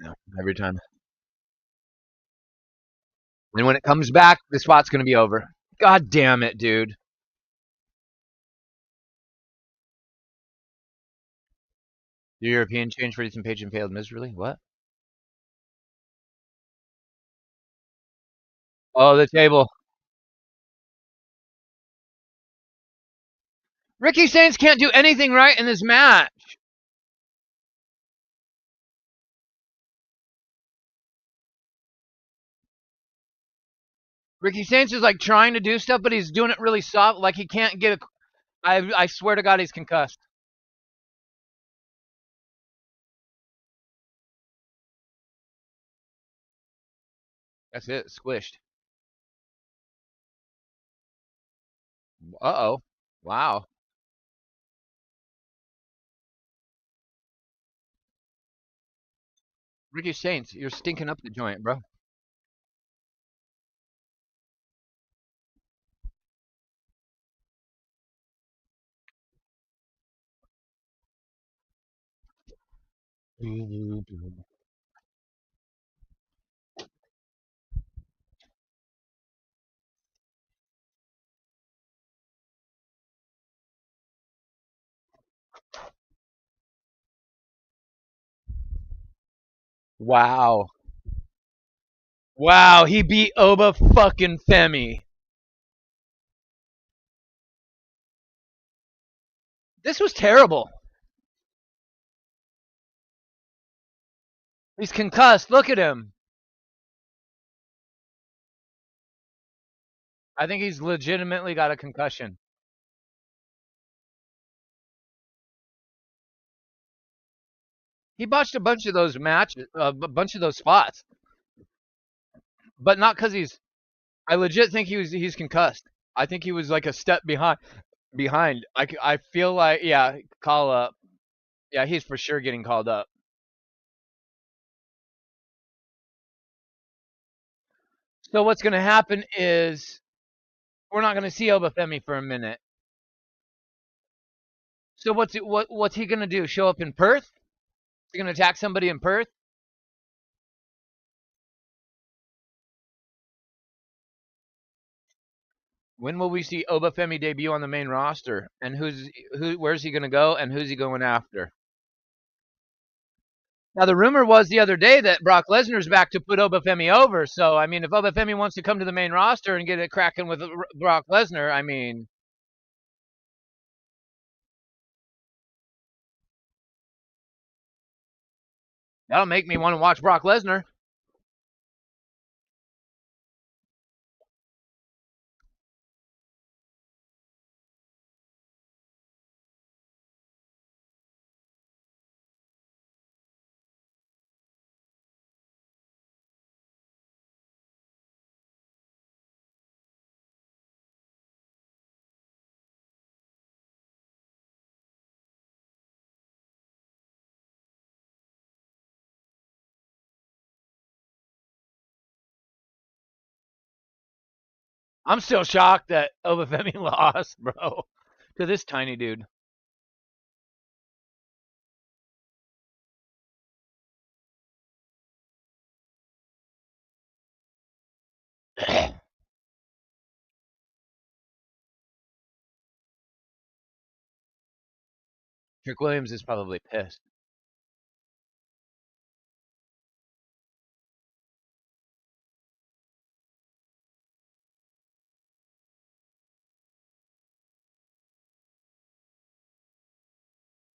Yeah, every time. And when it comes back, the spot's going to be over. God damn it, dude. The European change for Ethan Page and failed miserably? What? Oh, the table. Ricky Saints can't do anything right in this match. Ricky Saints is like trying to do stuff, but he's doing it really soft. Like he can't get a. I swear to God, he's concussed. That's it. Squished. Uh oh. Wow. Ricky Saints, you're stinking up the joint, bro. Wow. Wow, he beat Oba fucking Femi. This was terrible. He's concussed. Look at him. I think he's legitimately got a concussion. He botched a bunch of those matches, a bunch of those spots, but not because he's. I legit think he's concussed. I think he was like a step behind. Behind. I feel like yeah, call up. Yeah, he's for sure getting called up. So what's gonna happen is we're not gonna see Obafemi for a minute. So what's he gonna do? Show up in Perth? Is he gonna attack somebody in Perth? When will we see Obafemi debut on the main roster? And where's he gonna go and who's he going after? Now the rumor was the other day that Brock Lesnar's back to put Obafemi over. So I mean, if Obafemi wants to come to the main roster and get it cracking with Brock Lesnar, I mean, that'll make me want to watch Brock Lesnar. I'm still shocked that Obafemi lost, bro, to this tiny dude. Trick Williams is probably pissed.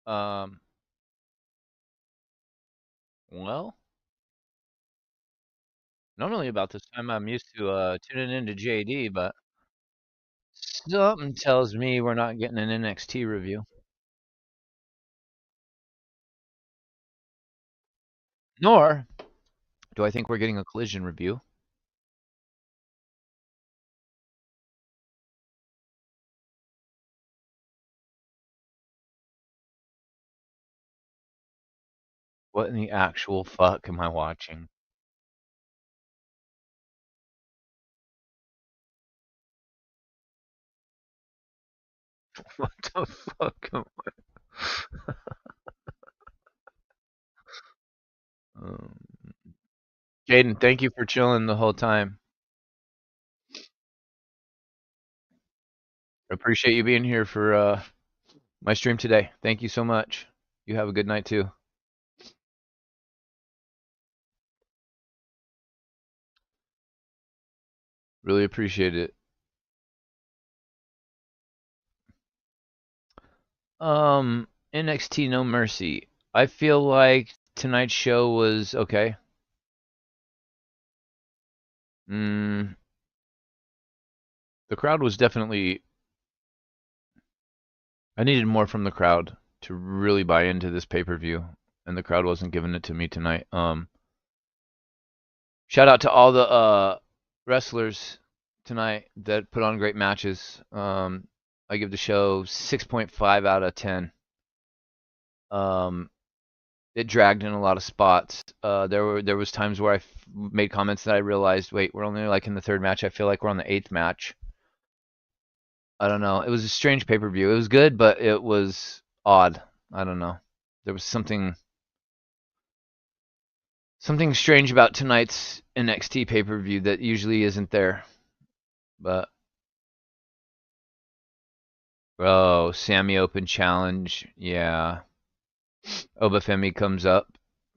Um, well, Normally about this time I'm used to tuning into JD, but something tells me we're not getting an NXT review. Nor do I think we're getting a Collision review. What in the actual fuck am I watching? What the fuck am um, Jaden, thank you for chilling the whole time. Appreciate you being here for my stream today. Thank you so much. You have a good night too. Really appreciate it. NXT No Mercy. I feel like tonight's show was okay. Mm, the crowd was definitely. I needed more from the crowd to really buy into this pay-per-view, and the crowd wasn't giving it to me tonight. Shout out to all the wrestlers tonight that put on great matches. I give the show 6.5 out of 10. Um, it dragged in a lot of spots. There was times where I made comments that I realized, wait, we're only like in the third match. I feel like we're on the eighth match. I don't know. It was a strange pay-per-view. It was good, but it was odd. I don't know. There was something strange about tonight's NXT pay-per-view that usually isn't there. But oh, Sammy Open challenge. Yeah. Obafemi comes up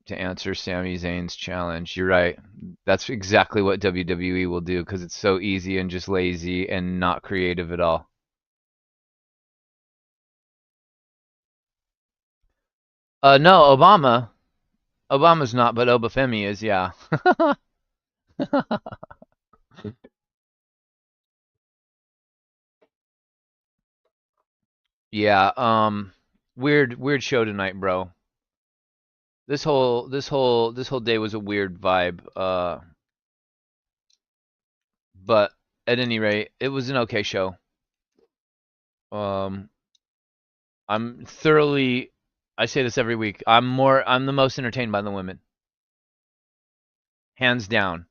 to answer Sami Zayn's challenge. You're right. That's exactly what WWE will do because it's so easy and just lazy and not creative at all. No, Obama's not, but Obafemi is, yeah. Yeah, weird show tonight, bro. This whole day was a weird vibe. But at any rate, it was an okay show. Um, I'm thoroughly. I say this every week. I'm the most entertained by the women, hands down.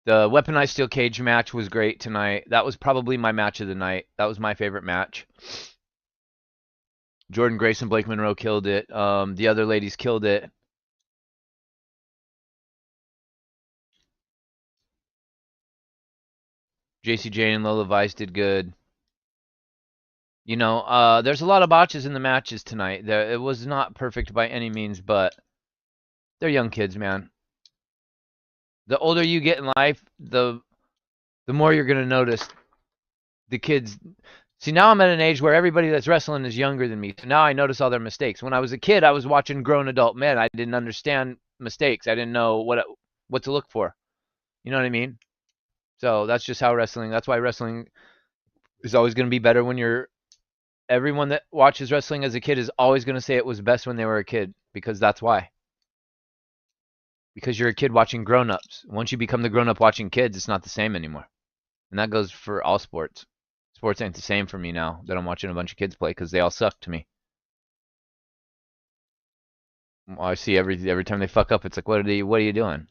The weaponized steel cage match was great tonight. That was probably my match of the night. That was my favorite match. Jordan Grace and Blake Monroe killed it. The other ladies killed it. JC Jane and Lola Vice did good. You know, there's a lot of botches in the matches tonight. It was not perfect by any means, but they're young kids, man. The older you get in life, the more you're gonna notice the kids. See, now I'm at an age where everybody that's wrestling is younger than me. So now I notice all their mistakes. When I was a kid, I was watching grown adult men. I didn't understand mistakes. I didn't know what to look for. You know what I mean? So that's just how wrestling. That's why wrestling is always going to be better when you're. Everyone that watches wrestling as a kid is always going to say it was best when they were a kid because that's why. Because you're a kid watching grown-ups. Once you become the grown-up watching kids, it's not the same anymore. And that goes for all sports. Sports ain't the same for me now that I'm watching a bunch of kids play because they all suck to me. I see every time they fuck up, it's like, what are you doing?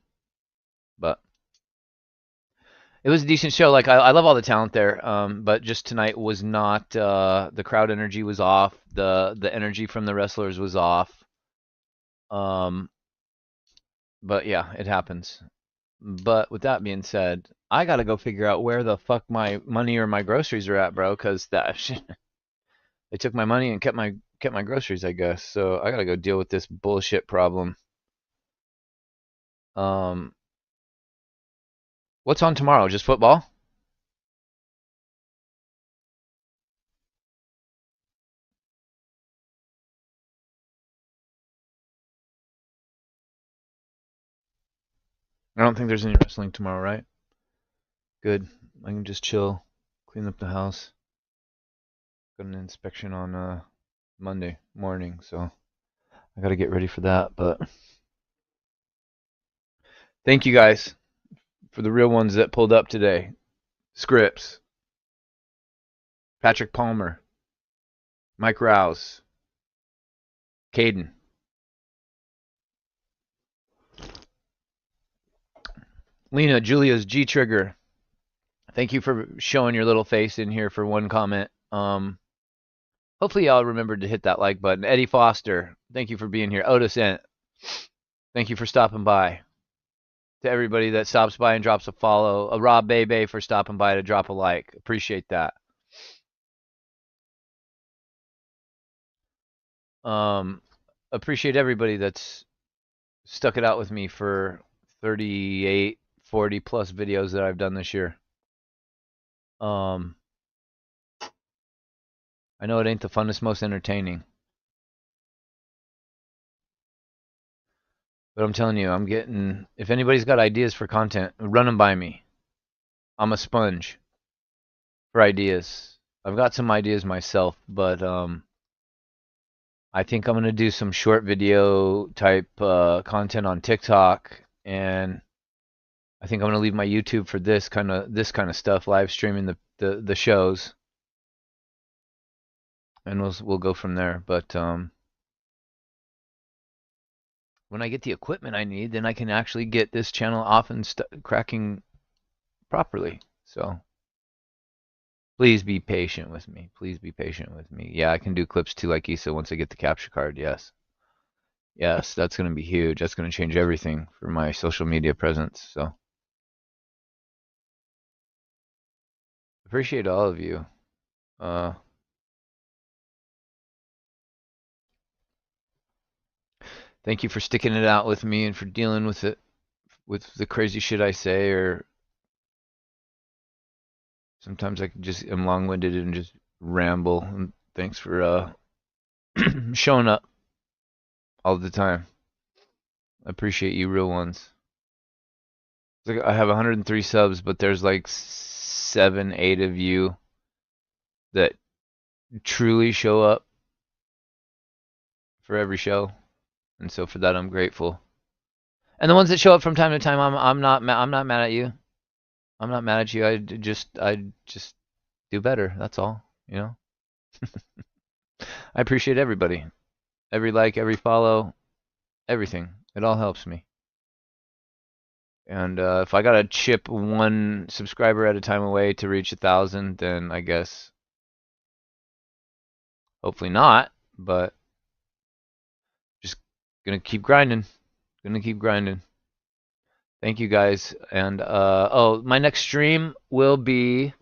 But it was a decent show. Like I love all the talent there, but just tonight was not. The crowd energy was off. The energy from the wrestlers was off. Um, but yeah, it happens. But with that being said, I gotta go figure out where the fuck my money or my groceries are at, bro. Cause that shit, they took my money and kept my groceries, I guess. So I gotta go deal with this bullshit problem. Um, what's on tomorrow? Just football? I don't think there's any wrestling tomorrow, right? Good. I can just chill, clean up the house. Got an inspection on Monday morning, so I got to get ready for that. But thank you guys for the real ones that pulled up today. Scripps, Patrick Palmer, Mike Rouse, Caden. Lena, Julia's G Trigger. Thank you for showing your little face in here for one comment. Hopefully y'all remembered to hit that like button. Eddie Foster, thank you for being here. Otis Ent, thank you for stopping by. To everybody that stops by and drops a follow. Rob Bebe for stopping by to drop a like. Appreciate that. Appreciate everybody that's stuck it out with me for 38, 40 plus videos that I've done this year. I know it ain't the funnest, most entertaining. But I'm telling you, I'm getting, if anybody's got ideas for content, run them by me. I'm a sponge for ideas. I've got some ideas myself, but I think I'm going to do some short video type content on TikTok, and I think I'm going to leave my YouTube for this kind of stuff, live streaming the shows. And we'll go from there, but when I get the equipment I need, then I can actually get this channel off and cracking properly. So please be patient with me. Please be patient with me. Yeah, I can do clips too, like Issa, once I get the capture card. Yes. Yes, that's going to be huge. That's going to change everything for my social media presence. So appreciate all of you. Thank you for sticking it out with me and for dealing with it, with the crazy shit I say, or sometimes I just am long-winded and just ramble. And thanks for showing up all the time. I appreciate you, real ones. It's like I have 103 subs, but there's like 7, 8 of you that truly show up for every show, and so for that I'm grateful. And the ones that show up from time to time, I'm not mad at you. I'm not mad at you. I just do better. That's all. You know. I appreciate everybody. Every like, every follow, everything. It all helps me. And if I gotta chip one subscriber at a time away to reach 1,000, then I guess hopefully not. But just gonna keep grinding. Gonna keep grinding. Thank you guys. And oh, my next stream will be.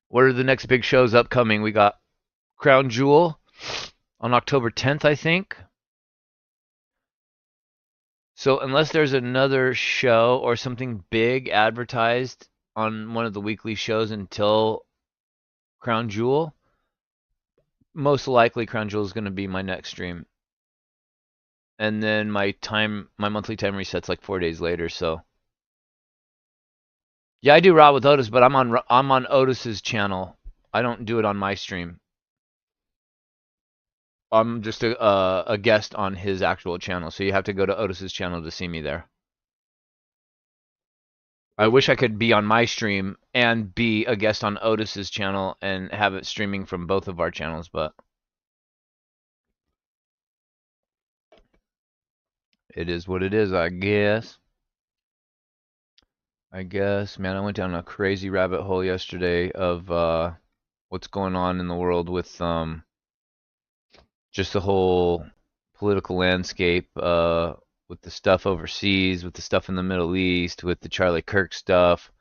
What are the next big shows upcoming? We got Crown Jewel on October 10th, I think. So unless there's another show or something big advertised on one of the weekly shows until Crown Jewel, most likely Crown Jewel is going to be my next stream. And then my monthly time resets like 4 days later. So yeah, I do Raw with Otis, but I'm on Otis's channel. I don't do it on my stream. I'm just a guest on his actual channel, so you have to go to Otis's channel to see me there. I wish I could be on my stream and be a guest on Otis's channel and have it streaming from both of our channels, but it is what it is, I guess. Man, I went down a crazy rabbit hole yesterday of what's going on in the world with just the whole political landscape, with the stuff overseas, with the stuff in the Middle East, with the Charlie Kirk stuff.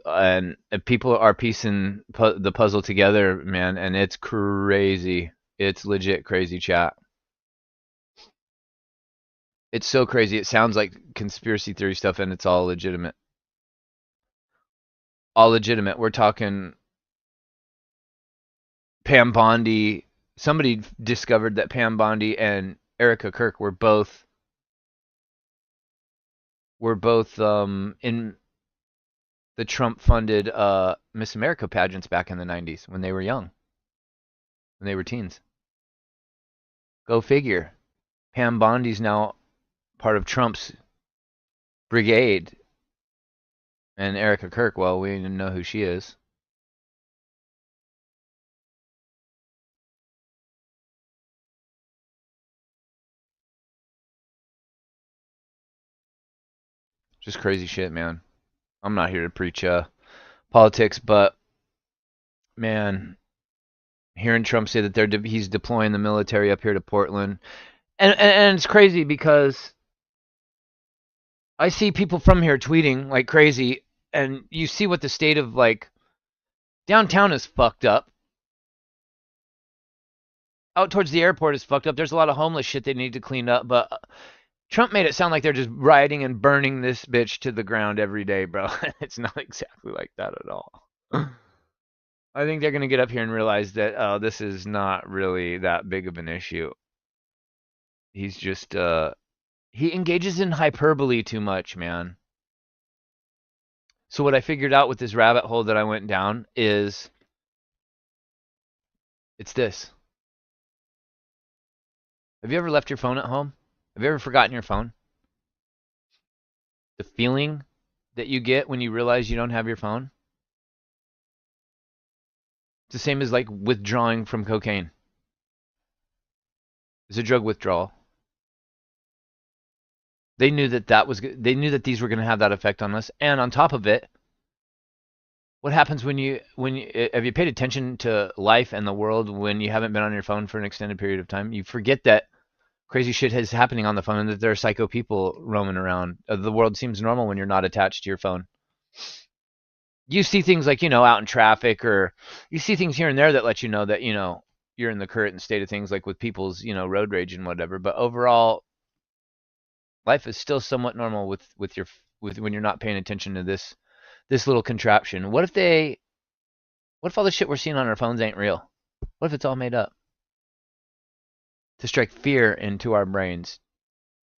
And people are piecing the puzzle together, man, and it's crazy. It's legit crazy, chat. It's so crazy. It sounds like conspiracy theory stuff, and it's all legitimate. All legitimate. We're talking Pam Bondi. Somebody discovered that Pam Bondi and Erica Kirk were both were both in the Trump-funded Miss America pageants back in the 90s when they were young, when they were teens. Go figure. Pam Bondi's now part of Trump's brigade, and Erica Kirk, well, we didn't know who she is. Just crazy shit, man. I'm not here to preach politics, but man, hearing Trump say that he's deploying the military up here to Portland, and it's crazy because I see people from here tweeting like crazy, and you see what the state of like downtown is fucked up. Out towards the airport is fucked up. There's a lot of homeless shit they need to clean up, but Trump made it sound like they're just rioting and burning this bitch to the ground every day, bro. It's not exactly like that at all. I think they're going to get up here and realize that this is not really that big of an issue. He's just he engages in hyperbole too much, man. So what I figured out with this rabbit hole that I went down is it's this. Have you ever left your phone at home? Have you ever forgotten your phone? The feeling that you get when you realize you don't have your phone? It's the same as like withdrawing from cocaine. It's a drug withdrawal. They knew that they knew that these were going to have that effect on us, and on top of it, what happens when you have you paid attention to life and the world when you haven't been on your phone for an extended period of time? You forget that crazy shit is happening on the phone and that there are psycho people roaming around. The world seems normal when you're not attached to your phone. You see things like, out in traffic, or you see things here and there that let you know that, you're in the current state of things, like with people's, road rage and whatever. But overall, life is still somewhat normal with when you're not paying attention to this little contraption. What if all the shit we're seeing on our phones ain't real? What if it's all made up? To strike fear into our brains,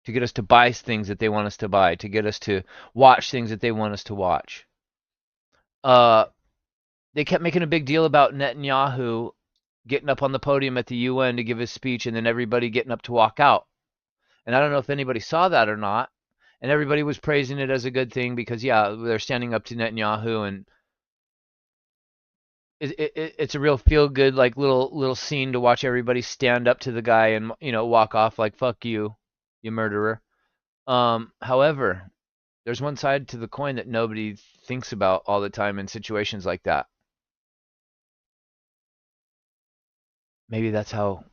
to get us to buy things that they want us to buy, to get us to watch things that they want us to watch. They kept making a big deal about Netanyahu getting up on the podium at the UN to give his speech, and then everybody getting up to walk out. And I don't know if anybody saw that or not. And everybody was praising it as a good thing because, yeah, they're standing up to Netanyahu, and it's a real feel good, like little scene to watch everybody stand up to the guy and walk off like fuck you, you murderer. However, there's one side to the coin that nobody thinks about all the time in situations like that. Maybe that's how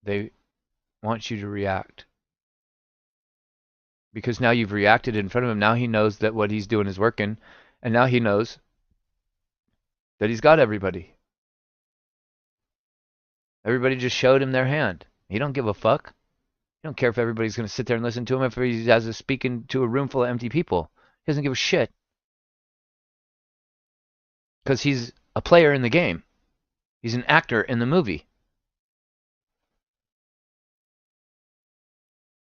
they want you to react. Because now you've reacted in front of him. Now he knows that what he's doing is working. And now he knows that he's got everybody. Everybody just showed him their hand. He don't give a fuck. He don't care if everybody's going to sit there and listen to him, if he has to speak into a room full of empty people. He doesn't give a shit. Because he's a player in the game. He's an actor in the movie.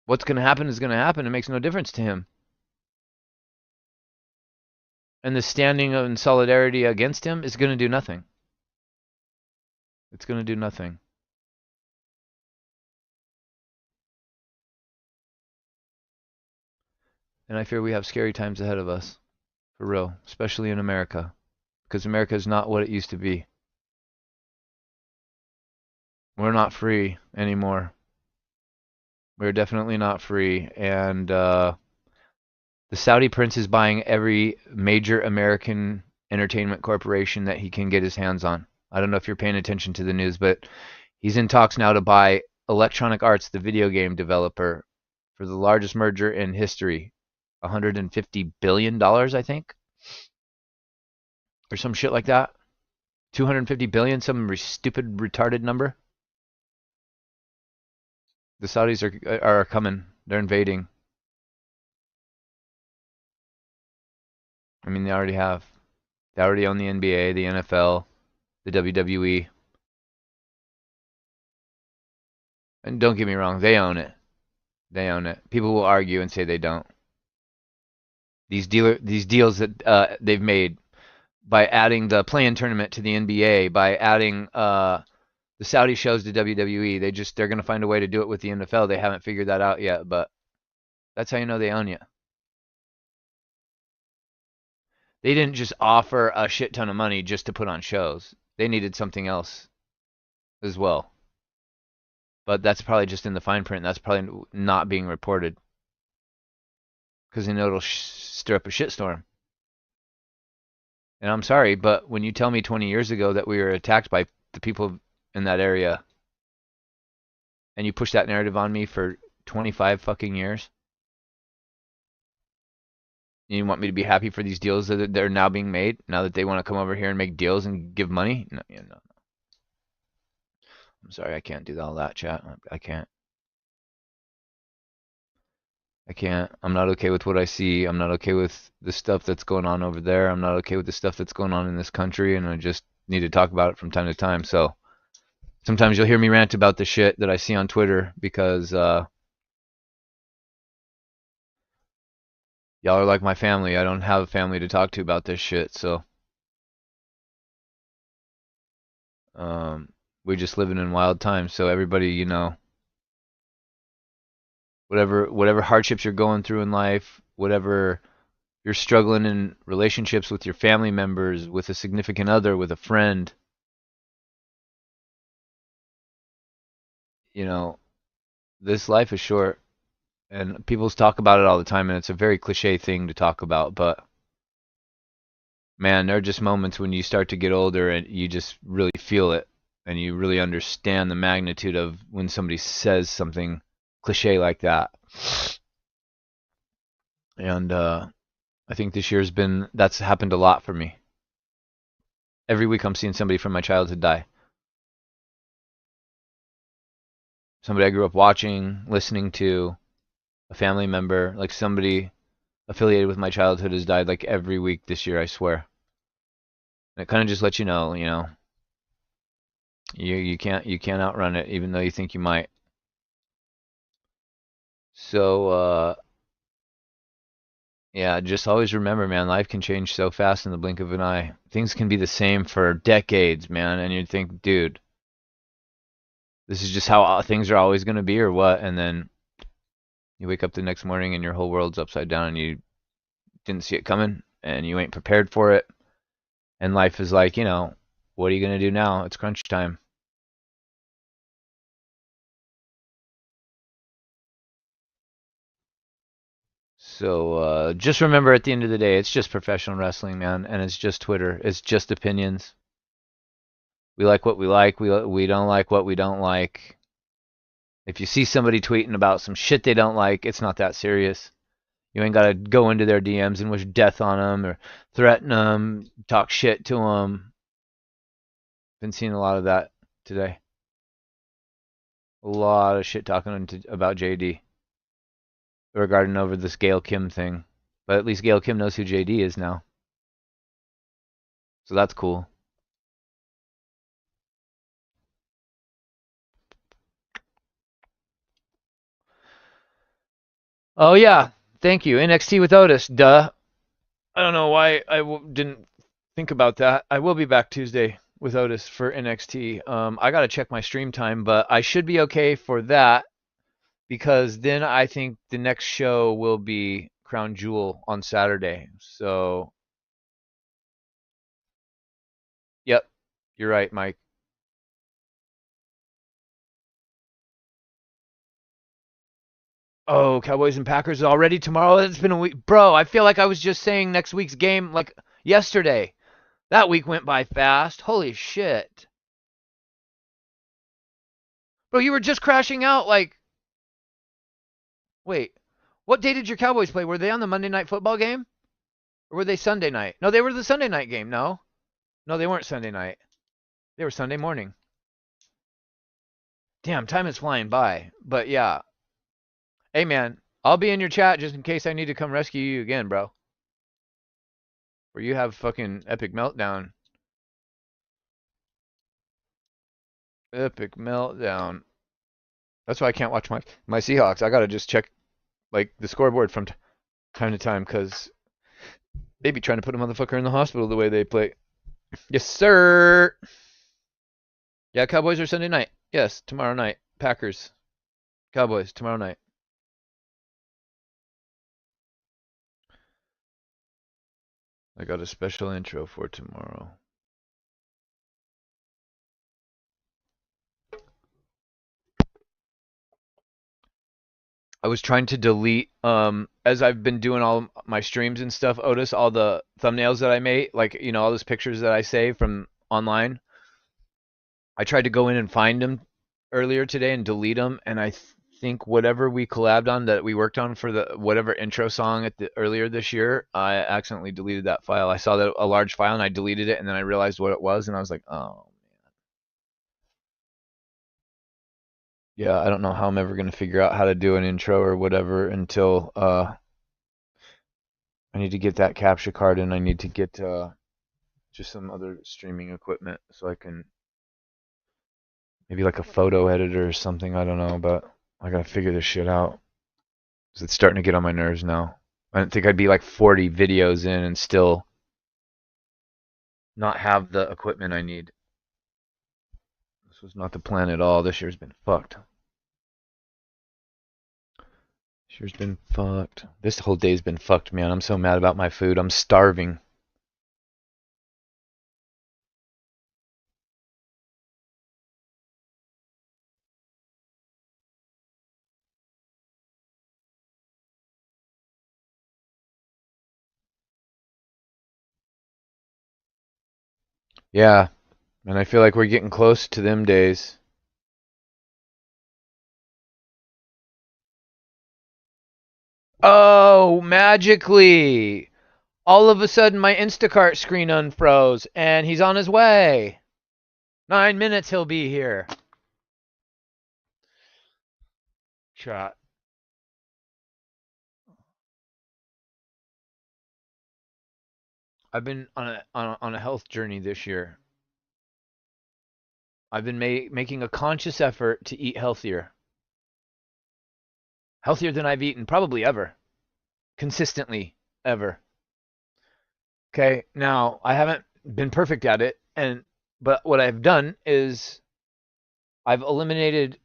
What's going to happen is going to happen. It makes no difference to him. And the standing in solidarity against him is going to do nothing. It's going to do nothing. And I fear we have scary times ahead of us. For real. Especially in America. Because America is not what it used to be. We're not free anymore. We're definitely not free. And the Saudi prince is buying every major American entertainment corporation that he can get his hands on. I don't know if you're paying attention to the news, but he's in talks now to buy Electronic Arts, the video game developer, for the largest merger in history. $150 billion, I think. Or some shit like that. 250 billion, some stupid retarded number. The Saudis are coming. They're invading. I mean, they already have. They already own the NBA, the NFL, the WWE. And don't get me wrong, they own it. They own it. People will argue and say they don't. These deals that they've made by adding the play-in tournament to the NBA, by adding the Saudi shows to WWE. They're going to find a way to do it with the NFL. They haven't figured that out yet, but that's how you know they own you. They didn't just offer a shit ton of money just to put on shows. They needed something else as well. But that's probably just in the fine print. That's probably not being reported because they know it'll stir up a shitstorm. And I'm sorry, but when you tell me 20 years ago that we were attacked by the people in that area, and you push that narrative on me for 25 fucking years, you want me to be happy for these deals that are now being made, now that they want to come over here and make deals and give money? No, no. I'm sorry, I can't do all that, chat. I can't. I can't. I'm not okay with what I see. I'm not okay with the stuff that's going on over there. I'm not okay with the stuff that's going on in this country, and I just need to talk about it from time to time. So sometimes you'll hear me rant about the shit that I see on Twitter because y'all are like my family. I don't have a family to talk to about this shit, so we're just living in wild times. So everybody, you know, whatever hardships you're going through in life, whatever you're struggling in relationships with your family members, with a significant other, with a friend, you know, this life is short, and people talk about it all the time, and it's a very cliche thing to talk about, but man, there are just moments when you start to get older and you just really feel it, and you really understand the magnitude of when somebody says something cliche like that. And I think this year's that's happened a lot for me. Every week I'm seeing somebody from my childhood die. Somebody I grew up watching, listening to, a family member, like somebody affiliated with my childhood has died like every week this year, I swear. And it kind of just lets you know, you can't outrun it, even though you think you might. So yeah, just always remember, man, life can change so fast in the blink of an eye. Things can be the same for decades, man, and you'd think, dude, this is just how things are always going to be or what? And then you wake up the next morning and your whole world's upside down and you didn't see it coming and you ain't prepared for it. And life is like, what are you going to do now? It's crunch time. So just remember, at the end of the day, it's just professional wrestling, man, and it's just Twitter. It's just opinions. We like what we like. We don't like what we don't like. If you see somebody tweeting about some shit they don't like, it's not that serious. You ain't got to go into their DMs and wish death on them or threaten them, talk shit to them. Been seeing a lot of that today. A lot of shit talking about JD regarding over this Gail Kim thing. But at least Gail Kim knows who JD is now. So that's cool. Oh yeah, thank you. NXT with Otis. Duh. I don't know why I didn't think about that. I will be back Tuesday with Otis for NXT. I gotta check my stream time, but I should be okay for that because then I think the next show will be Crown Jewel on Saturday. So, yep, you're right, Mike. Oh, Cowboys and Packers already tomorrow? It's been a week. Bro, I feel like I was just saying next week's game like yesterday. That week went by fast. Holy shit. Bro, you were just crashing out like. Wait. What day did your Cowboys play? Were they on the Monday Night Football game? Or were they Sunday night? No, they were the Sunday night game. No. No, they weren't Sunday night. They were Sunday morning. Damn, time is flying by. But yeah. Hey, man. I'll be in your chat just in case I need to come rescue you again, bro. Or you have fucking epic meltdown. Epic meltdown. That's why I can't watch my Seahawks. I gotta just check like the scoreboard from time to time because They be trying to put a motherfucker in the hospital the way they play. Yes, sir. Yeah, Cowboys are Sunday night. Yes, tomorrow night. Packers. Cowboys tomorrow night. I got a special intro for tomorrow. I was trying to delete as I've been doing all my streams and stuff, Otis, all the thumbnails that I made, like, all those pictures that I saved from online. I tried to go in and find them earlier today and delete them, and I think whatever we collabed on that we worked on for the whatever intro song at the earlier this year, I accidentally deleted that file. I saw that a large file and I deleted it, and then I realized what it was, and I was like, oh. Yeah, I don't know how I'm ever gonna figure out how to do an intro or whatever until I need to get that capture card and I need to get just some other streaming equipment so I can maybe like a photo editor or something. I don't know, but I gotta figure this shit out. 'Cause it's starting to get on my nerves now. I didn't think I'd be like 40 videos in and still not have the equipment I need. This was not the plan at all. This year's been fucked. This year's been fucked. This whole day's been fucked, man. I'm so mad about my food. I'm starving. Yeah, and I feel like we're getting close to them days. Oh, magically! All of a sudden, my Instacart screen unfroze, and he's on his way. 9 minutes, he'll be here. Chat. I've been on a health journey this year. I've been making a conscious effort to eat healthier. Healthier than I've eaten probably ever. Consistently, ever. Okay, now I haven't been perfect at it, but what I've done is I've eliminated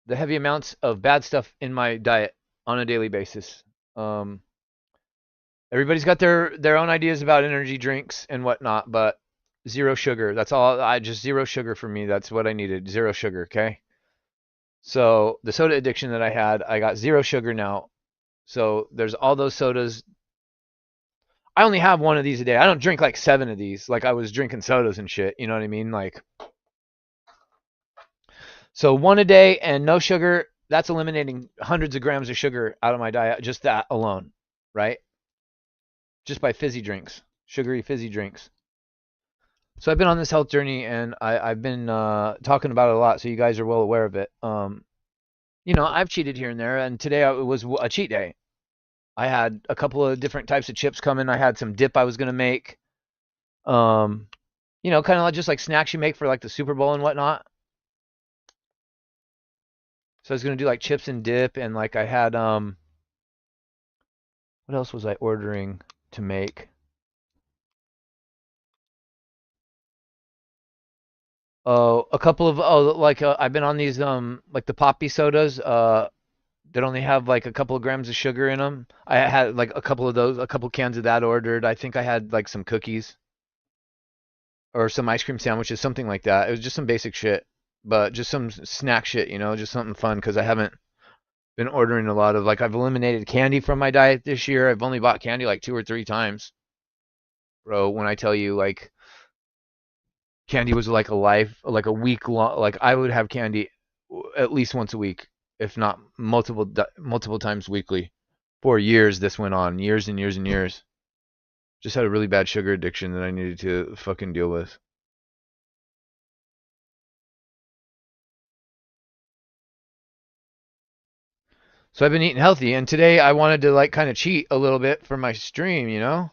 the heavy amounts of bad stuff in my diet on a daily basis. Um, Everybody's got their own ideas about energy drinks and whatnot, but zero sugar. That's all. I just zero sugar for me. That's what I needed. Zero sugar. Okay. So the soda addiction that I had, I got zero sugar now. So there's all those sodas. I only have one of these a day. I don't drink like 7 of these. Like I was drinking sodas and shit. You know what I mean? Like, so one a day and no sugar. That's eliminating hundreds of grams of sugar out of my diet. Just that alone, right? Just by fizzy drinks, sugary fizzy drinks. So I've been on this health journey and I've been talking about it a lot, so you guys are well aware of it. I've cheated here and there, and today it was a cheat day. I had a couple of different types of chips coming. I had some dip I was gonna make. Um, kind of just like snacks you make for like the Super Bowl and whatnot. So I was gonna do like chips and dip, and like I had what else was I ordering to make? Oh, a couple of like I've been on these like the poppy sodas that only have like a couple of grams of sugar in them. I had like a couple of those, a couple cans of that ordered. I think I had like some cookies or some ice cream sandwiches, something like that. It was just some basic shit, but just some snack shit, just something fun because I haven't been ordering a lot of like I've eliminated candy from my diet this year. I've only bought candy like 2 or 3 times, bro. When I tell you like candy was like like a week long. Like I would have candy at least once a week, if not multiple times weekly. For years, this went on, years and years and years. Just had a really bad sugar addiction that I needed to fucking deal with. So I've been eating healthy, and today I wanted to like kind of cheat a little bit for my stream. So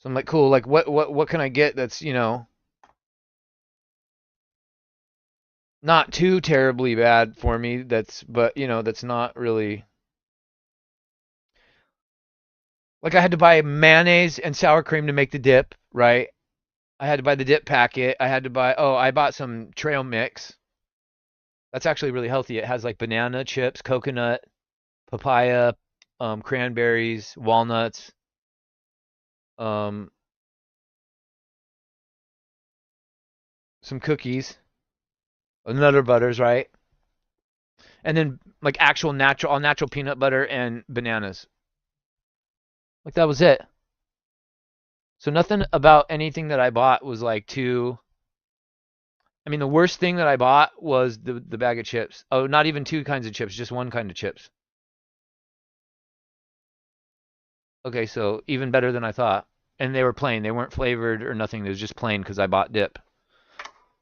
I'm like, cool. Like, what can I get that's not too terribly bad for me? But that's not really Like I had to buy mayonnaise and sour cream to make the dip, right? I had to buy the dip packet. I had to buy, oh, I bought some trail mix. That's actually really healthy. It has like banana chips, coconut, papaya, cranberries, walnuts, um, some cookies, nutter butters, right? And then like actual natural, all natural peanut butter and bananas. Like that was it. So nothing about anything that I bought was like too. I mean, the worst thing that I bought was the bag of chips. Oh, not even two kinds of chips, just one kind of chips. Okay, so even better than I thought. And they were plain. They weren't flavored or nothing. They was just plain because I bought dip.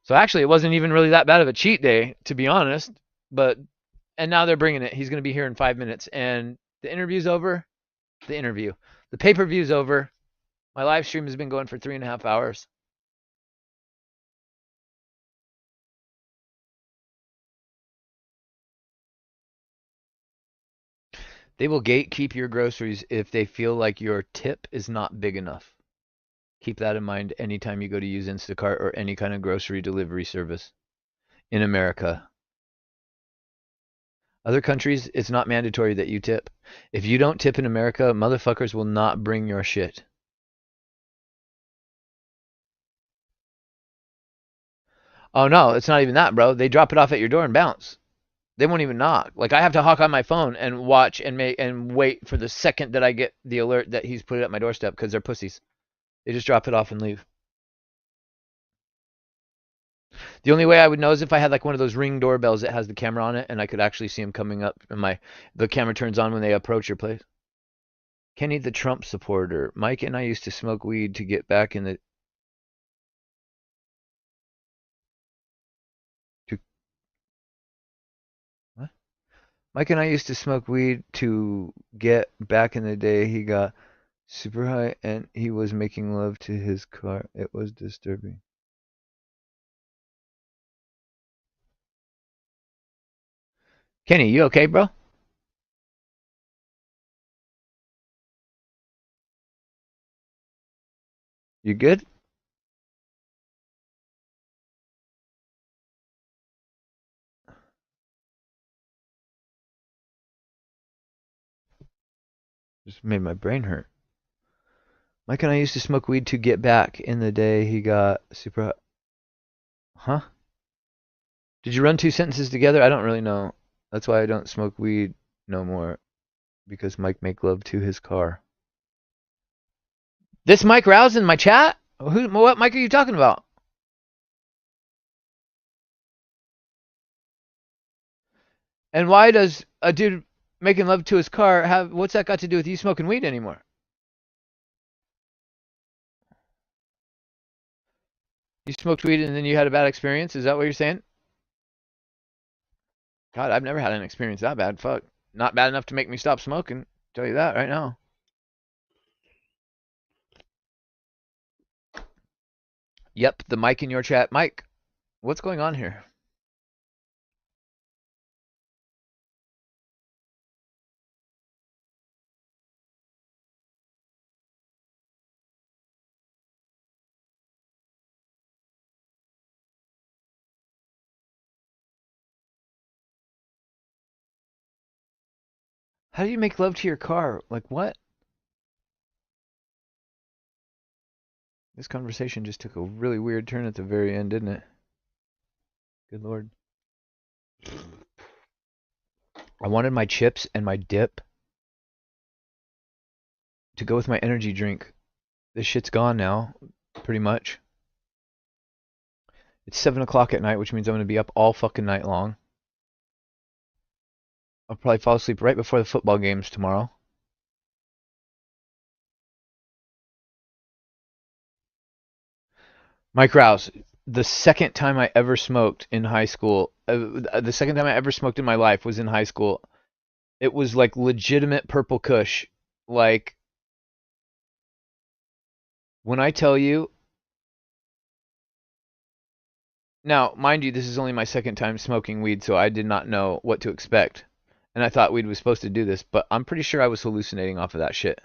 So actually, it wasn't even really that bad of a cheat day, to be honest. But and now they're bringing it. He's going to be here in 5 minutes, and the interview's over. The interview, the pay-per-view's over. My live stream has been going for 3.5 hours. They will gatekeep your groceries if they feel like your tip is not big enough. Keep that in mind anytime you go to use Instacart or any kind of grocery delivery service in America. Other countries, it's not mandatory that you tip. If you don't tip in America, motherfuckers will not bring your shit. Oh no, it's not even that, bro. They drop it off at your door and bounce. They won't even knock. Like I have to hawk on my phone and watch and make and wait for the second that I get the alert that he's put it at my doorstep because they're pussies. They just drop it off and leave. The only way I would know is if I had like one of those Ring doorbells that has the camera on it and I could actually see them coming up and the camera turns on when they approach your place. Kenny the Trump supporter. Mike and I used to smoke weed to get back in the to what? Mike and I used to smoke weed to get back in the day. He got super high and he was making love to his car. It was disturbing. Kenny, you okay, bro? You good? Just made my brain hurt. Mike and I used to smoke weed to get back in the day. He got super high. Huh? Did you run two sentences together? I don't really know. That's why I don't smoke weed no more. Because Mike make love to his car. This Mike Rouse in my chat? What Mike are you talking about? And why does a dude making love to his car have what's that got to do with you smoking weed anymore? You smoked weed and then you had a bad experience? Is that what you're saying? God, I've never had an experience that bad. Fuck. Not bad enough to make me stop smoking. Tell you that right now. Yep, the mic in your chat. Mike, what's going on here? How do you make love to your car? Like what? This conversation just took a really weird turn at the very end, didn't it? Good lord. I wanted my chips and my dip to go with my energy drink. This shit's gone now, pretty much. It's 7 o'clock at night, which means I'm going to be up all fucking night long. I'll probably fall asleep right before the football games tomorrow. Mike Rouse, the second time I ever smoked in high school, the second time I ever smoked in my life was in high school. It was like legitimate purple kush. Like, when I tell you, now, mind you, this is only my second time smoking weed, so I did not know what to expect. And I thought weed was supposed to do this, but I'm pretty sure I was hallucinating off of that shit.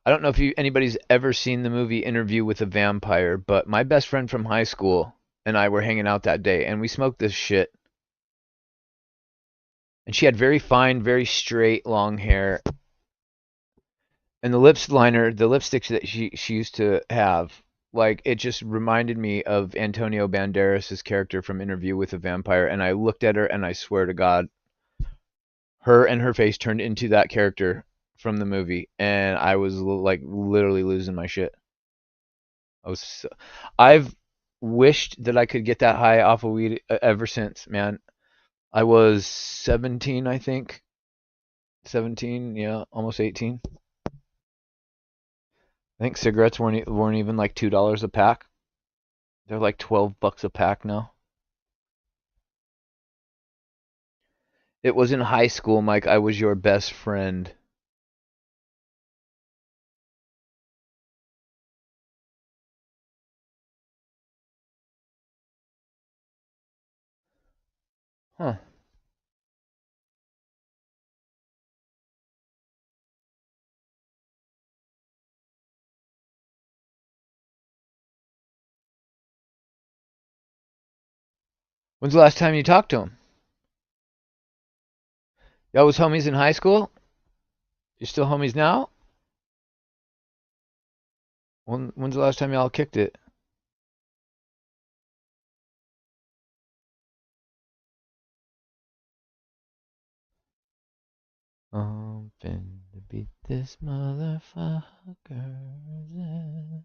I don't know if anybody's ever seen the movie Interview with a Vampire, but my best friend from high school and I were hanging out that day, and we smoked this shit. And she had very fine, very straight, long hair, and the lipsticks that she used to have, like it just reminded me of Antonio Banderas' character from Interview with a Vampire. And I looked at her, and I swear to God, her and her face turned into that character from the movie, and I was like literally losing my shit. I was, I've wished that I could get that high off of weed ever since, man. I was 17, I think. 17, yeah, almost 18. I think cigarettes weren't even like $2 a pack. They're like $12 a pack now. It was in high school, Mike. I was your best friend. Huh. When's the last time you talked to him? Y'all was homies in high school? You still homies now? When's the last time y'all kicked it? I'm finna beat this motherfucker's ass.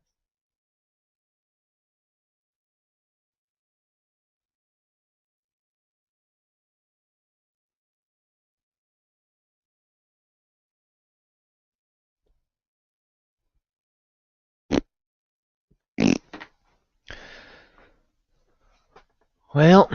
Well,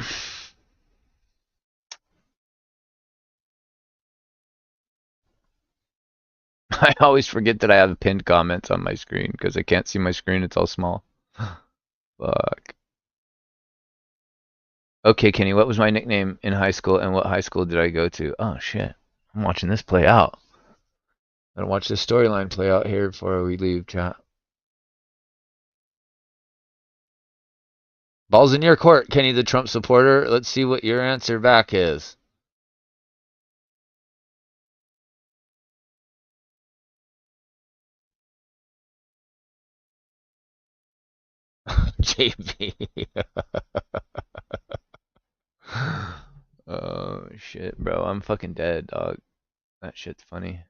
I always forget that I have pinned comments on my screen because I can't see my screen. It's all small. Fuck. Okay, Kenny, what was my nickname in high school and what high school did I go to? Oh, shit. I'm watching this play out. I'm gonna watch this storyline play out here before we leave, chat. Ball's in your court, Kenny the Trump supporter. Let's see what your answer back is. JP. Oh, shit, bro. I'm fucking dead, dog. That shit's funny.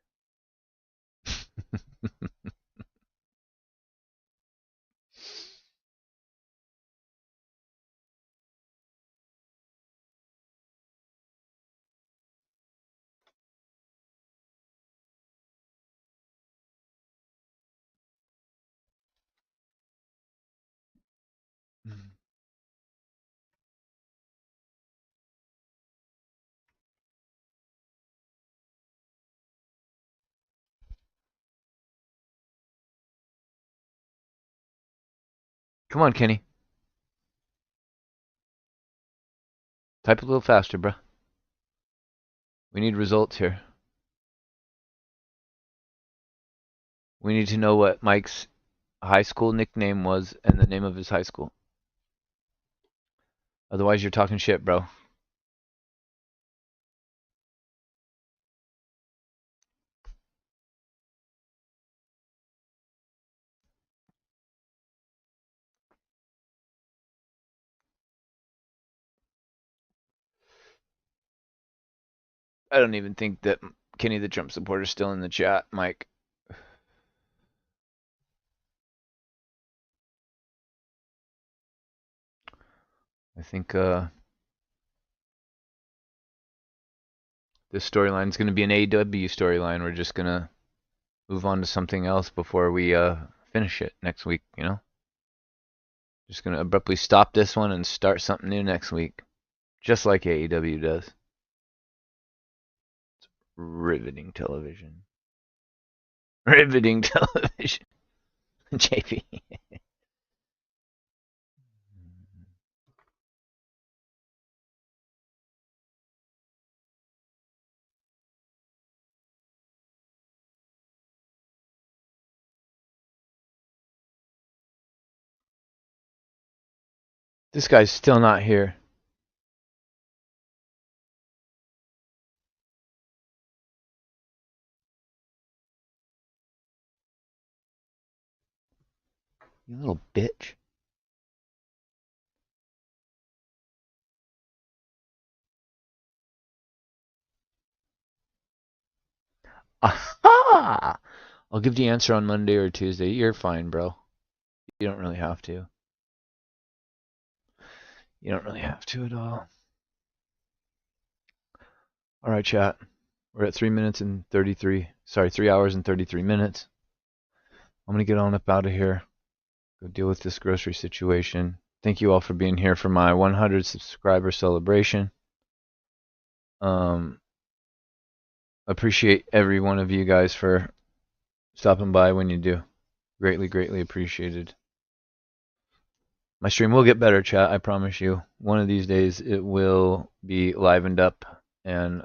Come on, Kenny. Type a little faster, bro. We need results here. We need to know what Mike's high school nickname was and the name of his high school. Otherwise, you're talking shit, bro. I don't even think that Kenny the Trump supporter is still in the chat, Mike. I think this storyline is going to be an AEW storyline. We're just going to move on to something else before we finish it next week, you know? Just going to abruptly stop this one and start something new next week. Just like AEW does. It's riveting television. Riveting television. JP. This guy's still not here. You little bitch. Aha! I'll give the answer on Monday or Tuesday. You're fine, bro. You don't really have to. You don't really have to at all. All right, chat. We're at 3 minutes and 33. Sorry, 3 hours and 33 minutes. I'm going to get on up out of here. Go deal with this grocery situation. Thank you all for being here for my 100 subscriber celebration. Appreciate every one of you guys for stopping by when you do. Greatly, greatly appreciated. My stream will get better, chat. I promise you. One of these days, it will be livened up, and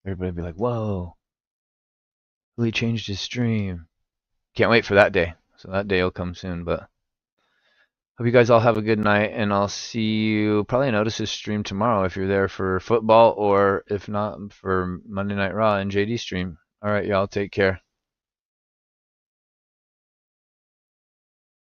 everybody will be like, "Whoa, Lee changed his stream." Can't wait for that day. So that day will come soon. But hope you guys all have a good night, and I'll see you probably on Otis's stream tomorrow if you're there for football, or if not, for Monday Night Raw and JD stream. All right, y'all, take care.